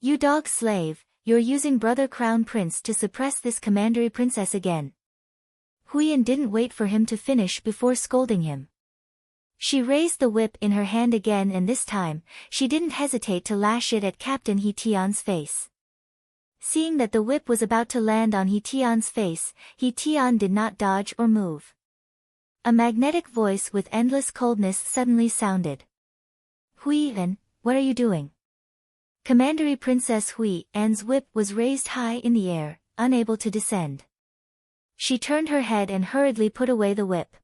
You dog slave, you're using Brother Crown Prince to suppress this Commandery Princess again. Huiyan didn't wait for him to finish before scolding him. She raised the whip in her hand again and this time, she didn't hesitate to lash it at Captain He Tian's face. Seeing that the whip was about to land on He Tian's face, He Tian did not dodge or move. A magnetic voice with endless coldness suddenly sounded. Hui An, what are you doing? Commandery Princess Hui An's whip was raised high in the air, unable to descend. She turned her head and hurriedly put away the whip.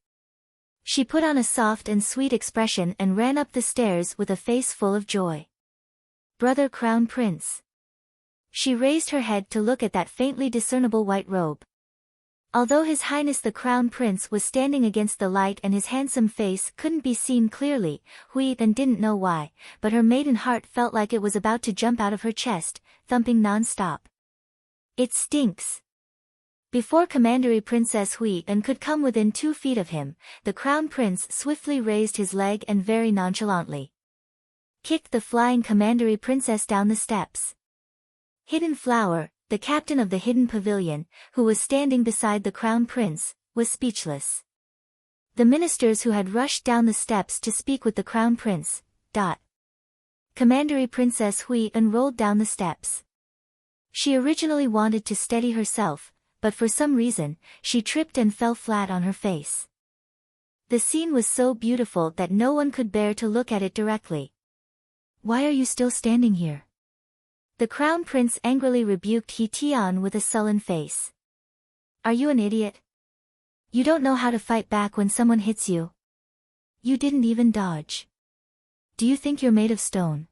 She put on a soft and sweet expression and ran up the stairs with a face full of joy. Brother Crown Prince. She raised her head to look at that faintly discernible white robe. Although His Highness the Crown Prince was standing against the light and his handsome face couldn't be seen clearly, Hui An didn't know why, but her maiden heart felt like it was about to jump out of her chest, thumping non-stop. It stinks. Before Commandery Princess Hui An could come within 2 feet of him, the Crown Prince swiftly raised his leg and very nonchalantly kicked the flying Commandery Princess down the steps. Hidden Flower, the captain of the hidden pavilion, who was standing beside the Crown Prince, was speechless. The ministers who had rushed down the steps to speak with the Crown Prince, Commandery Princess Hui An rolled down the steps. She originally wanted to steady herself, but for some reason, she tripped and fell flat on her face. The scene was so beautiful that no one could bear to look at it directly. Why are you still standing here? The Crown Prince angrily rebuked He Tian with a sullen face. Are you an idiot? You don't know how to fight back when someone hits you. You didn't even dodge. Do you think you're made of stone?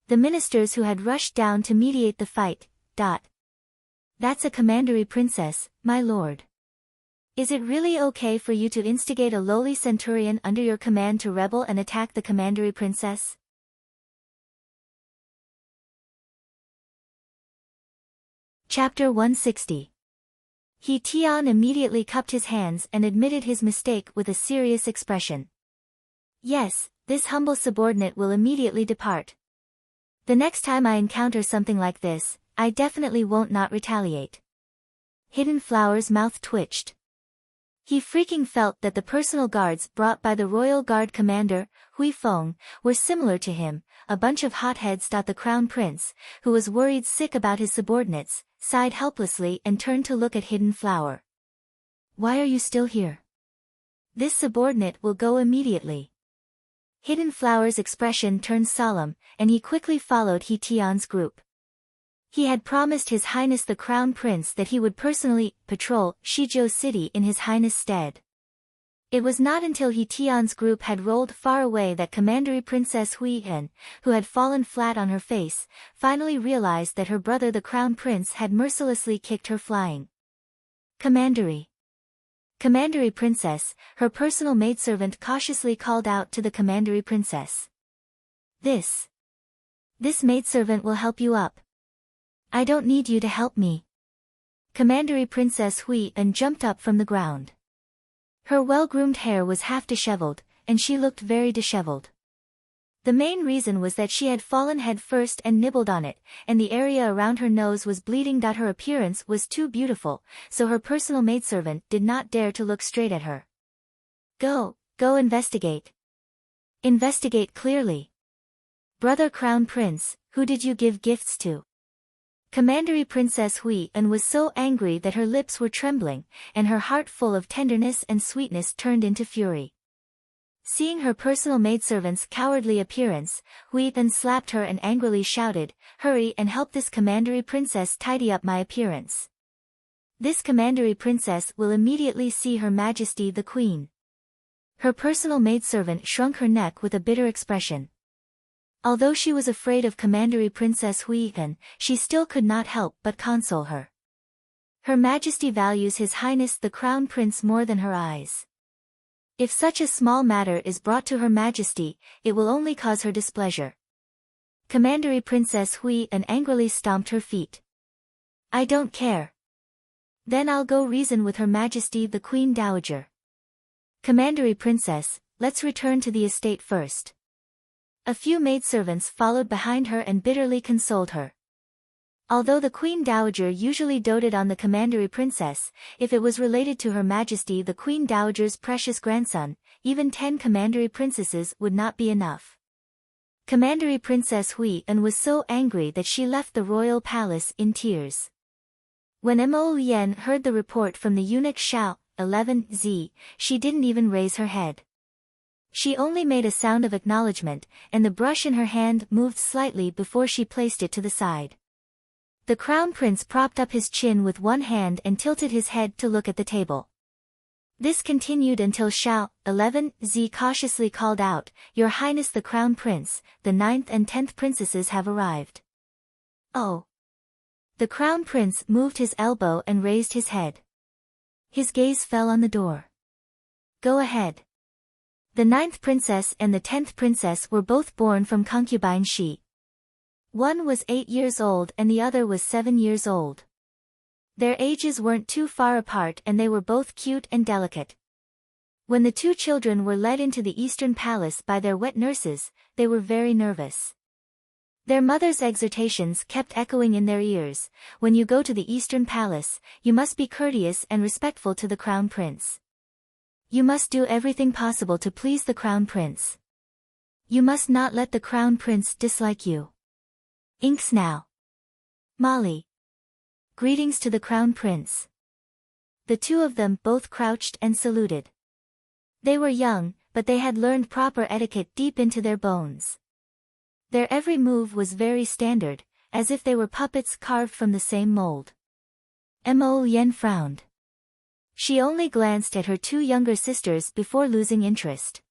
The ministers who had rushed down to mediate the fight, That's a Commandery Princess, my lord. Is it really okay for you to instigate a lowly centurion under your command to rebel and attack the Commandery Princess? Chapter 160. He Tian immediately cupped his hands and admitted his mistake with a serious expression. Yes, this humble subordinate will immediately depart. The next time I encounter something like this, I definitely won't not retaliate. Hidden Flower's mouth twitched. He freaking felt that the personal guards brought by the Royal Guard Commander, Hui Feng, were similar to him, a bunch of hotheads. The Crown Prince, who was worried sick about his subordinates, sighed helplessly and turned to look at Hidden Flower. Why are you still here? This subordinate will go immediately. Hidden Flower's expression turned solemn, and he quickly followed He Tian's group. He had promised His Highness the Crown Prince that he would personally patrol Shizhou City in His Highness' stead. It was not until He Tian's group had rolled far away that Commandery Princess Hui An, who had fallen flat on her face, finally realized that her brother the Crown Prince had mercilessly kicked her flying. Commandery Princess, her personal maidservant cautiously called out to the Commandery Princess. This maidservant will help you up. I don't need you to help me. Commandery Princess Hui An jumped up from the ground. Her well-groomed hair was half disheveled, and she looked very disheveled. The main reason was that she had fallen head first and nibbled on it, and the area around her nose was bleeding. Her appearance was too beautiful, so her personal maidservant did not dare to look straight at her. Go investigate. Investigate clearly. Brother Crown Prince, who did you give gifts to? Commandery Princess Hui An was so angry that her lips were trembling, and her heart full of tenderness and sweetness turned into fury. Seeing her personal maidservant's cowardly appearance, Hui then slapped her and angrily shouted, "Hurry and help this commandery princess tidy up my appearance. This commandery princess will immediately see Her Majesty the Queen." Her personal maidservant shrunk her neck with a bitter expression. Although she was afraid of commandery Princess Hui, she still could not help but console her. Her Majesty values His Highness the Crown Prince more than her eyes. If such a small matter is brought to Her Majesty, it will only cause her displeasure. Commandery Princess Hui angrily stomped her feet. "I don't care. Then I'll go reason with Her Majesty the Queen Dowager." "Commandery Princess, let's return to the estate first." A few maidservants followed behind her and bitterly consoled her. Although the Queen Dowager usually doted on the commandery princess, if it was related to Her Majesty the Queen Dowager's precious grandson, even 10 commandery princesses would not be enough. Commandery Princess Hui was so angry that she left the royal palace in tears. When Mo Yen heard the report from the eunuch Xiao, 11Z, she didn't even raise her head. She only made a sound of acknowledgement, and the brush in her hand moved slightly before she placed it to the side. The crown prince propped up his chin with one hand and tilted his head to look at the table. This continued until Xiao, 11Z cautiously called out, "Your Highness the Crown Prince, the 9th and 10th princesses have arrived." "Oh." The crown prince moved his elbow and raised his head. His gaze fell on the door. "Go ahead." The 9th princess and the 10th princess were both born from concubine Shi. One was 8 years old and the other was 7 years old. Their ages weren't too far apart and they were both cute and delicate. When the 2 children were led into the Eastern Palace by their wet nurses, they were very nervous. Their mother's exhortations kept echoing in their ears, "When you go to the Eastern Palace, you must be courteous and respectful to the Crown Prince. You must do everything possible to please the Crown Prince. You must not let the Crown Prince dislike you. Inks now. Molly. Greetings to the Crown Prince." The 2 of them both crouched and saluted. They were young, but they had learned proper etiquette deep into their bones. Their every move was very standard, as if they were puppets carved from the same mold. Mo Yen frowned. She only glanced at her 2 younger sisters before losing interest.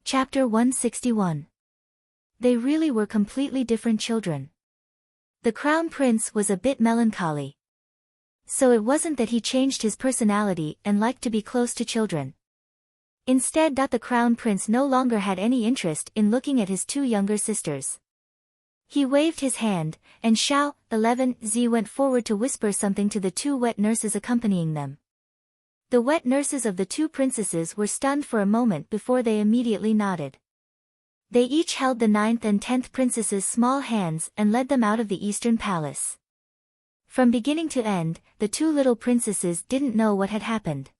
Chapter 161. They really were completely different children. The Crown Prince was a bit melancholy. So it wasn't that he changed his personality and liked to be close to children. Instead, the Crown Prince no longer had any interest in looking at his 2 younger sisters. He waved his hand, and Xiao, 11Z went forward to whisper something to the 2 wet nurses accompanying them. The wet nurses of the 2 princesses were stunned for a moment before they immediately nodded. They each held the 9th and 10th princesses' small hands and led them out of the Eastern Palace. From beginning to end, the 2 little princesses didn't know what had happened.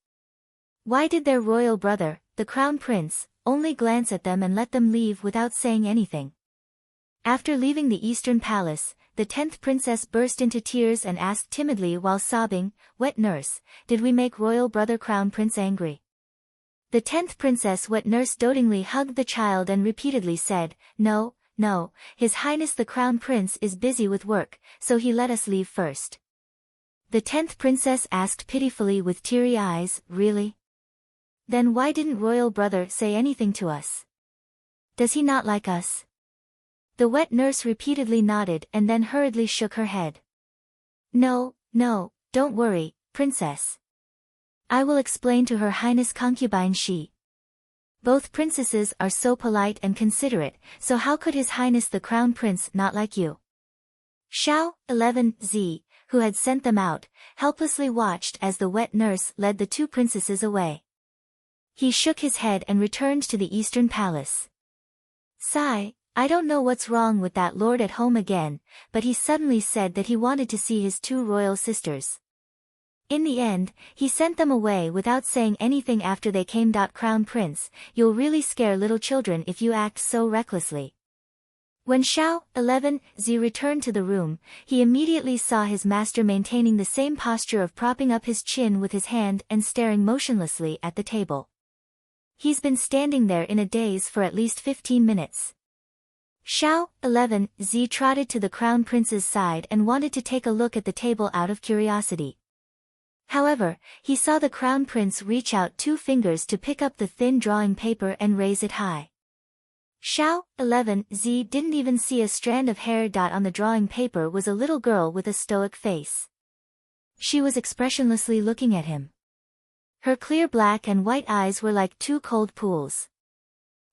Why did their royal brother, the Crown Prince, only glance at them and let them leave without saying anything? After leaving the Eastern Palace, the 10th princess burst into tears and asked timidly while sobbing, "Wet nurse, did we make royal brother Crown Prince angry?" The 10th princess wet nurse dotingly hugged the child and repeatedly said, "No, no, His Highness the Crown Prince is busy with work, so he let us leave first." The 10th princess asked pitifully with teary eyes, "Really? Then why didn't royal brother say anything to us? Does he not like us?" The wet nurse repeatedly nodded and then hurriedly shook her head. "No, no, don't worry, princess. I will explain to Her Highness concubine Shi. Both princesses are so polite and considerate, so how could His Highness the Crown Prince not like you?" Xiao, 11Z, who had sent them out, helplessly watched as the wet nurse led the 2 princesses away. He shook his head and returned to the Eastern Palace. "Sigh, I don't know what's wrong with that lord at home again, but he suddenly said that he wanted to see his 2 royal sisters. In the end, he sent them away without saying anything after they came. Crown Prince, you'll really scare little children if you act so recklessly." When Xiao 11Z returned to the room, he immediately saw his master maintaining the same posture of propping up his chin with his hand and staring motionlessly at the table. He's been standing there in a daze for at least 15 minutes. Xiao 11Z trotted to the crown prince's side and wanted to take a look at the table out of curiosity. However, he saw the crown prince reach out 2 fingers to pick up the thin drawing paper and raise it high. Xiao 11Z didn't even see a strand of hair. On the drawing paper was a little girl with a stoic face. She was expressionlessly looking at him. Her clear black and white eyes were like 2 cold pools.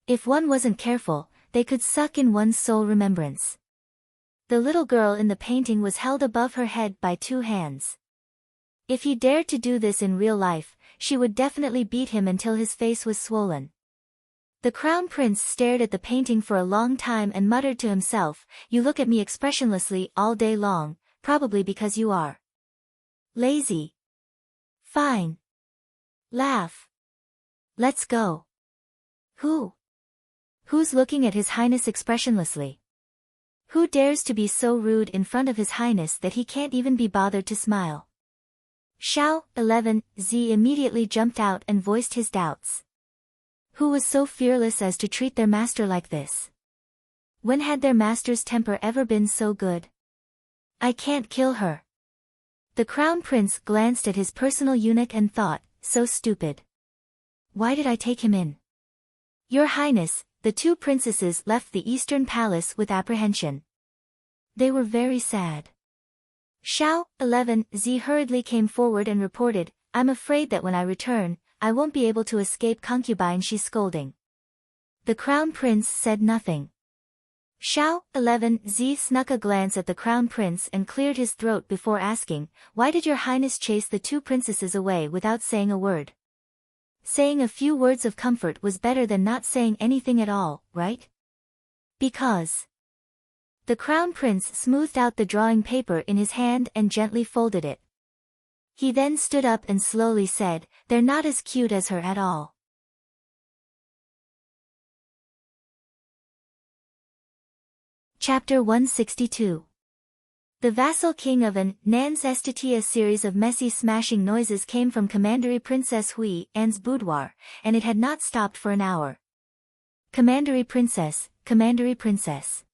If one wasn't careful, they could suck in one's soul remembrance. The little girl in the painting was held above her head by 2 hands. If he dared to do this in real life, she would definitely beat him until his face was swollen. The crown prince stared at the painting for a long time and muttered to himself, "You look at me expressionlessly all day long, probably because you are lazy. Fine. Laugh. Let's go." Who's looking at His Highness expressionlessly? Who dares to be so rude in front of His Highness that he can't even be bothered to smile? Xiao 11Z immediately jumped out and voiced his doubts. Who was so fearless as to treat their master like this? When had their master's temper ever been so good? I can't kill her. The crown prince glanced at his personal eunuch and thought, so stupid. Why did I take him in? Your Highness, the 2 princesses left the Eastern Palace with apprehension. They were very sad. Xiao 11Z hurriedly came forward and reported, "I'm afraid that when I return, I won't be able to escape concubine." She's scolding. The crown prince said nothing. Xiao 11Z snuck a glance at the crown prince and cleared his throat before asking, "Why did your Highness chase the 2 princesses away without saying a word?" Saying a few words of comfort was better than not saying anything at all, right? Because. The crown prince smoothed out the drawing paper in his hand and gently folded it. He then stood up and slowly said, "They're not as cute as her at all." Chapter 162. The vassal king of an Nan's Estetia. A series of messy smashing noises came from Commandery Princess Hui Anne's boudoir, and it had not stopped for an hour. Commandery Princess, Commandery Princess.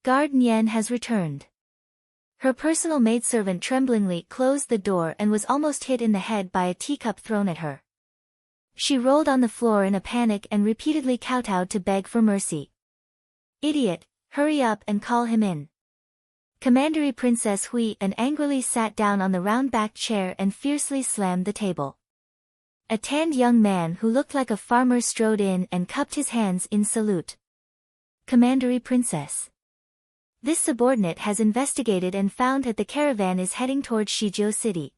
Guard Nian has returned. Her personal maidservant tremblingly closed the door and was almost hit in the head by a teacup thrown at her. She rolled on the floor in a panic and repeatedly kowtowed to beg for mercy. "Idiot, hurry up and call him in." Commandery Princess Hui An angrily sat down on the round-backed chair and fiercely slammed the table. A tanned young man who looked like a farmer strode in and cupped his hands in salute. "Commandery Princess. This subordinate has investigated and found that the caravan is heading towards Shizhou City."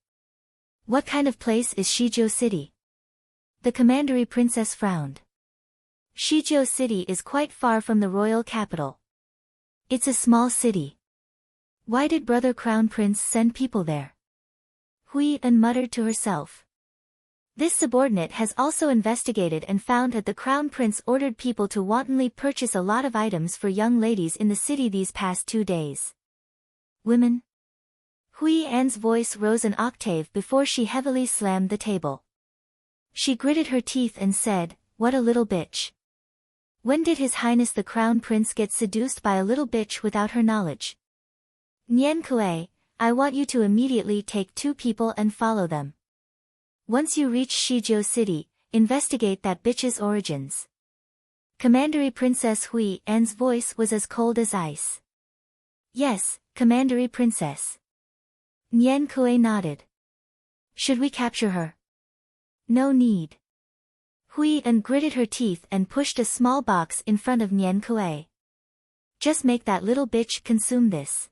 "What kind of place is Shizhou City?" The Commandery Princess frowned. "Shizhou City is quite far from the royal capital. It's a small city. Why did Brother Crown Prince send people there?" Hui An muttered to herself. This subordinate has also investigated and found that the Crown Prince ordered people to wantonly purchase a lot of items for young ladies in the city these past 2 days. Women? Hui An's voice rose an octave before she heavily slammed the table. She gritted her teeth and said, "What a little bitch. When did His Highness the Crown Prince get seduced by a little bitch without her knowledge?" "Nian Kuei, I want you to immediately take 2 people and follow them. Once you reach Shizhou City, investigate that bitch's origins." Commandery Princess Hui An's voice was as cold as ice. "Yes, Commandery Princess." Nian Kuei nodded. "Should we capture her?" "No need." Hui An gritted her teeth and pushed a small box in front of Nian Kuei. "Just make that little bitch consume this."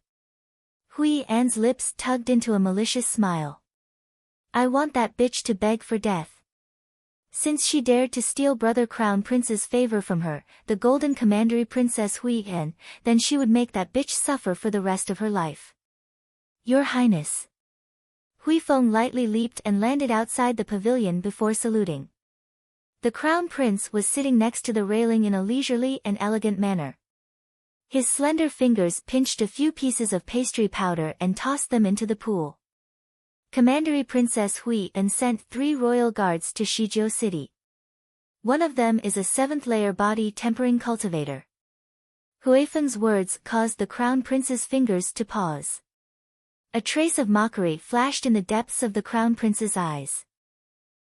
Hui An's lips tugged into a malicious smile. "I want that bitch to beg for death. Since she dared to steal Brother Crown Prince's favor from her, the Golden Commandery Princess Hui An, then she would make that bitch suffer for the rest of her life." "Your Highness." Hui Feng lightly leaped and landed outside the pavilion before saluting. The Crown Prince was sitting next to the railing in a leisurely and elegant manner. His slender fingers pinched a few pieces of pastry powder and tossed them into the pool. Commandery Princess Hui and sent 3 royal guards to Shizhou City. One of them is a 7th-layer body tempering cultivator. Huifeng's words caused the crown prince's fingers to pause. A trace of mockery flashed in the depths of the crown prince's eyes.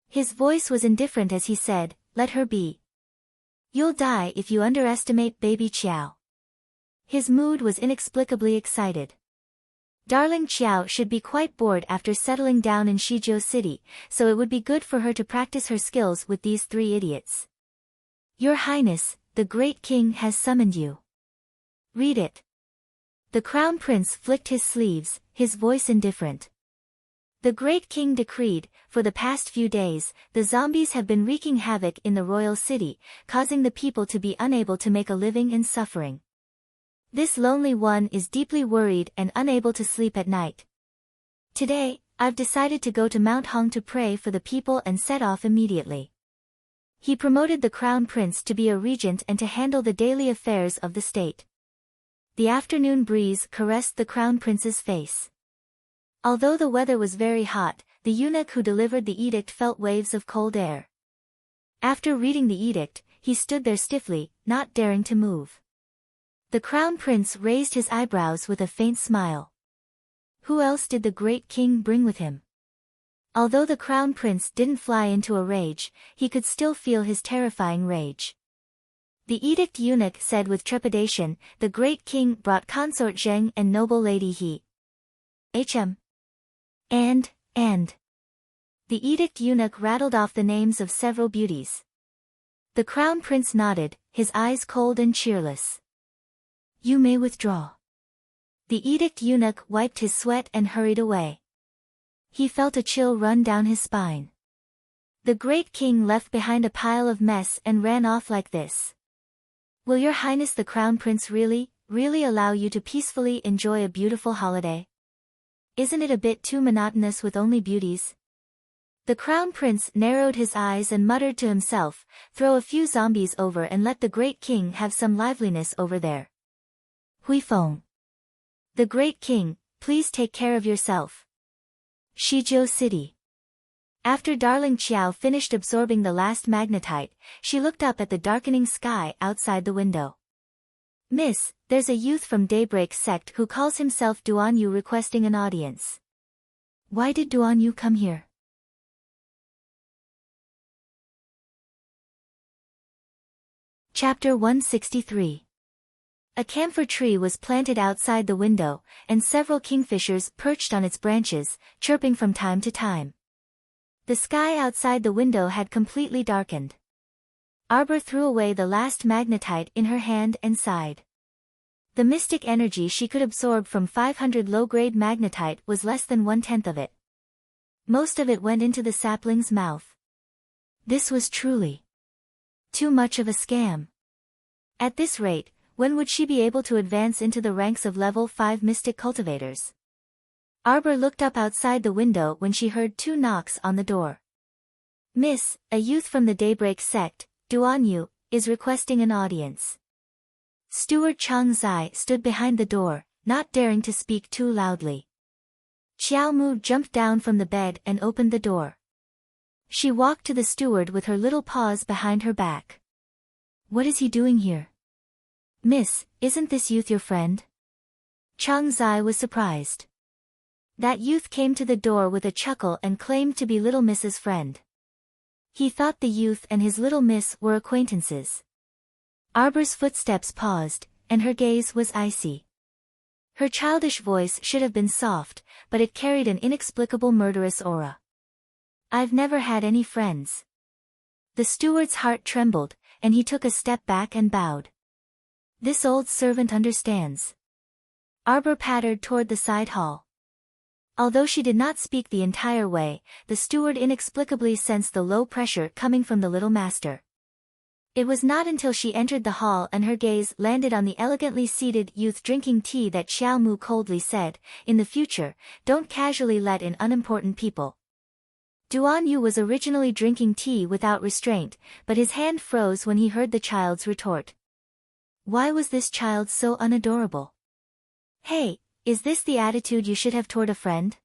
His voice was indifferent as he said, "Let her be. You'll die if you underestimate baby Qiao." His mood was inexplicably excited. Darling Qiao should be quite bored after settling down in Shizhou City, so it would be good for her to practice her skills with these 3 idiots. "Your Highness, the Great King has summoned you. Read it." The Crown Prince flicked his sleeves, his voice indifferent. The Great King decreed, "For the past few days, the zombies have been wreaking havoc in the royal city, causing the people to be unable to make a living and suffering. This lonely one is deeply worried and unable to sleep at night. Today, I've decided to go to Mount Hong to pray for the people and set off immediately." He promoted the Crown Prince to be a regent and to handle the daily affairs of the state. The afternoon breeze caressed the Crown Prince's face. Although the weather was very hot, the eunuch who delivered the edict felt waves of cold air. After reading the edict, he stood there stiffly, not daring to move. The Crown Prince raised his eyebrows with a faint smile. Who else did the Great King bring with him? Although the Crown Prince didn't fly into a rage, he could still feel his terrifying rage. The edict eunuch said with trepidation, "The Great King brought Consort Zheng and noble lady He. Hm. And. The edict eunuch rattled off the names of several beauties. The Crown Prince nodded, his eyes cold and cheerless. "You may withdraw." The edict eunuch wiped his sweat and hurried away. He felt a chill run down his spine. The Great King left behind a pile of mess and ran off like this. "Will Your Highness the Crown Prince really allow you to peacefully enjoy a beautiful holiday? Isn't it a bit too monotonous with only beauties?" The Crown Prince narrowed his eyes and muttered to himself, "Throw a few zombies over and let the Great King have some liveliness over there." Huifeng. "The Great King, please take care of yourself." Shizhou City. After darling Qiao finished absorbing the last magnetite, she looked up at the darkening sky outside the window. "Miss, there's a youth from Daybreak sect who calls himself Duan Yu requesting an audience." "Why did Duan Yu come here?" Chapter 163. A camphor tree was planted outside the window, and several kingfishers perched on its branches, chirping from time to time. The sky outside the window had completely darkened. Arbor threw away the last magnetite in her hand and sighed. The mystic energy she could absorb from 500 low-grade magnetite was less than 1/10 of it. Most of it went into the sapling's mouth. This was truly too much of a scam. At this rate, when would she be able to advance into the ranks of level 5 mystic cultivators? Arbor looked up outside the window when she heard 2 knocks on the door. "Miss, a youth from the Daybreak sect, Duan Yu, is requesting an audience." Steward Chang Zai stood behind the door, not daring to speak too loudly. Xiao Mu jumped down from the bed and opened the door. She walked to the steward with her little paws behind her back. "What is he doing here?" "Miss, isn't this youth your friend?" Chang Zai was surprised. That youth came to the door with a chuckle and claimed to be little Miss's friend. He thought the youth and his little miss were acquaintances. Arbor's footsteps paused, and her gaze was icy. Her childish voice should have been soft, but it carried an inexplicable murderous aura. "I've never had any friends." The steward's heart trembled, and he took a step back and bowed. "This old servant understands." Arbor pattered toward the side hall. Although she did not speak the entire way, the steward inexplicably sensed the low pressure coming from the little master. It was not until she entered the hall and her gaze landed on the elegantly seated youth drinking tea that Xiao Mu coldly said, "In the future, don't casually let in unimportant people." Duan Yu was originally drinking tea without restraint, but his hand froze when he heard the child's retort. Why was this child so unadorable? Hey, is this the attitude you should have toward a friend?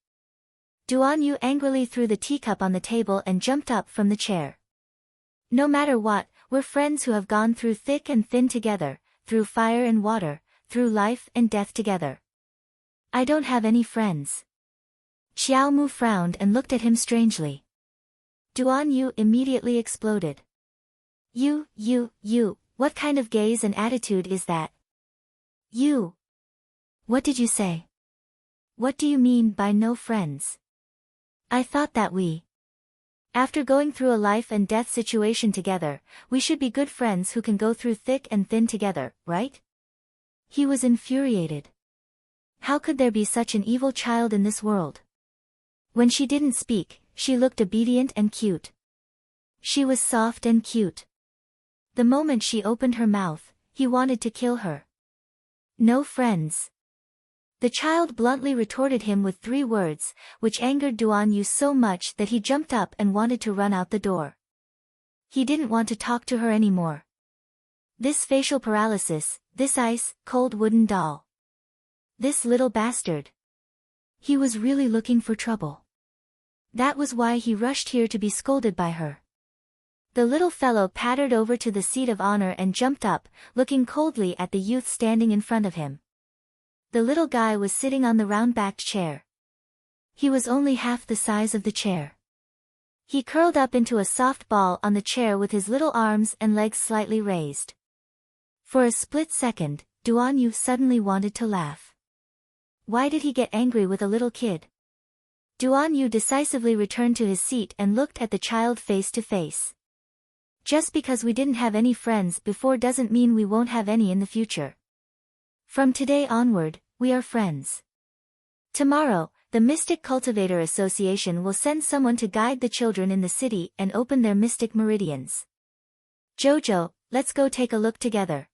Duan Yu angrily threw the teacup on the table and jumped up from the chair. No matter what, we're friends who have gone through thick and thin together, through fire and water, through life and death together. I don't have any friends. Xiao Mu frowned and looked at him strangely. Duan Yu immediately exploded. You, what kind of gaze and attitude is that? You. What did you say? What do you mean by no friends? I thought that after going through a life and death situation together, we should be good friends who can go through thick and thin together, right? He was infuriated. How could there be such an evil child in this world? When she didn't speak, she looked obedient and cute. She was soft and cute. The moment she opened her mouth, he wanted to kill her. No friends. The child bluntly retorted him with 3 words, which angered Duan Yu so much that he jumped up and wanted to run out the door. He didn't want to talk to her anymore. This facial paralysis, this ice-cold wooden doll. This little bastard. He was really looking for trouble. That was why he rushed here to be scolded by her. The little fellow pattered over to the seat of honor and jumped up, looking coldly at the youth standing in front of him. The little guy was sitting on the round-backed chair. He was only half the size of the chair. He curled up into a soft ball on the chair with his little arms and legs slightly raised. For a split second, Duan Yu suddenly wanted to laugh. Why did he get angry with a little kid? Duan Yu decisively returned to his seat and looked at the child face to face. Just because we didn't have any friends before doesn't mean we won't have any in the future. From today onward, we are friends. Tomorrow, the Mystic Cultivator Association will send someone to guide the children in the city and open their mystic meridians. Jojo, let's go take a look together.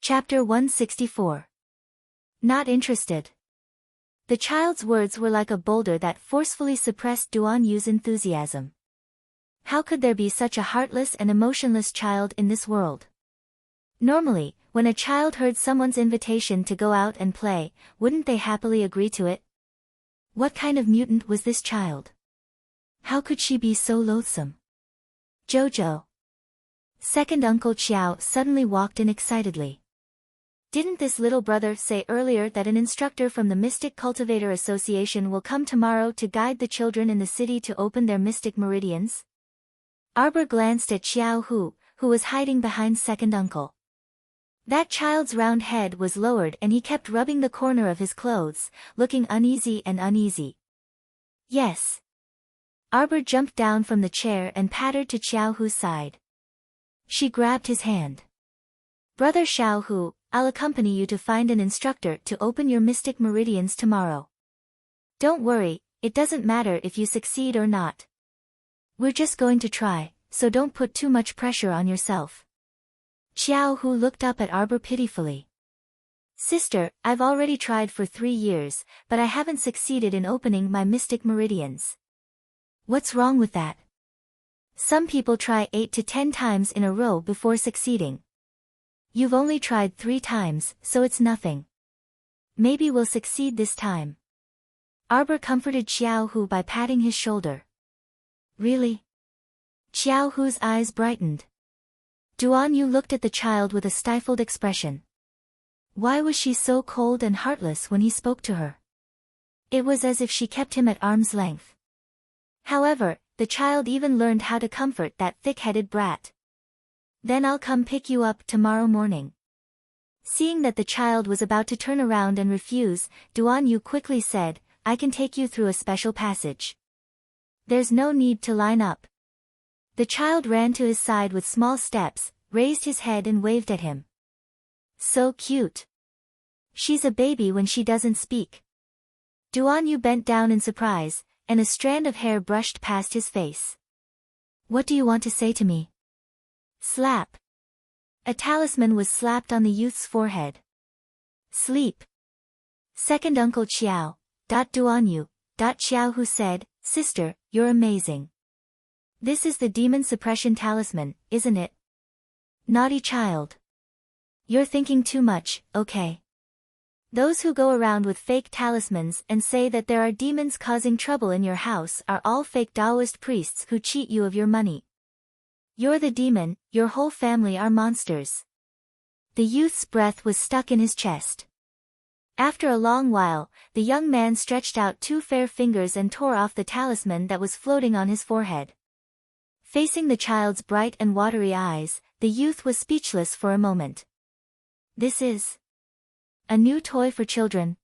Chapter 164. Not interested. The child's words were like a boulder that forcefully suppressed Duan Yu's enthusiasm. How could there be such a heartless and emotionless child in this world? Normally, when a child heard someone's invitation to go out and play, wouldn't they happily agree to it? What kind of mutant was this child? How could she be so loathsome? Jojo. Second Uncle Qiao suddenly walked in excitedly. Didn't this little brother say earlier that an instructor from the Mystic Cultivator Association will come tomorrow to guide the children in the city to open their mystic meridians? Arbor glanced at Xiao Hu, who was hiding behind Second Uncle. That child's round head was lowered and he kept rubbing the corner of his clothes, looking uneasy and uneasy. Yes. Arbor jumped down from the chair and pattered to Xiao Hu's side. She grabbed his hand. Brother Xiao Hu, I'll accompany you to find an instructor to open your mystic meridians tomorrow. Don't worry, it doesn't matter if you succeed or not. We're just going to try, so don't put too much pressure on yourself. Xiao Hu looked up at Arbor pitifully. Sister, I've already tried for 3 years, but I haven't succeeded in opening my mystic meridians. What's wrong with that? Some people try 8 to 10 times in a row before succeeding. You've only tried 3 times, so it's nothing. Maybe we'll succeed this time. Arbor comforted Xiao Hu by patting his shoulder. Really? Xiao Hu's eyes brightened. Duan Yu looked at the child with a stifled expression. Why was she so cold and heartless when he spoke to her? It was as if she kept him at arm's length. However, the child even learned how to comfort that thick-headed brat. Then I'll come pick you up tomorrow morning. Seeing that the child was about to turn around and refuse, Duan Yu quickly said, I can take you through a special passage. There's no need to line up. The child ran to his side with small steps, raised his head and waved at him. So cute. She's a baby when she doesn't speak. Duan Yu bent down in surprise, and a strand of hair brushed past his face. What do you want to say to me? Slap. A talisman was slapped on the youth's forehead. Sleep. Second Uncle Qiao. Duan Yu. Xiao Hu said, Sister, you're amazing. This is the demon suppression talisman, isn't it? Naughty child. You're thinking too much, okay? Those who go around with fake talismans and say that there are demons causing trouble in your house are all fake Taoist priests who cheat you of your money. You're the demon, your whole family are monsters. The youth's breath was stuck in his chest. After a long while, the young man stretched out two fair fingers and tore off the talisman that was floating on his forehead. Facing the child's bright and watery eyes, the youth was speechless for a moment. This is a new toy for children.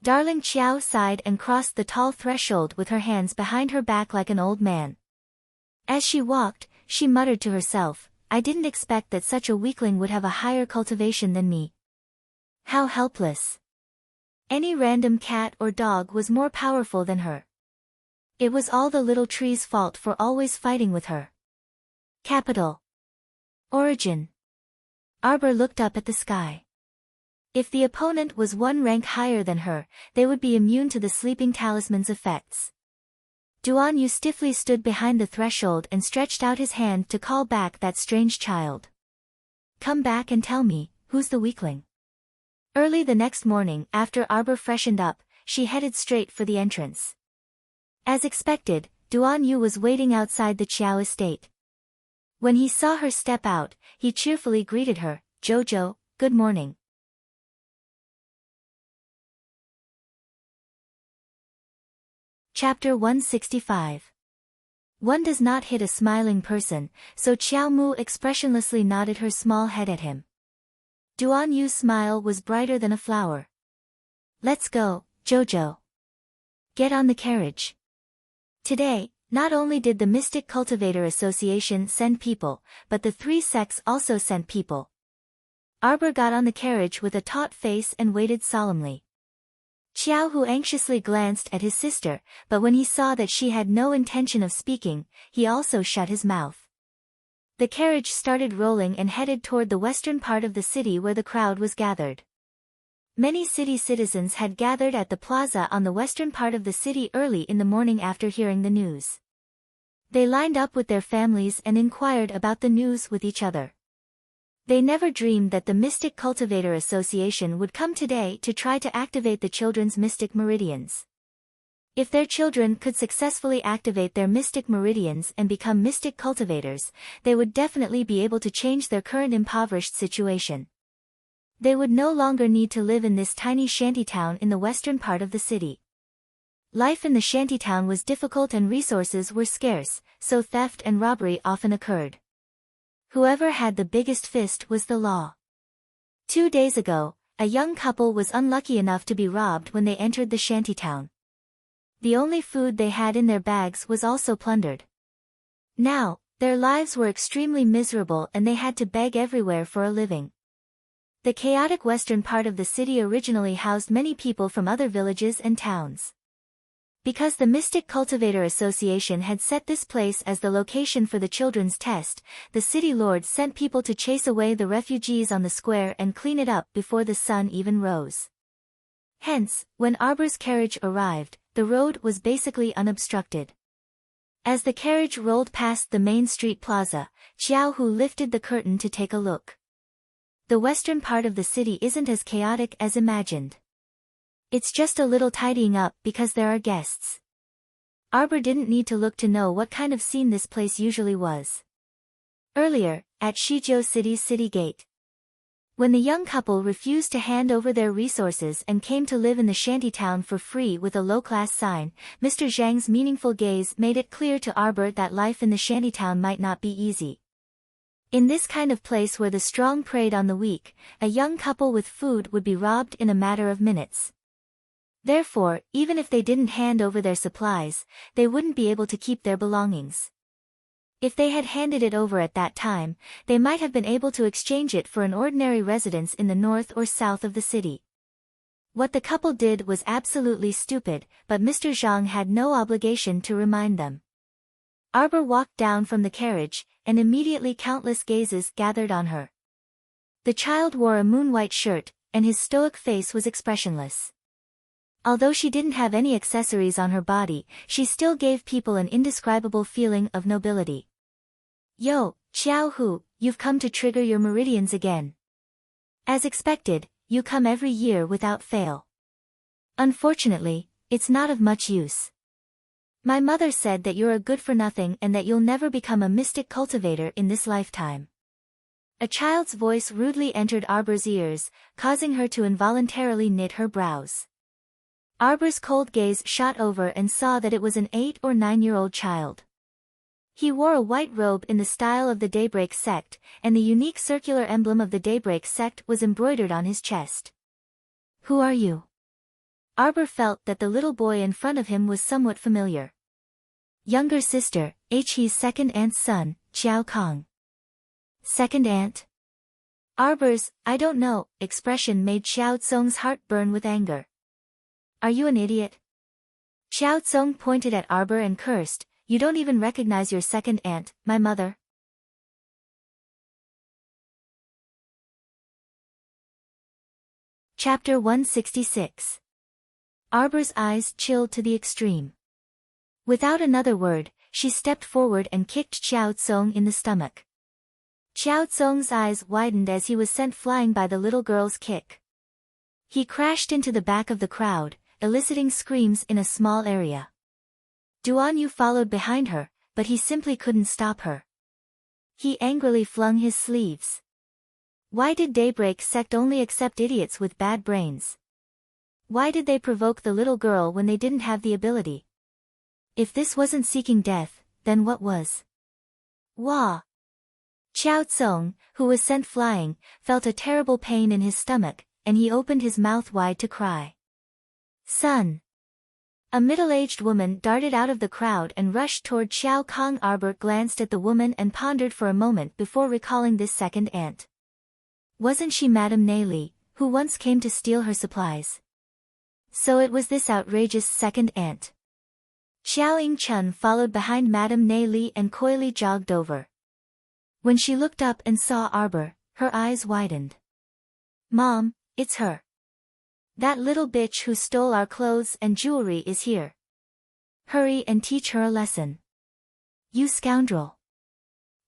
Darling Qiao sighed and crossed the tall threshold with her hands behind her back like an old man. As she walked, she muttered to herself, I didn't expect that such a weakling would have a higher cultivation than me. How helpless. Any random cat or dog was more powerful than her. It was all the little tree's fault for always fighting with her. Capital. Origin. Arbor looked up at the sky. If the opponent was one rank higher than her, they would be immune to the sleeping talisman's effects. Duan Yu stiffly stood behind the threshold and stretched out his hand to call back that strange child. Come back and tell me, who's the weakling? Early the next morning, after Arbor freshened up, she headed straight for the entrance. As expected, Duan Yu was waiting outside the Qiao estate. When he saw her step out, he cheerfully greeted her, Jojo, good morning. Chapter 165. One does not hit a smiling person, so Qiao Mu expressionlessly nodded her small head at him. Duan Yu's smile was brighter than a flower. Let's go, Jojo. Get on the carriage. Today, not only did the Mystic Cultivator Association send people, but the three sects also sent people. Arbor got on the carriage with a taut face and waited solemnly. Qiao Hu anxiously glanced at his sister, but when he saw that she had no intention of speaking, he also shut his mouth. The carriage started rolling and headed toward the western part of the city where the crowd was gathered. Many city citizens had gathered at the plaza on the western part of the city early in the morning after hearing the news. They lined up with their families and inquired about the news with each other. They never dreamed that the Mystic Cultivator Association would come today to try to activate the children's mystic meridians. If their children could successfully activate their mystic meridians and become mystic cultivators, they would definitely be able to change their current impoverished situation. They would no longer need to live in this tiny shantytown in the western part of the city. Life in the shantytown was difficult and resources were scarce, so theft and robbery often occurred. Whoever had the biggest fist was the law. 2 days ago, a young couple was unlucky enough to be robbed when they entered the shantytown. The only food they had in their bags was also plundered. Now, their lives were extremely miserable and they had to beg everywhere for a living. The chaotic western part of the city originally housed many people from other villages and towns. Because the Mystic Cultivator Association had set this place as the location for the children's test, the city lord sent people to chase away the refugees on the square and clean it up before the sun even rose. Hence, when Arbor's carriage arrived, the road was basically unobstructed. As the carriage rolled past the main street plaza, Qiao Hu lifted the curtain to take a look. The western part of the city isn't as chaotic as imagined. It's just a little tidying up because there are guests. Arbor didn't need to look to know what kind of scene this place usually was. Earlier, at Shizhou City's city gate. When the young couple refused to hand over their resources and came to live in the shantytown for free with a low-class sign, Mr. Zhang's meaningful gaze made it clear to Arbor that life in the shantytown might not be easy. In this kind of place where the strong preyed on the weak, a young couple with food would be robbed in a matter of minutes. Therefore, even if they didn't hand over their supplies, they wouldn't be able to keep their belongings. If they had handed it over at that time, they might have been able to exchange it for an ordinary residence in the north or south of the city. What the couple did was absolutely stupid, but Mr. Zhang had no obligation to remind them. Arbor walked down from the carriage, and immediately countless gazes gathered on her. The child wore a moon-white shirt, and his stoic face was expressionless. Although she didn't have any accessories on her body, she still gave people an indescribable feeling of nobility. Yo, Xiao Hu, you've come to trigger your meridians again. As expected, you come every year without fail. Unfortunately, it's not of much use. My mother said that you're a good-for-nothing and that you'll never become a mystic cultivator in this lifetime. A child's voice rudely entered Arbor's ears, causing her to involuntarily knit her brows. Arbor's cold gaze shot over and saw that it was an 8 or 9-year-old child. He wore a white robe in the style of the Daybreak sect, and the unique circular emblem of the Daybreak sect was embroidered on his chest. Who are you? Arbor felt that the little boy in front of him was somewhat familiar. Younger sister, He's second aunt's son, Xiao Kong. Second aunt? Arbor's, I don't know, expression made Xiao Tsong's heart burn with anger. Are you an idiot? Xiao Tsong pointed at Arbor and cursed, you don't even recognize your second aunt, my mother. Chapter 166. Arbor's eyes chilled to the extreme. Without another word, she stepped forward and kicked Xiao Tsong in the stomach. Xiao Tsong's eyes widened as he was sent flying by the little girl's kick. He crashed into the back of the crowd, eliciting screams in a small area. Duan Yu followed behind her, but he simply couldn't stop her. He angrily flung his sleeves. Why did Daybreak sect only accept idiots with bad brains? Why did they provoke the little girl when they didn't have the ability? If this wasn't seeking death, then what was? Wah! Xiao Tsong, who was sent flying, felt a terrible pain in his stomach, and he opened his mouth wide to cry. Son! A middle-aged woman darted out of the crowd and rushed toward Xiao Kong. Arbor glanced at the woman and pondered for a moment before recalling this second aunt. Wasn't she Madame Neili, who once came to steal her supplies? So it was this outrageous second aunt. Xiao Ying-chun followed behind Madame Neili and coyly jogged over. When she looked up and saw Arbor, her eyes widened. Mom, it's her. That little bitch who stole our clothes and jewelry is here. Hurry and teach her a lesson. You scoundrel.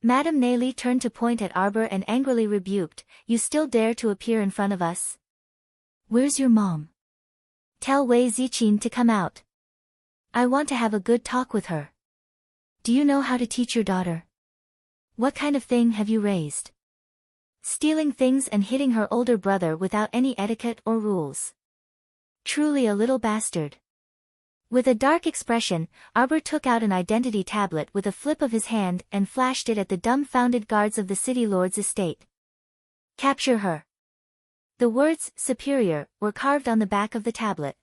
Madame Neili turned to point at Arbor and angrily rebuked, you still dare to appear in front of us? Where's your mom? Tell Wei Ziqin to come out. I want to have a good talk with her. Do you know how to teach your daughter? What kind of thing have you raised? Stealing things and hitting her older brother without any etiquette or rules. Truly a little bastard. With a dark expression, Arbor took out an identity tablet with a flip of his hand and flashed it at the dumbfounded guards of the city lord's estate. Capture her. The words, superior, were carved on the back of the tablet.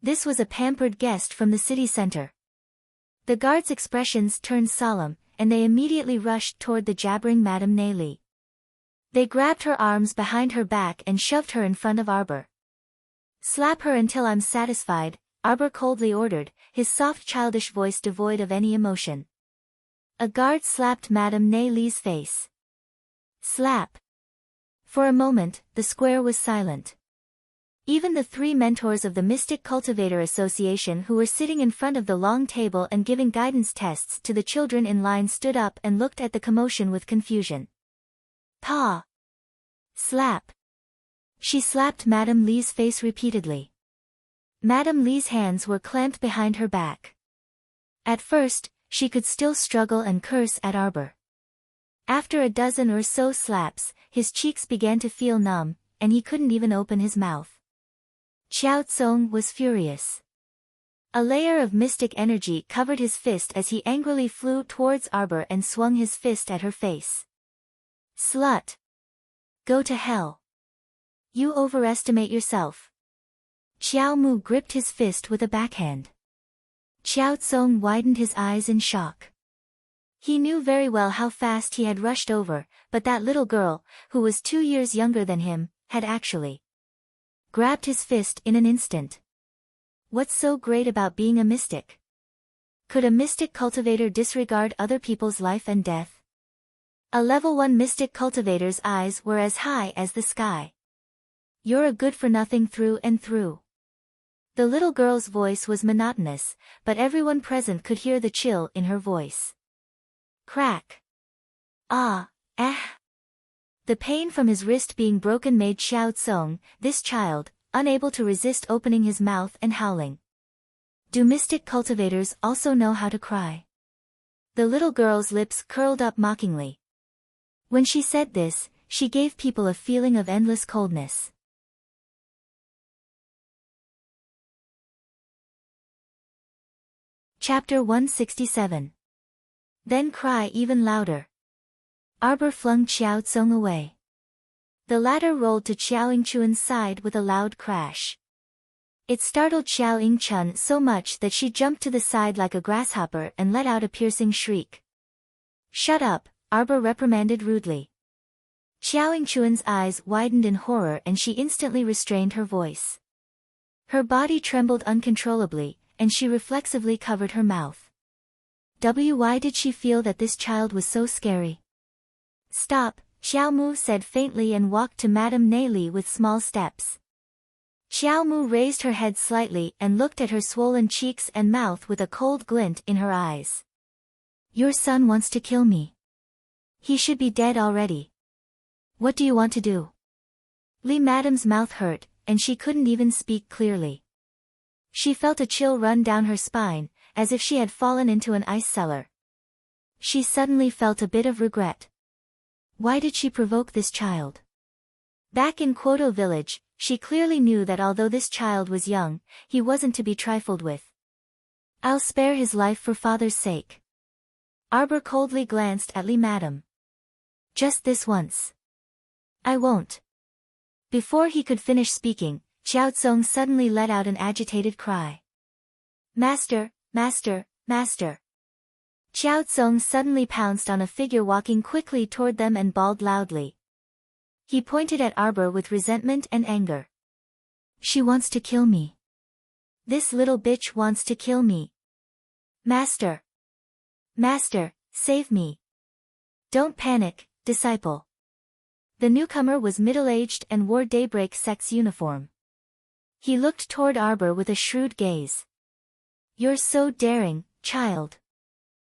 This was a pampered guest from the city center. The guards' expressions turned solemn, and they immediately rushed toward the jabbering Madame Neili. They grabbed her arms behind her back and shoved her in front of Arbor. Slap her until I'm satisfied, Arbor coldly ordered, his soft childish voice devoid of any emotion. A guard slapped Madame Neili's face. Slap. For a moment, the square was silent. Even the 3 mentors of the Mystic Cultivator Association who were sitting in front of the long table and giving guidance tests to the children in line stood up and looked at the commotion with confusion. Pa! Slap! She slapped Madame Li's face repeatedly. Madame Li's hands were clamped behind her back. At first, she could still struggle and curse at Arbor. After a dozen or so slaps, his cheeks began to feel numb, and he couldn't even open his mouth. Xiao Tsong was furious. A layer of mystic energy covered his fist as he angrily flew towards Arbor and swung his fist at her face. Slut! Go to hell! You overestimate yourself. Xiao Mu gripped his fist with a backhand. Xiao Tsong widened his eyes in shock. He knew very well how fast he had rushed over, but that little girl, who was 2 years younger than him, had actually grabbed his fist in an instant. What's so great about being a mystic? Could a mystic cultivator disregard other people's life and death? A level 1 mystic cultivator's eyes were as high as the sky. You're a good-for-nothing through and through. The little girl's voice was monotonous, but everyone present could hear the chill in her voice. Crack. Ah, ah. The pain from his wrist being broken made Xiao Tsong, this child, unable to resist opening his mouth and howling. Do mystic cultivators also know how to cry? The little girl's lips curled up mockingly. When she said this, she gave people a feeling of endless coldness. Chapter 167. Then cry even louder. Arbor flung Xiao Tsong away. The latter rolled to Xiao Yingchuan's side with a loud crash. It startled Xiao Yingchun so much that she jumped to the side like a grasshopper and let out a piercing shriek. Shut up, Arbor reprimanded rudely. Xiao Yingchuan's eyes widened in horror and she instantly restrained her voice. Her body trembled uncontrollably, and she reflexively covered her mouth. Why did she feel that this child was so scary? Stop, Xiao Mu said faintly and walked to Madame Neili with small steps. Xiao Mu raised her head slightly and looked at her swollen cheeks and mouth with a cold glint in her eyes. Your son wants to kill me. He should be dead already. What do you want to do? Li Madame's mouth hurt, and she couldn't even speak clearly. She felt a chill run down her spine, as if she had fallen into an ice cellar. She suddenly felt a bit of regret. Why did she provoke this child? Back in Quoto village, she clearly knew that although this child was young, he wasn't to be trifled with. I'll spare his life for father's sake. Arbor coldly glanced at Li Madame. Just this once. I won't. Before he could finish speaking, Xiao Tsong suddenly let out an agitated cry. Master, master, master. Xiao Tsong suddenly pounced on a figure walking quickly toward them and bawled loudly. He pointed at Arbor with resentment and anger. She wants to kill me. This little bitch wants to kill me. Master. Master, save me. Don't panic, disciple. The newcomer was middle-aged and wore daybreak sex uniform. He looked toward Arbor with a shrewd gaze. You're so daring, child.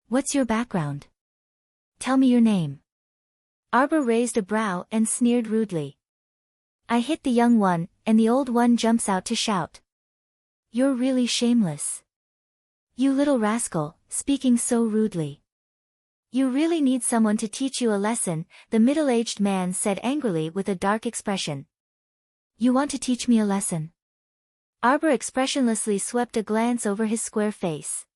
What's your background? Tell me your name. Arbor raised a brow and sneered rudely. I hit the young one, and the old one jumps out to shout. You're really shameless. You little rascal, speaking so rudely. You really need someone to teach you a lesson, the middle-aged man said angrily with a dark expression. You want to teach me a lesson? Arbor expressionlessly swept a glance over his square face.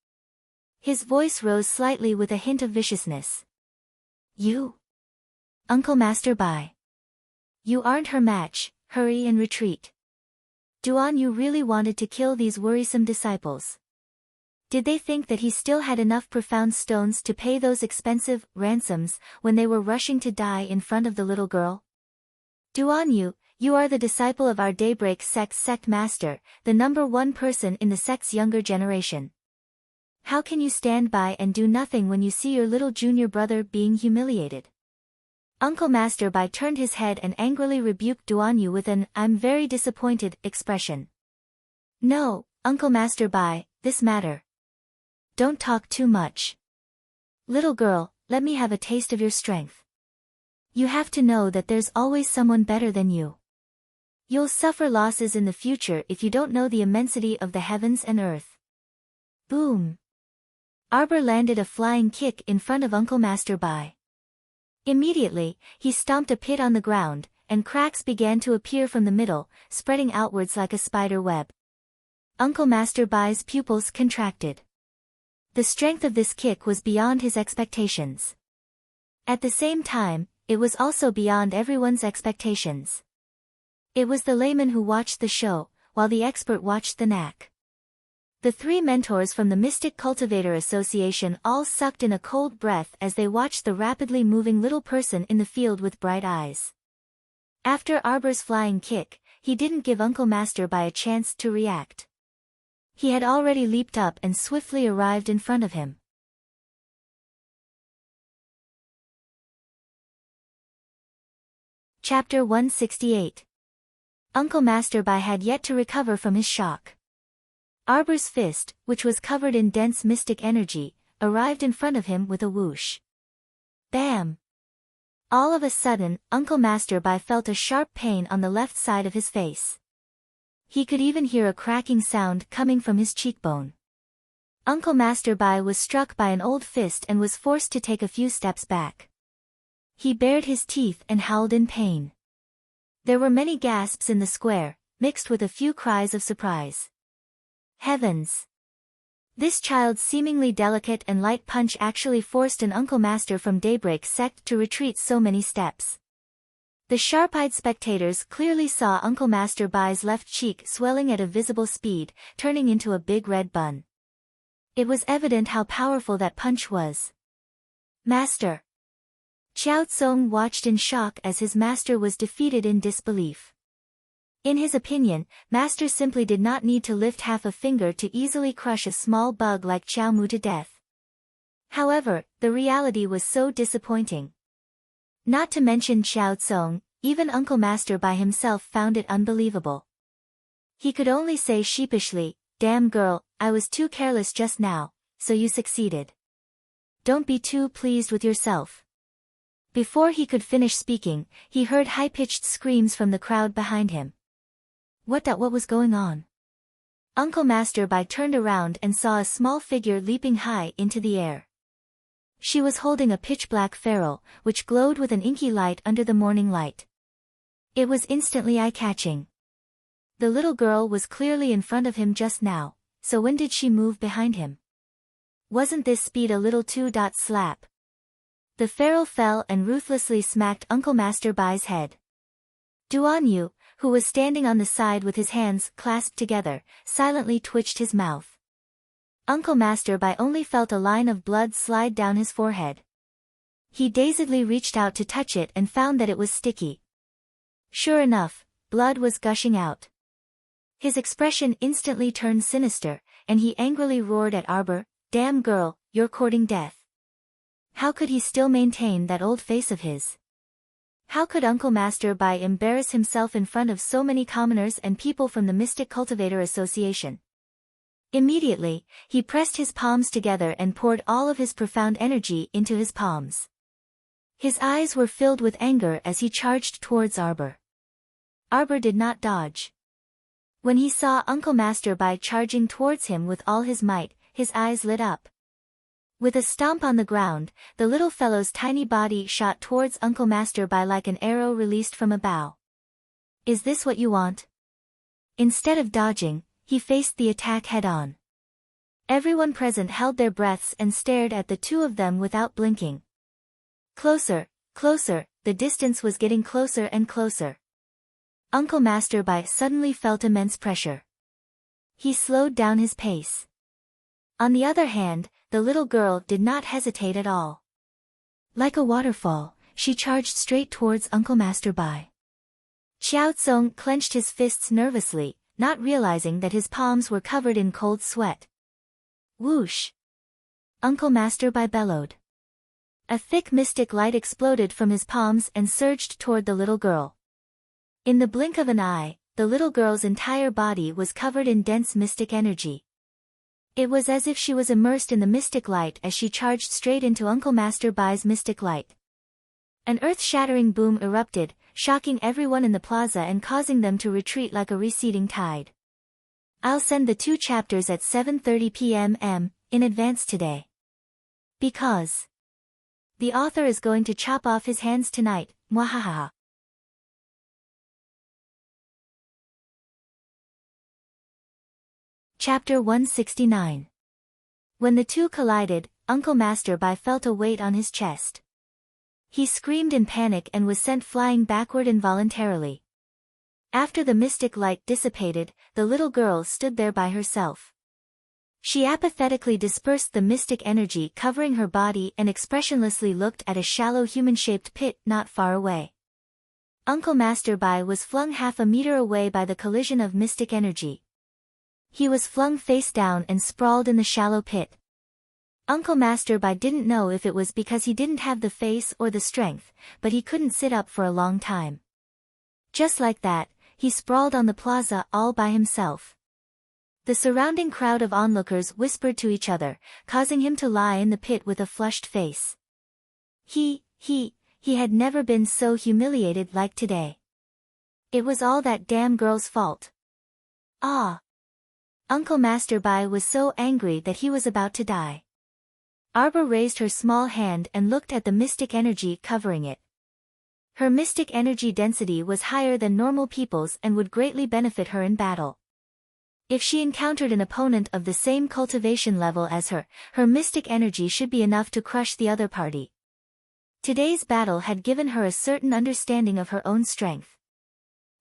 His voice rose slightly with a hint of viciousness. You? Uncle Master Bai. You aren't her match, hurry and retreat. Duan Yu really wanted to kill these worrisome disciples. Did they think that he still had enough profound stones to pay those expensive ransoms when they were rushing to die in front of the little girl? Duan Yu, you are the disciple of our daybreak sect master, the #1 person in the sect's younger generation. How can you stand by and do nothing when you see your little junior brother being humiliated? Uncle Master Bai turned his head and angrily rebuked Duan Yu with an "I'm very disappointed" expression. No, Uncle Master Bai, this matter. Don't talk too much. Little girl, let me have a taste of your strength. You have to know that there's always someone better than you. You'll suffer losses in the future if you don't know the immensity of the heavens and earth. Boom. Arbor landed a flying kick in front of Uncle Master Bai. Immediately, he stomped a pit on the ground, and cracks began to appear from the middle, spreading outwards like a spider web. Uncle Master Bai's pupils contracted. The strength of this kick was beyond his expectations. At the same time, it was also beyond everyone's expectations. It was the layman who watched the show, while the expert watched the knack. The three mentors from the Mystic Cultivator Association all sucked in a cold breath as they watched the rapidly moving little person in the field with bright eyes. After Arbor's flying kick, he didn't give Uncle Master Bai a chance to react. He had already leaped up and swiftly arrived in front of him. Chapter 168. Uncle Master Bai had yet to recover from his shock. Arbor's fist, which was covered in dense mystic energy, arrived in front of him with a whoosh. Bam! All of a sudden, Uncle Masterby felt a sharp pain on the left side of his face. He could even hear a cracking sound coming from his cheekbone. Uncle Masterby was struck by an old fist and was forced to take a few steps back. He bared his teeth and howled in pain. There were many gasps in the square, mixed with a few cries of surprise. Heavens! This child's seemingly delicate and light punch actually forced an Uncle Master from Daybreak sect to retreat so many steps. The sharp-eyed spectators clearly saw Uncle Masterby's left cheek swelling at a visible speed, turning into a big red bun. It was evident how powerful that punch was. Master! Xiao Tsong watched in shock as his master was defeated in disbelief. In his opinion, Master simply did not need to lift half a finger to easily crush a small bug like Xiao Mu to death. However, the reality was so disappointing. Not to mention Xiao Tsong, even Uncle Master by himself found it unbelievable. He could only say sheepishly, "Damn girl, I was too careless just now, so you succeeded. Don't be too pleased with yourself." Before he could finish speaking, he heard high-pitched screams from the crowd behind him. What was going on? Uncle Masterby turned around and saw a small figure leaping high into the air. She was holding a pitch-black ferrule, which glowed with an inky light under the morning light. It was instantly eye-catching. The little girl was clearly in front of him just now, so when did she move behind him? Wasn't this speed a little too slap? The ferrule fell and ruthlessly smacked Uncle Masterby's head. Duan Yu, who was standing on the side with his hands clasped together, silently twitched his mouth. Uncle Masterby only felt a line of blood slide down his forehead. He dazedly reached out to touch it and found that it was sticky. Sure enough, blood was gushing out. His expression instantly turned sinister, and he angrily roared at Arbor, "Damn girl, you're courting death." How could he still maintain that old face of his? How could Uncle Masterby embarrass himself in front of so many commoners and people from the Mystic Cultivator Association? Immediately, he pressed his palms together and poured all of his profound energy into his palms. His eyes were filled with anger as he charged towards Arbor. Arbor did not dodge. When he saw Uncle Masterby charging towards him with all his might, his eyes lit up. With a stomp on the ground, the little fellow's tiny body shot towards Uncle Masterby like an arrow released from a bow. "Is this what you want?" Instead of dodging, he faced the attack head-on. Everyone present held their breaths and stared at the two of them without blinking. Closer, closer, the distance was getting closer and closer. Uncle Masterby suddenly felt immense pressure. He slowed down his pace. On the other hand, the little girl did not hesitate at all. Like a waterfall, she charged straight towards Uncle Masterby. Xiao Tsong clenched his fists nervously, not realizing that his palms were covered in cold sweat. Whoosh! Uncle Masterby bellowed. A thick mystic light exploded from his palms and surged toward the little girl. In the blink of an eye, the little girl's entire body was covered in dense mystic energy. It was as if she was immersed in the mystic light as she charged straight into Uncle Masterby's mystic light. An earth-shattering boom erupted, shocking everyone in the plaza and causing them to retreat like a receding tide. I'll send the 2 chapters at 7:30 p.m. in advance today. Because the author is going to chop off his hands tonight, mwahaha. Chapter 169. When the two collided, Uncle Masterby felt a weight on his chest. He screamed in panic and was sent flying backward involuntarily. After the mystic light dissipated, the little girl stood there by herself. She apathetically dispersed the mystic energy covering her body and expressionlessly looked at a shallow human-shaped pit not far away. Uncle Masterby was flung half a meter away by the collision of mystic energy. He was flung face down and sprawled in the shallow pit. Uncle Masterby didn't know if it was because he didn't have the face or the strength, but he couldn't sit up for a long time. Just like that, he sprawled on the plaza all by himself. The surrounding crowd of onlookers whispered to each other, causing him to lie in the pit with a flushed face. He had never been so humiliated like today. It was all that damn girl's fault. Ah! Uncle Masterby was so angry that he was about to die. Arbor raised her small hand and looked at the mystic energy covering it. Her mystic energy density was higher than normal people's and would greatly benefit her in battle. If she encountered an opponent of the same cultivation level as her, her mystic energy should be enough to crush the other party. Today's battle had given her a certain understanding of her own strength.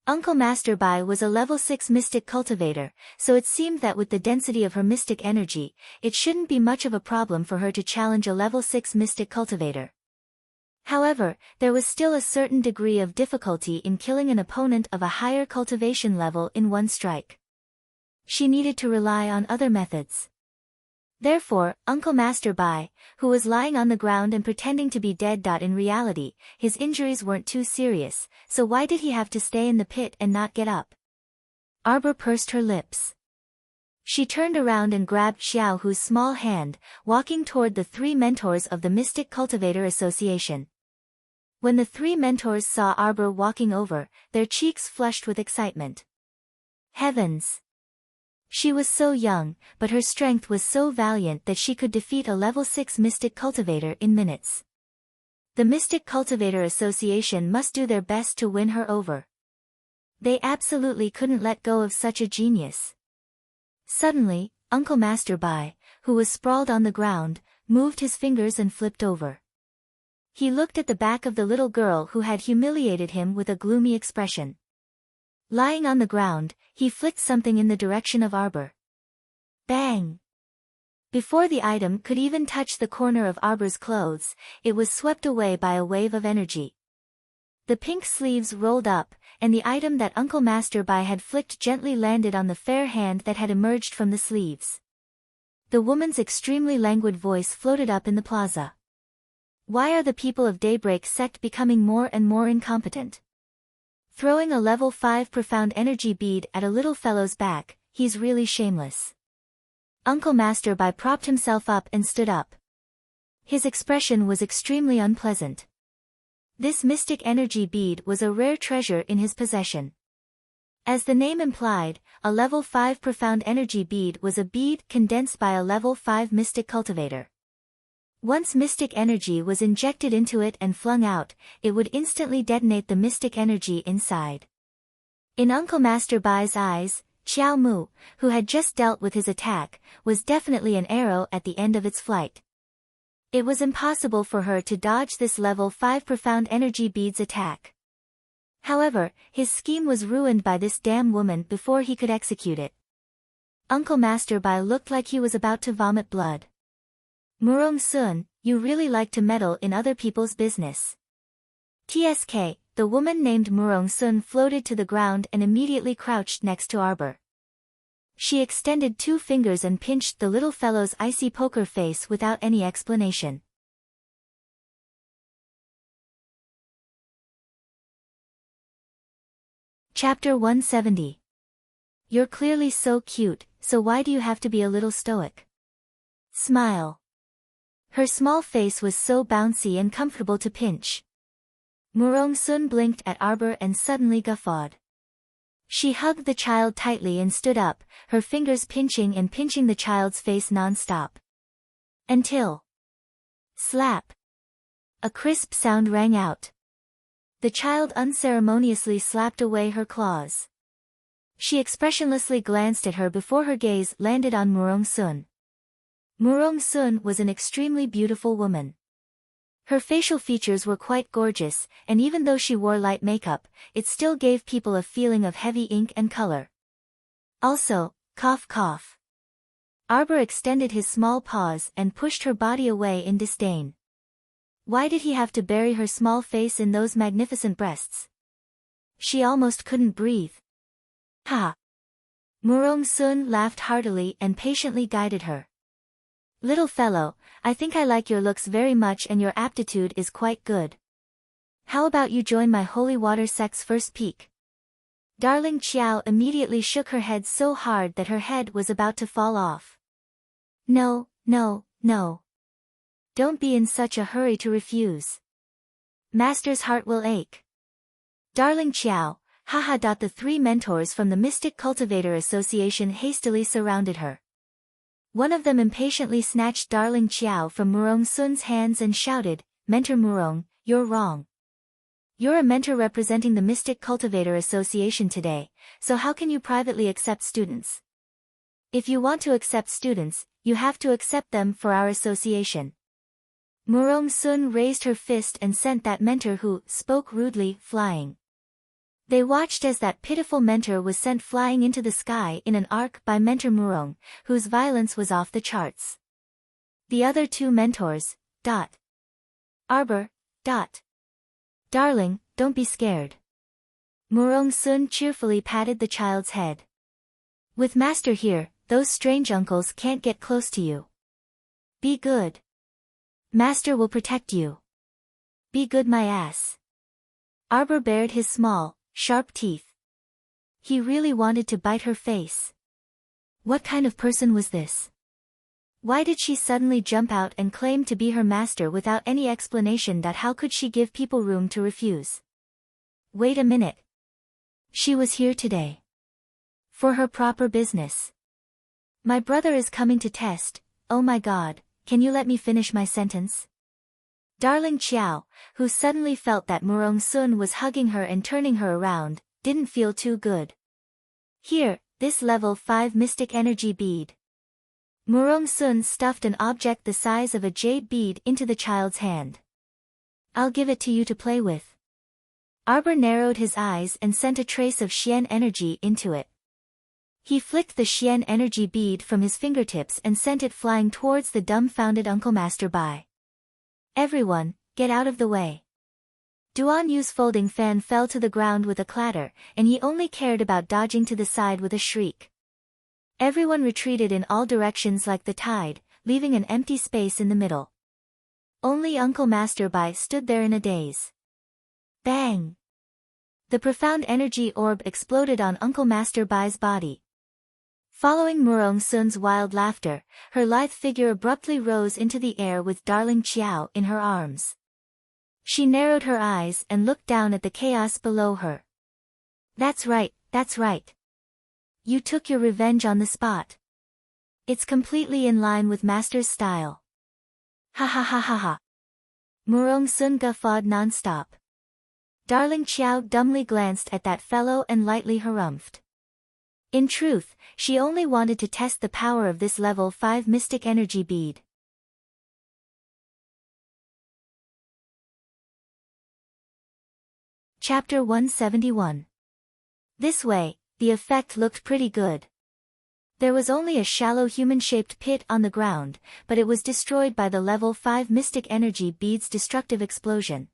Uncle Masterby was a level 6 mystic cultivator, so it seemed that with the density of her mystic energy, it shouldn't be much of a problem for her to challenge a level 6 mystic cultivator. However, there was still a certain degree of difficulty in killing an opponent of a higher cultivation level in one strike. She needed to rely on other methods. Therefore, Uncle Masterby, who was lying on the ground and pretending to be dead. In reality, his injuries weren't too serious, so why did he have to stay in the pit and not get up? Arbor pursed her lips. She turned around and grabbed Xiao Hu's small hand, walking toward the 3 mentors of the Mystic Cultivator Association. When the 3 mentors saw Arbor walking over, their cheeks flushed with excitement. Heavens! She was so young, but her strength was so valiant that she could defeat a level 6 Mystic Cultivator in minutes. The Mystic Cultivator Association must do their best to win her over. They absolutely couldn't let go of such a genius. Suddenly, Uncle Masterby, who was sprawled on the ground, moved his fingers and flipped over. He looked at the back of the little girl who had humiliated him with a gloomy expression. Lying on the ground, he flicked something in the direction of Arbor. Bang! Before the item could even touch the corner of Arbor's clothes, it was swept away by a wave of energy. The pink sleeves rolled up, and the item that Uncle Masterby had flicked gently landed on the fair hand that had emerged from the sleeves. The woman's extremely languid voice floated up in the plaza. Why are the people of Daybreak Sect becoming more and more incompetent? Throwing a level 5 profound energy bead at a little fellow's back, he's really shameless. Uncle Masterby propped himself up and stood up. His expression was extremely unpleasant. This mystic energy bead was a rare treasure in his possession. As the name implied, a level 5 profound energy bead was a bead condensed by a level 5 mystic cultivator. Once mystic energy was injected into it and flung out, it would instantly detonate the mystic energy inside. In Uncle Masterby's eyes, Xiao Mu, who had just dealt with his attack, was definitely an arrow at the end of its flight. It was impossible for her to dodge this level 5 profound energy bead's attack. However, his scheme was ruined by this damn woman before he could execute it. Uncle Masterby looked like he was about to vomit blood. Murong Sun, you really like to meddle in other people's business. TSK, the woman named Murong Sun floated to the ground and immediately crouched next to Arbor. She extended 2 fingers and pinched the little fellow's icy poker face without any explanation. Chapter 170. You're clearly so cute, so why do you have to be a little stoic? Smile. Her small face was so bouncy and comfortable to pinch. Murong Sun blinked at Arbor and suddenly guffawed. She hugged the child tightly and stood up, her fingers pinching the child's face non-stop. Until... slap! A crisp sound rang out. The child unceremoniously slapped away her claws. She expressionlessly glanced at her before her gaze landed on Murong Sun. Murong Sun was an extremely beautiful woman. Her facial features were quite gorgeous, and even though she wore light makeup, it still gave people a feeling of heavy ink and color. Also, cough cough. Arbor extended his small paws and pushed her body away in disdain. Why did he have to bury her small face in those magnificent breasts? She almost couldn't breathe. Ha! Murong Sun laughed heartily and patiently guided her. Little fellow, I think I like your looks very much and your aptitude is quite good. How about you join my holy water sect's first peak? Darling Qiao immediately shook her head so hard that her head was about to fall off. No, no, no. Don't be in such a hurry to refuse. Master's heart will ache. Darling Qiao, haha. The three mentors from the Mystic Cultivator Association hastily surrounded her. One of them impatiently snatched Darling Qiao from Murong Sun's hands and shouted, Mentor Murong, you're wrong. You're a mentor representing the Mystic Cultivator Association today, so how can you privately accept students? If you want to accept students, you have to accept them for our association. Murong Sun raised her fist and sent that mentor who spoke rudely flying. They watched as that pitiful mentor was sent flying into the sky in an arc by Mentor Murong, whose violence was off the charts. The other two mentors, Arbor, Darling, don't be scared. Murong Sun cheerfully patted the child's head. With Master here, those strange uncles can't get close to you. Be good. Master will protect you. Be good, my ass. Arbor bared his small, sharp teeth. He really wanted to bite her face. What kind of person was this? Why did she suddenly jump out and claim to be her master without any explanation? How could she give people room to refuse? Wait a minute. She was here today. For her proper business. My brother is coming to test. Oh my God, can you let me finish my sentence? Darling Qiao, who suddenly felt that Murong Sun was hugging her and turning her around, didn't feel too good. Here, this level 5 mystic energy bead. Murong Sun stuffed an object the size of a jade bead into the child's hand. I'll give it to you to play with. Arbor narrowed his eyes and sent a trace of Xian energy into it. He flicked the Xian energy bead from his fingertips and sent it flying towards the dumbfounded Uncle Master Bai. Everyone, get out of the way. Duan Yu's folding fan fell to the ground with a clatter, and he only cared about dodging to the side with a shriek. Everyone retreated in all directions like the tide, leaving an empty space in the middle. Only Uncle Master Bai stood there in a daze. Bang! The profound energy orb exploded on Uncle Master Bai's body. Following Murong Sun's wild laughter, her lithe figure abruptly rose into the air with Darling Qiao in her arms. She narrowed her eyes and looked down at the chaos below her. That's right, that's right. You took your revenge on the spot. It's completely in line with Master's style. Ha ha ha ha ha. Murong Sun guffawed non-stop. Darling Qiao dumbly glanced at that fellow and lightly harumphed. In truth, she only wanted to test the power of this level 5 mystic energy bead. Chapter 171. This way, the effect looked pretty good. There was only a shallow human-shaped pit on the ground, but it was destroyed by the level 5 mystic energy bead's destructive explosion.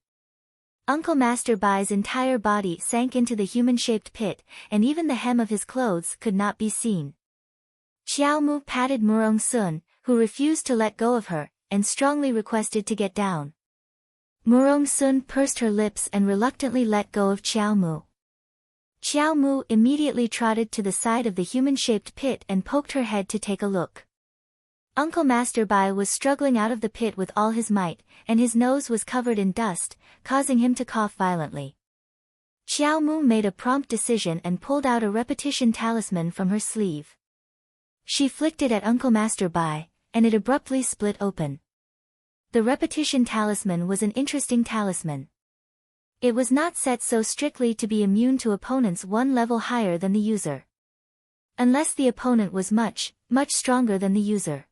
Uncle Master Bai's entire body sank into the human-shaped pit, and even the hem of his clothes could not be seen. Qiao Mu patted Murong Sun, who refused to let go of her, and strongly requested to get down. Murong Sun pursed her lips and reluctantly let go of Qiao Mu. Qiao Mu immediately trotted to the side of the human-shaped pit and poked her head to take a look. Uncle Master Bai was struggling out of the pit with all his might, and his nose was covered in dust, causing him to cough violently. Qiao Mu made a prompt decision and pulled out a repetition talisman from her sleeve. She flicked it at Uncle Master Bai, and it abruptly split open. The repetition talisman was an interesting talisman. It was not set so strictly to be immune to opponents one level higher than the user. Unless the opponent was much stronger than the user.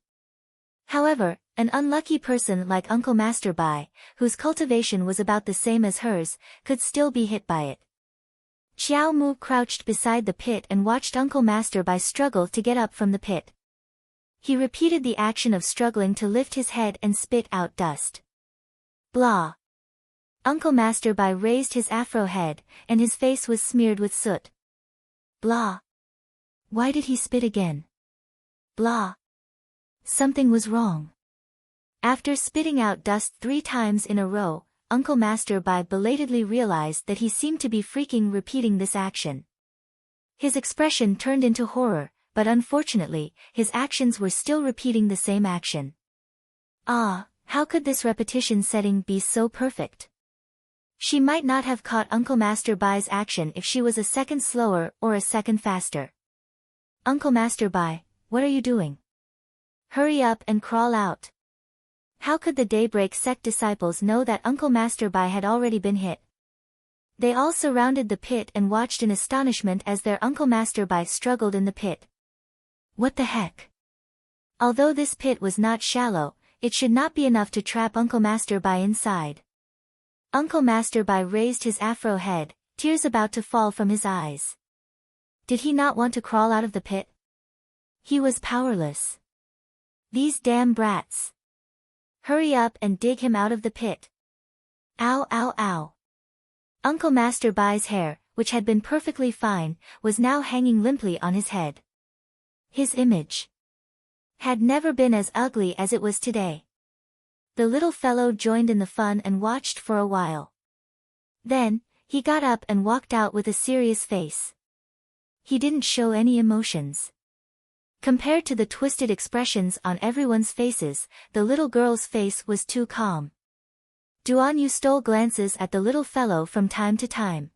However, an unlucky person like Uncle Master Bai, whose cultivation was about the same as hers, could still be hit by it. Qiao Mu crouched beside the pit and watched Uncle Master Bai struggle to get up from the pit. He repeated the action of struggling to lift his head and spit out dust. Blah! Uncle Master Bai raised his afro head, and his face was smeared with soot. Blah! Why did he spit again? Blah! Something was wrong. After spitting out dust 3 times in a row, Uncle Master Bai belatedly realized that he seemed to be freaking repeating this action. His expression turned into horror, but unfortunately, his actions were still repeating the same action. Ah, how could this repetition setting be so perfect? She might not have caught Uncle Master Bai's action if she was a second slower or a second faster. Uncle Master Bai, what are you doing? Hurry up and crawl out. How could the Daybreak sect disciples know that Uncle Master Bai had already been hit? They all surrounded the pit and watched in astonishment as their Uncle Master Bai struggled in the pit. What the heck? Although this pit was not shallow, it should not be enough to trap Uncle Master Bai inside. Uncle Master Bai raised his afro head, tears about to fall from his eyes. Did he not want to crawl out of the pit? He was powerless. These damn brats. Hurry up and dig him out of the pit. Ow ow ow. Uncle Master Bai's hair, which had been perfectly fine, was now hanging limply on his head. His image had never been as ugly as it was today. The little fellow joined in the fun and watched for a while. Then, he got up and walked out with a serious face. He didn't show any emotions. Compared to the twisted expressions on everyone's faces, the little girl's face was too calm. Duan Yu stole glances at the little fellow from time to time.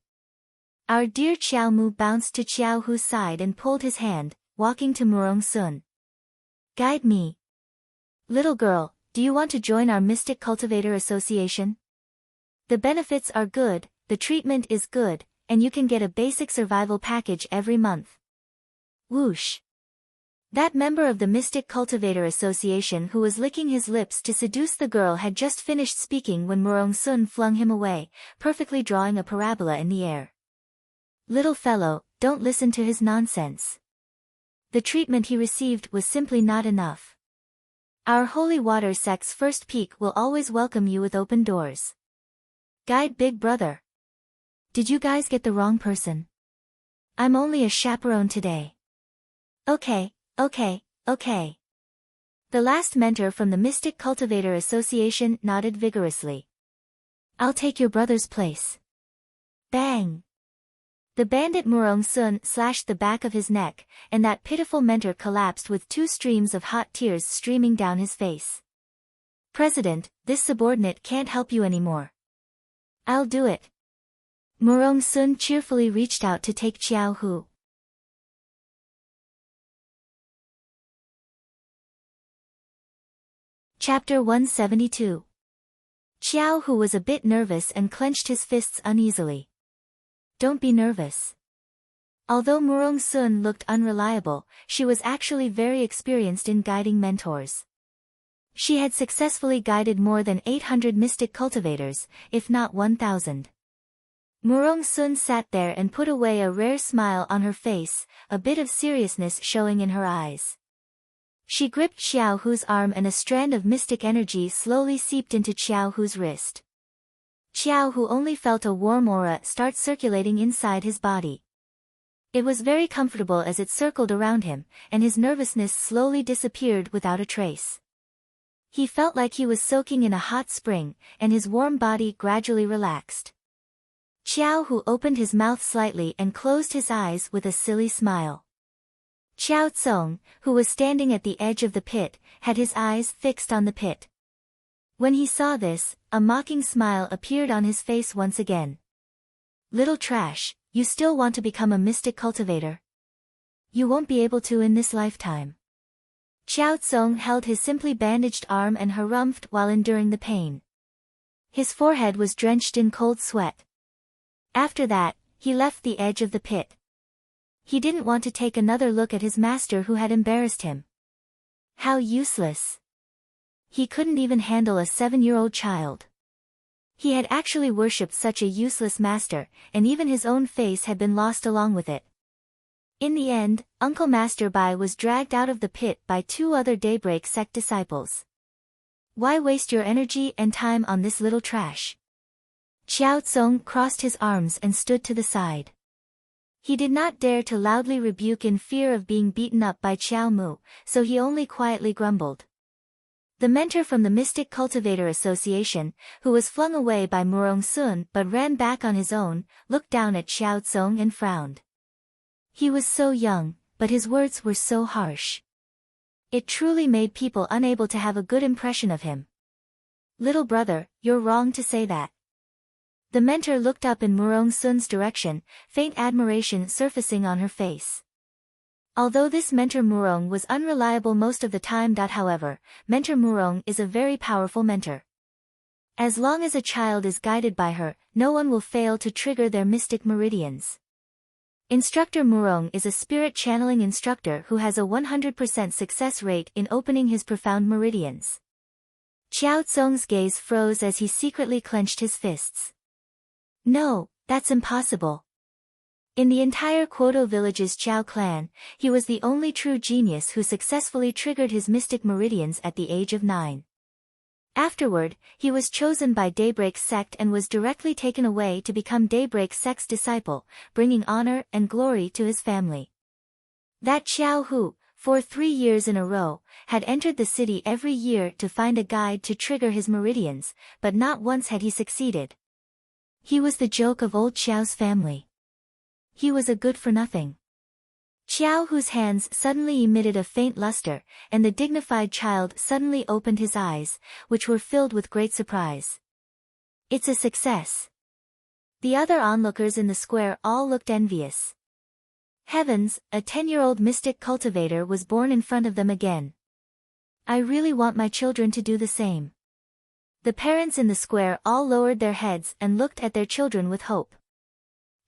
Our dear Qiao Mu bounced to Qiao Hu's side and pulled his hand, walking to Murong Sun. Guide me. Little girl, do you want to join our Mystic Cultivator Association? The benefits are good, the treatment is good, and you can get a basic survival package every month. Whoosh. That member of the Mystic Cultivator Association who was licking his lips to seduce the girl had just finished speaking when Murong Sun flung him away, perfectly drawing a parabola in the air. Little fellow, don't listen to his nonsense. The treatment he received was simply not enough. Our Holy Water sect's first peak will always welcome you with open doors. Guide big brother. Did you guys get the wrong person? I'm only a chaperone today. Okay. The last mentor from the Mystic Cultivator Association nodded vigorously. I'll take your brother's place. Bang! The bandit Murong Sun slashed the back of his neck, and that pitiful mentor collapsed with 2 streams of hot tears streaming down his face. President, this subordinate can't help you anymore. I'll do it. Murong Sun cheerfully reached out to take Qiao Hu. Chapter 172. Qiao Hu was a bit nervous and clenched his fists uneasily. Don't be nervous. Although Murong Sun looked unreliable, she was actually very experienced in guiding mentors. She had successfully guided more than 800 mystic cultivators, if not 1,000. Murong Sun sat there and put away a rare smile on her face, a bit of seriousness showing in her eyes. She gripped Qiao Hu's arm and a strand of mystic energy slowly seeped into Qiao Hu's wrist. Qiao Hu only felt a warm aura start circulating inside his body. It was very comfortable as it circled around him, and his nervousness slowly disappeared without a trace. He felt like he was soaking in a hot spring, and his warm body gradually relaxed. Qiao Hu opened his mouth slightly and closed his eyes with a silly smile. Qiao Tsong, who was standing at the edge of the pit, had his eyes fixed on the pit. When he saw this, a mocking smile appeared on his face once again. Little trash, you still want to become a mystic cultivator? You won't be able to in this lifetime. Qiao Tsong held his simply bandaged arm and harumphed while enduring the pain. His forehead was drenched in cold sweat. After that, he left the edge of the pit. He didn't want to take another look at his master who had embarrassed him. How useless. He couldn't even handle a 7-year-old child. He had actually worshipped such a useless master, and even his own face had been lost along with it. In the end, Uncle Master Bai was dragged out of the pit by 2 other Daybreak sect disciples. Why waste your energy and time on this little trash? Qiao Tsong crossed his arms and stood to the side. He did not dare to loudly rebuke in fear of being beaten up by Qiao Mu, so he only quietly grumbled. The mentor from the Mystic Cultivator Association, who was flung away by Murong Sun but ran back on his own, looked down at Qiao Tsong and frowned. He was so young, but his words were so harsh. It truly made people unable to have a good impression of him. Little brother, you're wrong to say that. The mentor looked up in Murong Sun's direction, faint admiration surfacing on her face. Although this mentor Murong was unreliable most of the time. However, mentor Murong is a very powerful mentor. As long as a child is guided by her, no one will fail to trigger their mystic meridians. Instructor Murong is a spirit channeling instructor who has a 100% success rate in opening his profound meridians. Xiao Tsong's gaze froze as he secretly clenched his fists. No, that's impossible. In the entire Quoto village's Qiao clan, he was the only true genius who successfully triggered his mystic meridians at the age of 9. Afterward, he was chosen by Daybreak sect and was directly taken away to become Daybreak sect's disciple, bringing honor and glory to his family. That Xiao who, for 3 years in a row, had entered the city every year to find a guide to trigger his meridians, but not once had he succeeded. He was the joke of old Xiao's family. He was a good-for-nothing. Xiao whose hands suddenly emitted a faint luster, and the dignified child suddenly opened his eyes, which were filled with great surprise. It's a success. The other onlookers in the square all looked envious. Heavens, a 10-year-old mystic cultivator was born in front of them again. I really want my children to do the same. The parents in the square all lowered their heads and looked at their children with hope.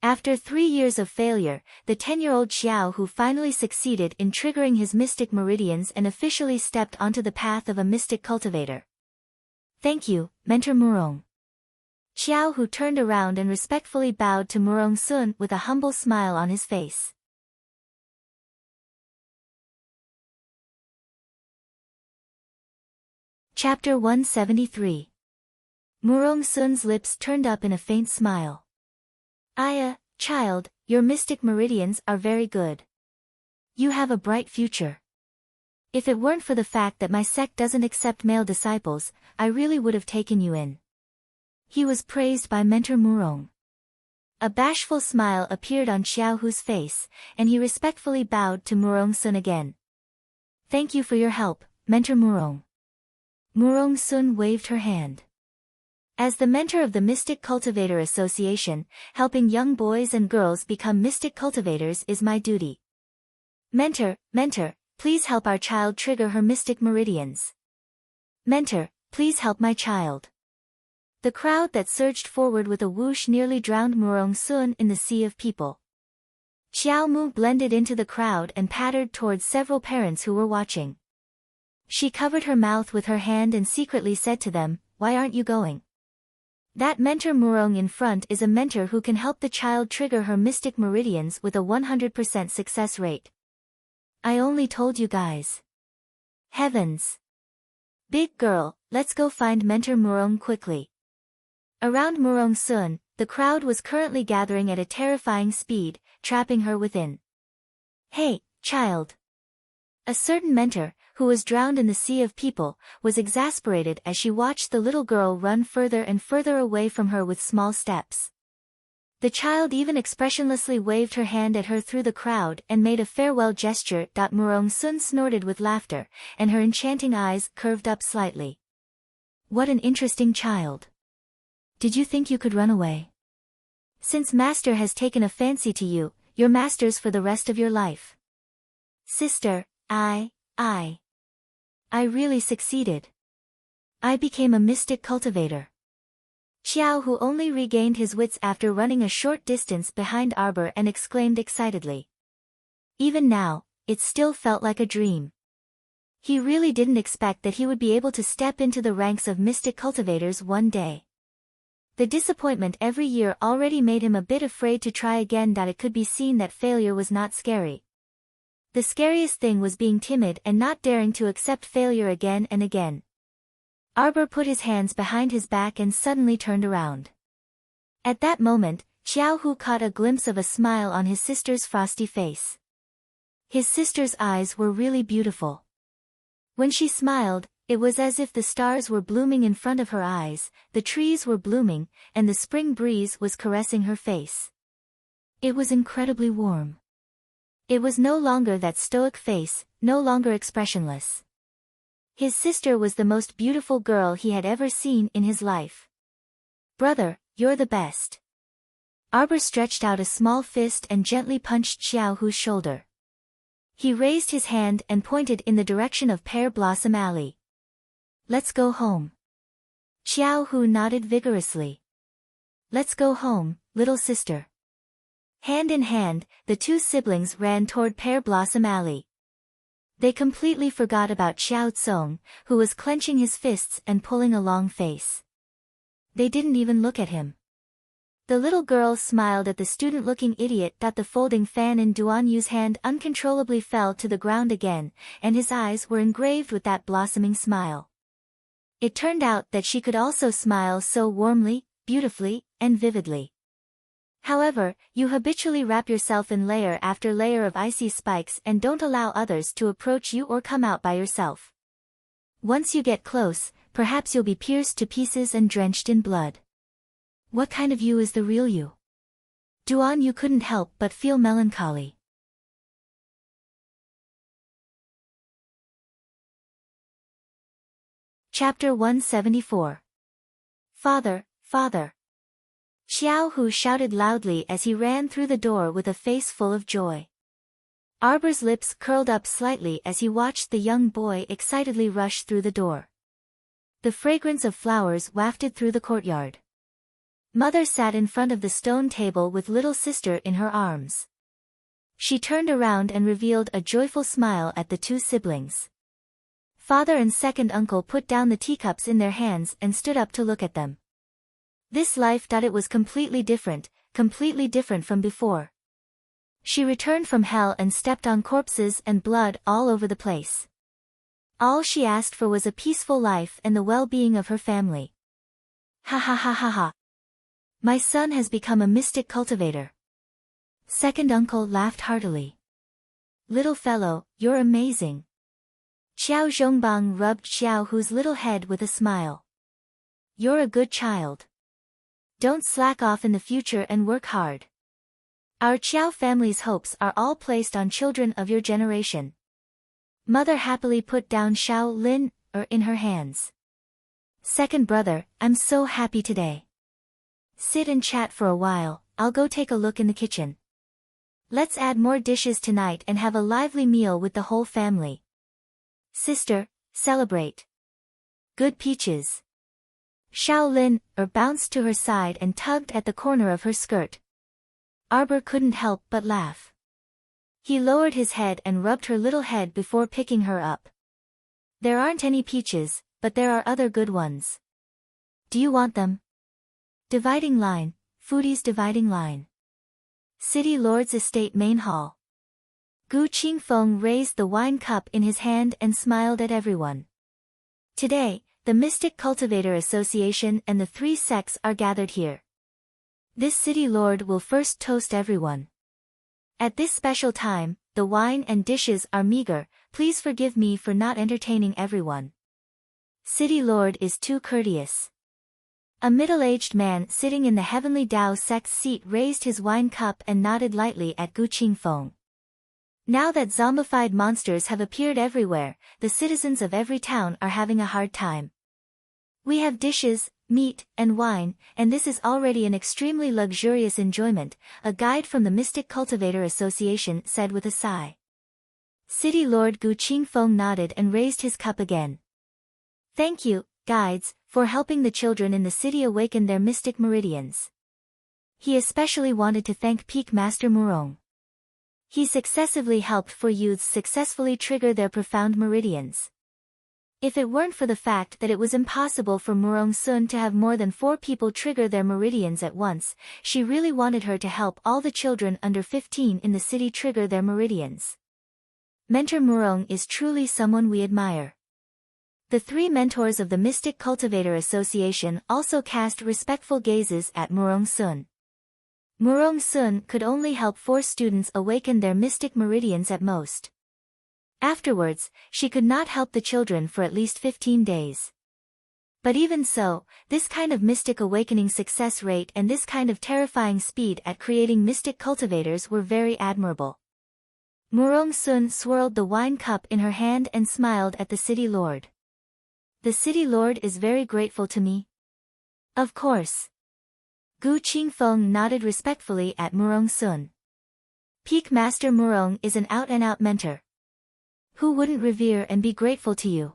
After 3 years of failure, the 10-year-old Xiao who finally succeeded in triggering his mystic meridians and officially stepped onto the path of a mystic cultivator. Thank you, Mentor Murong. Xiao who turned around and respectfully bowed to Murong Sun with a humble smile on his face. Chapter 173. Murong Sun's lips turned up in a faint smile. Aya, child, your mystic meridians are very good. You have a bright future. If it weren't for the fact that my sect doesn't accept male disciples, I really would have taken you in. He was praised by Mentor Murong. A bashful smile appeared on Xiaohu's face, and he respectfully bowed to Murong Sun again. Thank you for your help, Mentor Murong. Murong Sun waved her hand. As the mentor of the Mystic Cultivator Association, helping young boys and girls become mystic cultivators is my duty. Mentor, please help our child trigger her mystic meridians. Mentor, please help my child. The crowd that surged forward with a whoosh nearly drowned Murong Sun in the sea of people. Xiao Mu blended into the crowd and pattered towards several parents who were watching. She covered her mouth with her hand and secretly said to them, "Why aren't you going? That mentor Murong in front is a mentor who can help the child trigger her mystic meridians with a 100% success rate. I only told you guys." Heavens! Big girl, let's go find mentor Murong quickly. Around Murong Sun, the crowd was currently gathering at a terrifying speed, trapping her within. Hey, child! A certain mentor, who was drowned in the sea of people, was exasperated as she watched the little girl run further and further away from her with small steps. The child even expressionlessly waved her hand at her through the crowd and made a farewell gesture. Murong Sun snorted with laughter, and her enchanting eyes curved up slightly. What an interesting child. Did you think you could run away? Since Master has taken a fancy to you, you're masters for the rest of your life. Sister, I really succeeded. I became a mystic cultivator. Xiao who only regained his wits after running a short distance behind Arbor and exclaimed excitedly. Even now, it still felt like a dream. He really didn't expect that he would be able to step into the ranks of mystic cultivators one day. The disappointment every year already made him a bit afraid to try again. It could be seen that failure was not scary. The scariest thing was being timid and not daring to accept failure again and again. Arbor put his hands behind his back and suddenly turned around. At that moment, Xiao Hu caught a glimpse of a smile on his sister's frosty face. His sister's eyes were really beautiful. When she smiled, it was as if the stars were blooming in front of her eyes, the trees were blooming, and the spring breeze was caressing her face. It was incredibly warm. It was no longer that stoic face, no longer expressionless. His sister was the most beautiful girl he had ever seen in his life. "Brother, you're the best." Arbor stretched out a small fist and gently punched Xiao Hu's shoulder. He raised his hand and pointed in the direction of Pear Blossom Alley. "Let's go home." Xiao Hu nodded vigorously. "Let's go home, little sister." Hand in hand, the two siblings ran toward Pear Blossom Alley. They completely forgot about Xiao Tsong, who was clenching his fists and pulling a long face. They didn't even look at him. The little girl smiled at the student-looking idiot. The folding fan in Duan Yu's hand uncontrollably fell to the ground again, and his eyes were engraved with that blossoming smile. It turned out that she could also smile so warmly, beautifully, and vividly. However, you habitually wrap yourself in layer after layer of icy spikes and don't allow others to approach you or come out by yourself. Once you get close, perhaps you'll be pierced to pieces and drenched in blood. What kind of you is the real you? Duan Yu couldn't help but feel melancholy. Chapter 174. Father, Father. Xiao Hu shouted loudly as he ran through the door with a face full of joy. Arbor's lips curled up slightly as he watched the young boy excitedly rush through the door. The fragrance of flowers wafted through the courtyard. Mother sat in front of the stone table with little sister in her arms. She turned around and revealed a joyful smile at the two siblings. Father and second uncle put down the teacups in their hands and stood up to look at them. This life it was completely different from before. She returned from hell and stepped on corpses and blood all over the place. All she asked for was a peaceful life and the well-being of her family. Ha ha ha ha ha. My son has become a mystic cultivator. Second uncle laughed heartily. Little fellow, you're amazing. Xiao Zhongbang rubbed Xiao Hu's little head with a smile. You're a good child. Don't slack off in the future and work hard. Our Qiao family's hopes are all placed on children of your generation. Mother happily put down Xiao Lin in her hands. Second brother, I'm so happy today. Sit and chat for a while, I'll go take a look in the kitchen. Let's add more dishes tonight and have a lively meal with the whole family. Sister, celebrate. Good peaches. Shaolin bounced to her side and tugged at the corner of her skirt. Arbor couldn't help but laugh. He lowered his head and rubbed her little head before picking her up. There aren't any peaches, but there are other good ones. Do you want them? Dividing line, foodie's dividing line. City Lord's Estate Main Hall. Gu Qingfeng raised the wine cup in his hand and smiled at everyone. Today, the Mystic Cultivator Association and the three sects are gathered here. This city lord will first toast everyone. At this special time, the wine and dishes are meager, please forgive me for not entertaining everyone. City lord is too courteous. A middle-aged man sitting in the Heavenly Tao sect's seat raised his wine cup and nodded lightly at Gu Qingfeng. Now that zombified monsters have appeared everywhere, the citizens of every town are having a hard time. We have dishes, meat, and wine, and this is already an extremely luxurious enjoyment, a guide from the Mystic Cultivator Association said with a sigh. City Lord Gu Qingfeng nodded and raised his cup again. Thank you, guides, for helping the children in the city awaken their mystic meridians. He especially wanted to thank Peak Master Murong. He successively helped four youths successfully trigger their profound meridians. If it weren't for the fact that it was impossible for Murong Sun to have more than 4 people trigger their meridians at once, she really wanted her to help all the children under 15 in the city trigger their meridians. Mentor Murong is truly someone we admire. The 3 mentors of the Mystic Cultivator Association also cast respectful gazes at Murong Sun. Murong Sun could only help 4 students awaken their mystic meridians at most. Afterwards, she could not help the children for at least 15 days. But even so, this kind of mystic awakening success rate and this kind of terrifying speed at creating mystic cultivators were very admirable. Murong Sun swirled the wine cup in her hand and smiled at the city lord. The city lord is very grateful to me. Of course. Gu Qingfeng nodded respectfully at Murong Sun. Peak Master Murong is an out-and-out mentor. Who wouldn't revere and be grateful to you?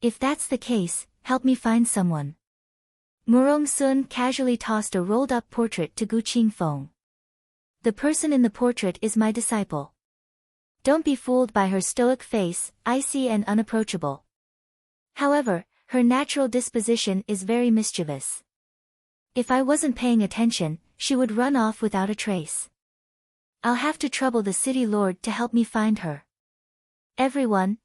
If that's the case, help me find someone. Murong Sun casually tossed a rolled-up portrait to Gu Qingfeng. The person in the portrait is my disciple. Don't be fooled by her stoic face, icy and unapproachable. However, her natural disposition is very mischievous. If I wasn't paying attention, she would run off without a trace. I'll have to trouble the city lord to help me find her. Everyone.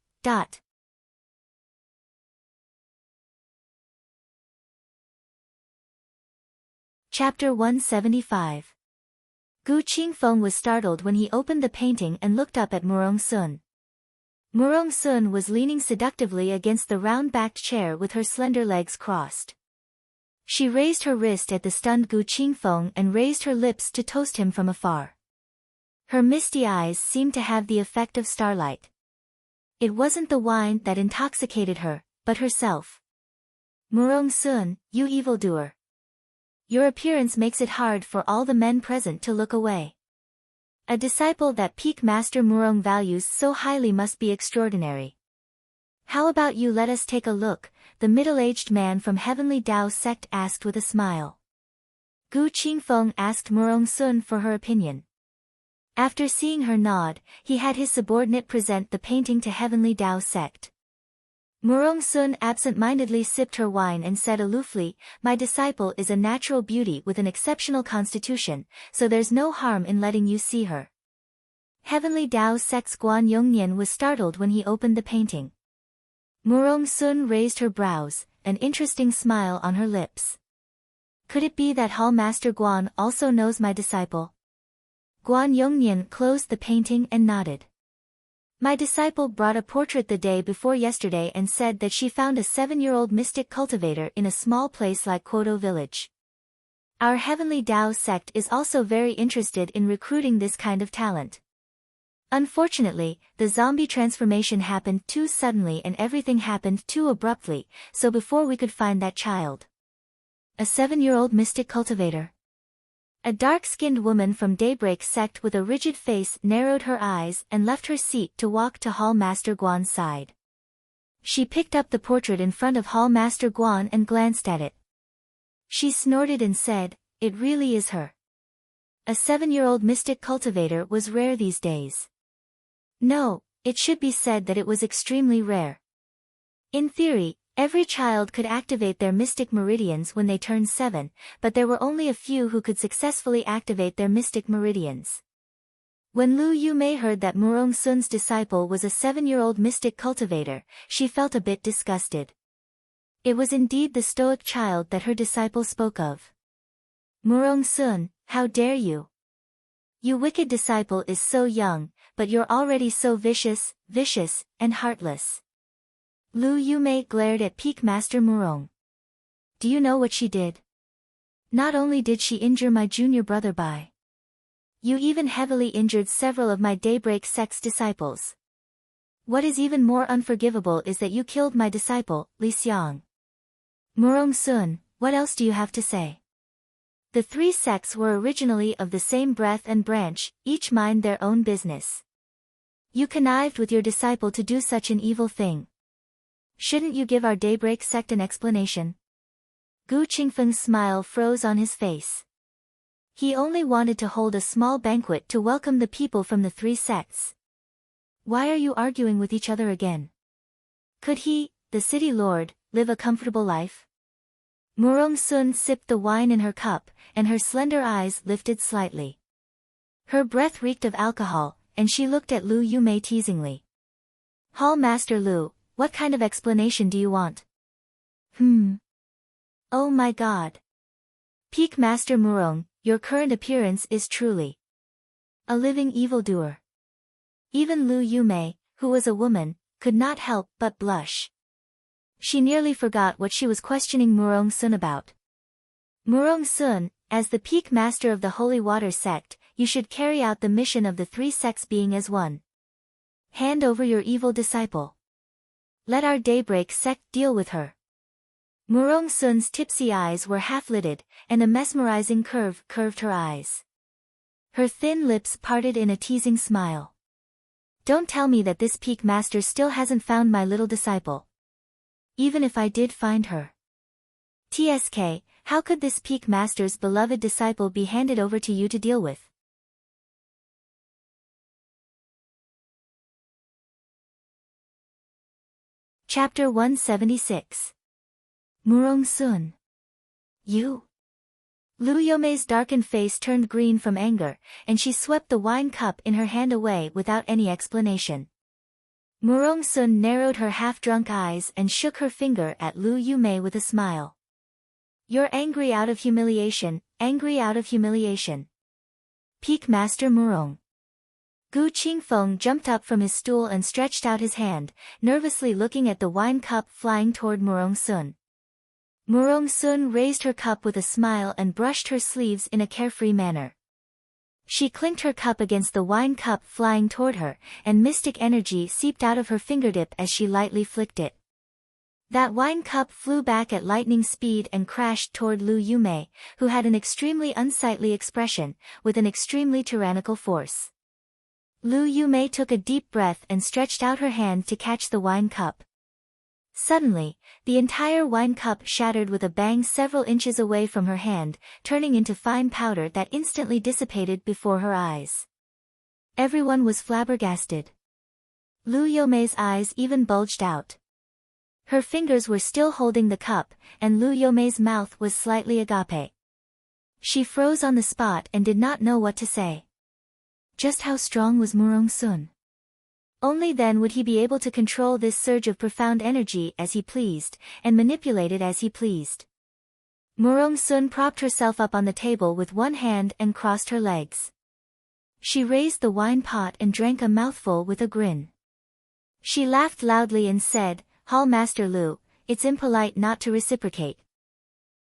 Chapter 175. Gu Qingfeng was startled when he opened the painting and looked up at Murong Sun. Murong Sun was leaning seductively against the round-backed chair with her slender legs crossed. She raised her wrist at the stunned Gu Qingfeng and raised her lips to toast him from afar. Her misty eyes seemed to have the effect of starlight. It wasn't the wine that intoxicated her, but herself. Murong Sun, you evildoer. Your appearance makes it hard for all the men present to look away. A disciple that Peak Master Murong values so highly must be extraordinary. How about you let us take a look, the middle-aged man from Heavenly Tao sect asked with a smile. Gu Qingfeng asked Murong Sun for her opinion. After seeing her nod, he had his subordinate present the painting to Heavenly Tao sect. Murong Sun absent-mindedly sipped her wine and said aloofly, my disciple is a natural beauty with an exceptional constitution, so there's no harm in letting you see her. Heavenly Tao sect's Guan Yongnian was startled when he opened the painting. Murong Sun raised her brows, an interesting smile on her lips. Could it be that Hall Master Guan also knows my disciple? Guan Yongnian closed the painting and nodded. My disciple brought a portrait the day before yesterday and said that she found a 7-year-old mystic cultivator in a small place like Quoto village. Our Heavenly Tao sect is also very interested in recruiting this kind of talent. Unfortunately, the zombie transformation happened too suddenly and everything happened too abruptly, so before we could find that child. A 7-year-old mystic cultivator. A dark-skinned woman from Daybreak sect with a rigid face narrowed her eyes and left her seat to walk to Hall Master Guan's side. She picked up the portrait in front of Hall Master Guan and glanced at it. She snorted and said, it really is her. A 7-year-old mystic cultivator was rare these days. No, it should be said that it was extremely rare. In theory, every child could activate their mystic meridians when they turned 7, but there were only a few who could successfully activate their mystic meridians. When Lu Yumei heard that Murong Sun's disciple was a 7-year-old mystic cultivator, she felt a bit disgusted. It was indeed the stoic child that her disciple spoke of. Murong Sun, how dare you? You wicked disciple is so young, but you're already so vicious, and heartless. Lu Yumei glared at Peak Master Murong. Do you know what she did? Not only did she injure my junior brother Bai. You even heavily injured several of my Daybreak sect's disciples. What is even more unforgivable is that you killed my disciple, Li Xiang. Murong Sun, what else do you have to say? The 3 sects were originally of the same breath and branch, each mind their own business. You connived with your disciple to do such an evil thing. Shouldn't you give our Daybreak sect an explanation? Gu Qingfeng's smile froze on his face. He only wanted to hold a small banquet to welcome the people from the 3 sects. Why are you arguing with each other again? Could he, the city lord, live a comfortable life? Murong Sun sipped the wine in her cup, and her slender eyes lifted slightly. Her breath reeked of alcohol, and she looked at Lu Yumei teasingly. Hall Master Lu, what kind of explanation do you want? Oh my god. Peak Master Murong, your current appearance is truly a living evildoer. Even Lu Yumei, who was a woman, could not help but blush. She nearly forgot what she was questioning Murong Sun about. Murong Sun, as the Peak Master of the Holy Water sect, you should carry out the mission of the three sects being as one. Hand over your evil disciple. Let our daybreak sect deal with her. Murong Sun's tipsy eyes were half-lidded, and a mesmerizing curve curved her eyes. Her thin lips parted in a teasing smile. Don't tell me that this peak master still hasn't found my little disciple. Even if I did find her. TSK, how could this peak master's beloved disciple be handed over to you to deal with? Chapter 176. Murong Sun. You? Lu Yomei's darkened face turned green from anger, and she swept the wine cup in her hand away without any explanation. Murong Sun narrowed her half-drunk eyes and shook her finger at Lu Yumei with a smile. You're angry out of humiliation, angry out of humiliation. Peak Master Murong. Gu Qingfeng jumped up from his stool and stretched out his hand, nervously looking at the wine cup flying toward Murong Sun. Murong Sun raised her cup with a smile and brushed her sleeves in a carefree manner. She clinked her cup against the wine cup flying toward her, and mystic energy seeped out of her fingertip as she lightly flicked it. That wine cup flew back at lightning speed and crashed toward Lu Yumei, who had an extremely unsightly expression, with an extremely tyrannical force. Lu Yumei took a deep breath and stretched out her hand to catch the wine cup. Suddenly, the entire wine cup shattered with a bang several inches away from her hand, turning into fine powder that instantly dissipated before her eyes. Everyone was flabbergasted. Lu Yomei's eyes even bulged out. Her fingers were still holding the cup, and Lu Yomei's mouth was slightly agape. She froze on the spot and did not know what to say. Just how strong was Murong Sun? Only then would he be able to control this surge of profound energy as he pleased, and manipulate it as he pleased. Murong Sun propped herself up on the table with one hand and crossed her legs. She raised the wine pot and drank a mouthful with a grin. She laughed loudly and said, Hall Master Lu, it's impolite not to reciprocate.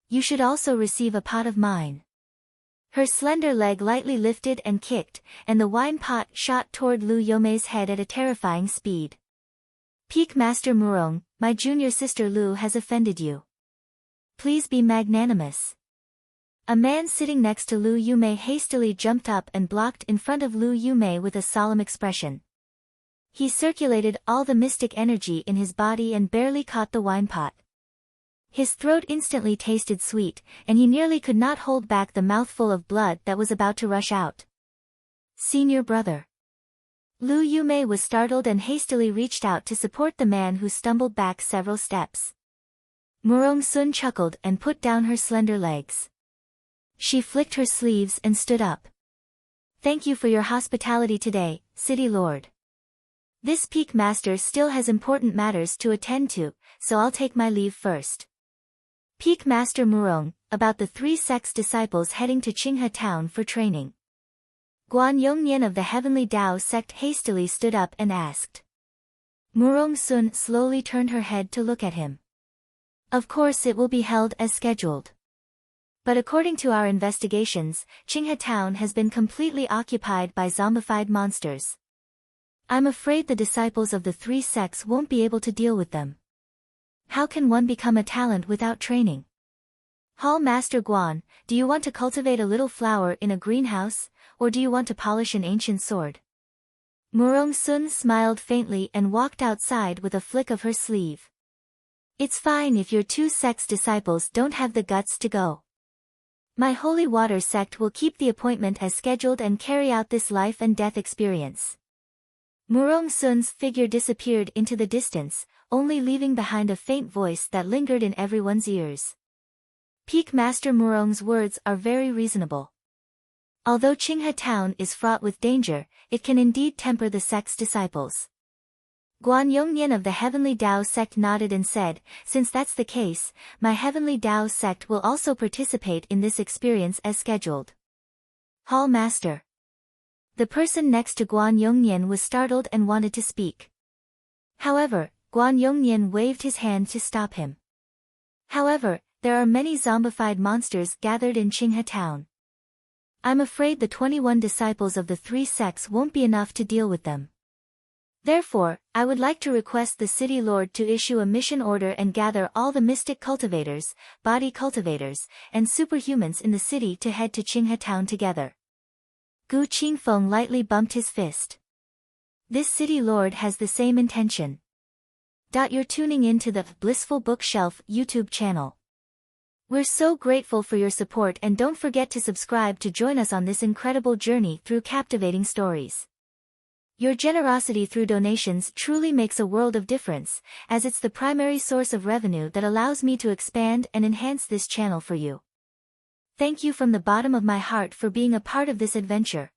You should also receive a pot of mine. Her slender leg lightly lifted and kicked, and the wine pot shot toward Lu Yomei's head at a terrifying speed. Peak Master Murong, my junior sister Lu has offended you. Please be magnanimous. A man sitting next to Lu Yumei hastily jumped up and blocked in front of Lu Yumei with a solemn expression. He circulated all the mystic energy in his body and barely caught the wine pot. His throat instantly tasted sweet, and he nearly could not hold back the mouthful of blood that was about to rush out. Senior brother. Lu Yumei was startled and hastily reached out to support the man who stumbled back several steps. Murong Sun chuckled and put down her slender legs. She flicked her sleeves and stood up. Thank you for your hospitality today, City Lord. This peak master still has important matters to attend to, so I'll take my leave first. Peak Master Murong, about the three sects disciples heading to Qinghe town for training. Guan Yongnian of the Heavenly Tao sect hastily stood up and asked. Murong Sun slowly turned her head to look at him. Of course it will be held as scheduled. But according to our investigations, Qinghe town has been completely occupied by zombified monsters. I'm afraid the disciples of the three sects won't be able to deal with them. How can one become a talent without training? Hall Master Guan, do you want to cultivate a little flower in a greenhouse, or do you want to polish an ancient sword? Murong Sun smiled faintly and walked outside with a flick of her sleeve. It's fine if your two sects disciples don't have the guts to go. My holy water sect will keep the appointment as scheduled and carry out this life and death experience. Murong Sun's figure disappeared into the distance, only leaving behind a faint voice that lingered in everyone's ears. Peak Master Murong's words are very reasonable. Although Qinghe town is fraught with danger, it can indeed temper the sect's disciples. Guan Yongnian of the Heavenly Tao sect nodded and said, since that's the case, my Heavenly Tao sect will also participate in this experience as scheduled. Hall Master. The person next to Guan Yongnian was startled and wanted to speak. However, Guan Yongnian waved his hand to stop him. However, there are many zombified monsters gathered in Qinghe town. I'm afraid the 21 disciples of the 3 sects won't be enough to deal with them. Therefore, I would like to request the city lord to issue a mission order and gather all the mystic cultivators, body cultivators, and superhumans in the city to head to Qinghe town together. Gu Qingfeng lightly bumped his fist. This city lord has the same intention. You're tuning in to the Blissful Bookshelf YouTube channel. We're so grateful for your support, and don't forget to subscribe to join us on this incredible journey through captivating stories. Your generosity through donations truly makes a world of difference, as it's the primary source of revenue that allows me to expand and enhance this channel for you. Thank you from the bottom of my heart for being a part of this adventure.